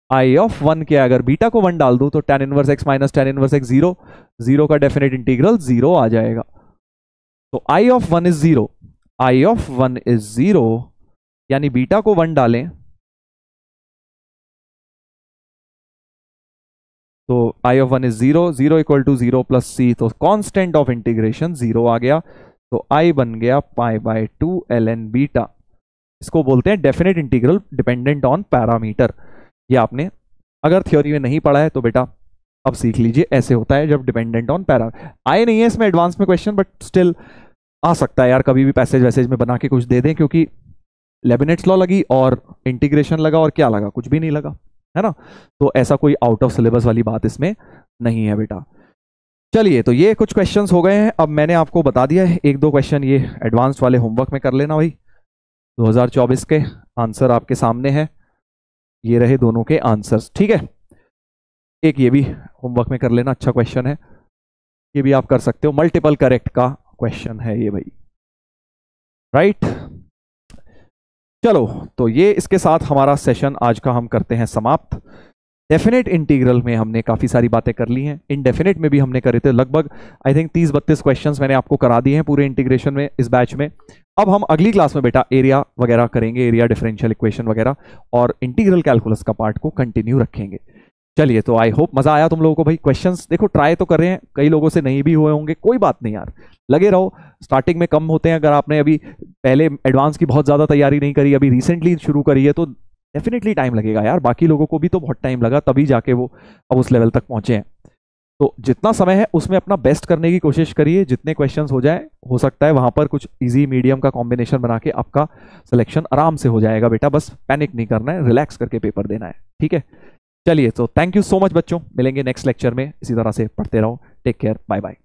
आई ऑफ 1 के अगर बीटा को 1 डाल दूं तो tan inverse x minus tan inverse x 0, 0 का डेफिनेट इंटीग्रल 0 आ जाएगा। तो I of 1 is 0, I of 1 is 0, यानी बीटा को 1 डालें तो I of 1 is 0, 0 equal to 0 plus C, तो कांस्टेंट ऑफ इंटीग्रेशन 0 आ गया, तो आई बन गया pi by 2 L N beta. इसको बोलते हैं definite integral dependent on parameter. ये आपने अगर थ्योरी में नहीं पढ़ा है तो बेटा अब सीख लीजिए, ऐसे होता है जब डिपेंडेंट ऑन पैरा। आए नहीं है इसमें एडवांस में क्वेश्चन, बट स्टिल आ सकता है यार, कभी भी पैसेज वैसेज में बना के कुछ दे दें, क्योंकि लेबिनिट्स लॉ लगी और इंटीग्रेशन लगा और क्या लगा, कुछ भी नहीं लगा, है ना। तो ऐसा कोई आउट ऑफ सिलेबस वाली बात इसमें नहीं है बेटा। चलिए, तो ये कुछ क्वेश्चंस हो गए हैं। अब मैंने आपको बता दिया है, 1-2 क्वेश्चन ये एडवांस्ड वाले होमवर्क में कर लेना भाई। 2024 के आंसर आपके सामने है, ये रहे दोनों के आंसर्स, ठीक है। एक ये भी होमवर्क में कर लेना, अच्छा क्वेश्चन है, ये भी आप कर सकते हो, मल्टीपल करेक्ट का क्वेश्चन है ये भाई, राइट। चलो, तो ये इसके साथ हमारा सेशन आज का हम करते हैं समाप्त। डेफिनेट इंटीग्रल में हमने काफी सारी बातें कर ली हैं, इनडेफिनेट में भी हमने करे थे लगभग आई थिंक 30-32 क्वेश्चंस मैंने आपको करा दिए हैं पूरे इंटीग्रेशन में इस बैच में। अब हम अगली क्लास में बेटा एरिया वगैरह करेंगे, एरिया डिफरेंशियल इक्वेशन वगैरह, और इंटीग्रल कैलकुलस का पार्ट को कंटिन्यू रखेंगे। चलिए, तो आई होप मजा आया तुम लोगों को भाई। क्वेश्चंस देखो ट्राई तो कर रहे हैं, कई लोगों से नहीं भी हुए होंगे, कोई बात नहीं यार, लगे रहो। स्टार्टिंग में कम होते हैं, अगर आपने अभी पहले एडवांस की बहुत ज्यादा तैयारी नहीं करी, अभी रिसेंटली शुरू करी है, तो डेफिनेटली टाइम लगेगा यार। बाकी लोगों को भी तो बहुत टाइम लगा, तभी जाके वो अब उस लेवल तक पहुंचे हैं। तो जितना समय है उसमें अपना बेस्ट करने की कोशिश करिए, जितने क्वेश्चंस हो जाए, हो सकता है वहां पर कुछ इजी मीडियम का कॉम्बिनेशन बना के आपका सिलेक्शन आराम से हो जाएगा बेटा। बस पैनिक नहीं करना है, रिलैक्स करके पेपर देना है, ठीक है। चलिए, तो थैंक यू सो मच बच्चों, मिलेंगे नेक्स्ट लेक्चर में, इसी तरह से पढ़ते रहो। Take care, bye bye.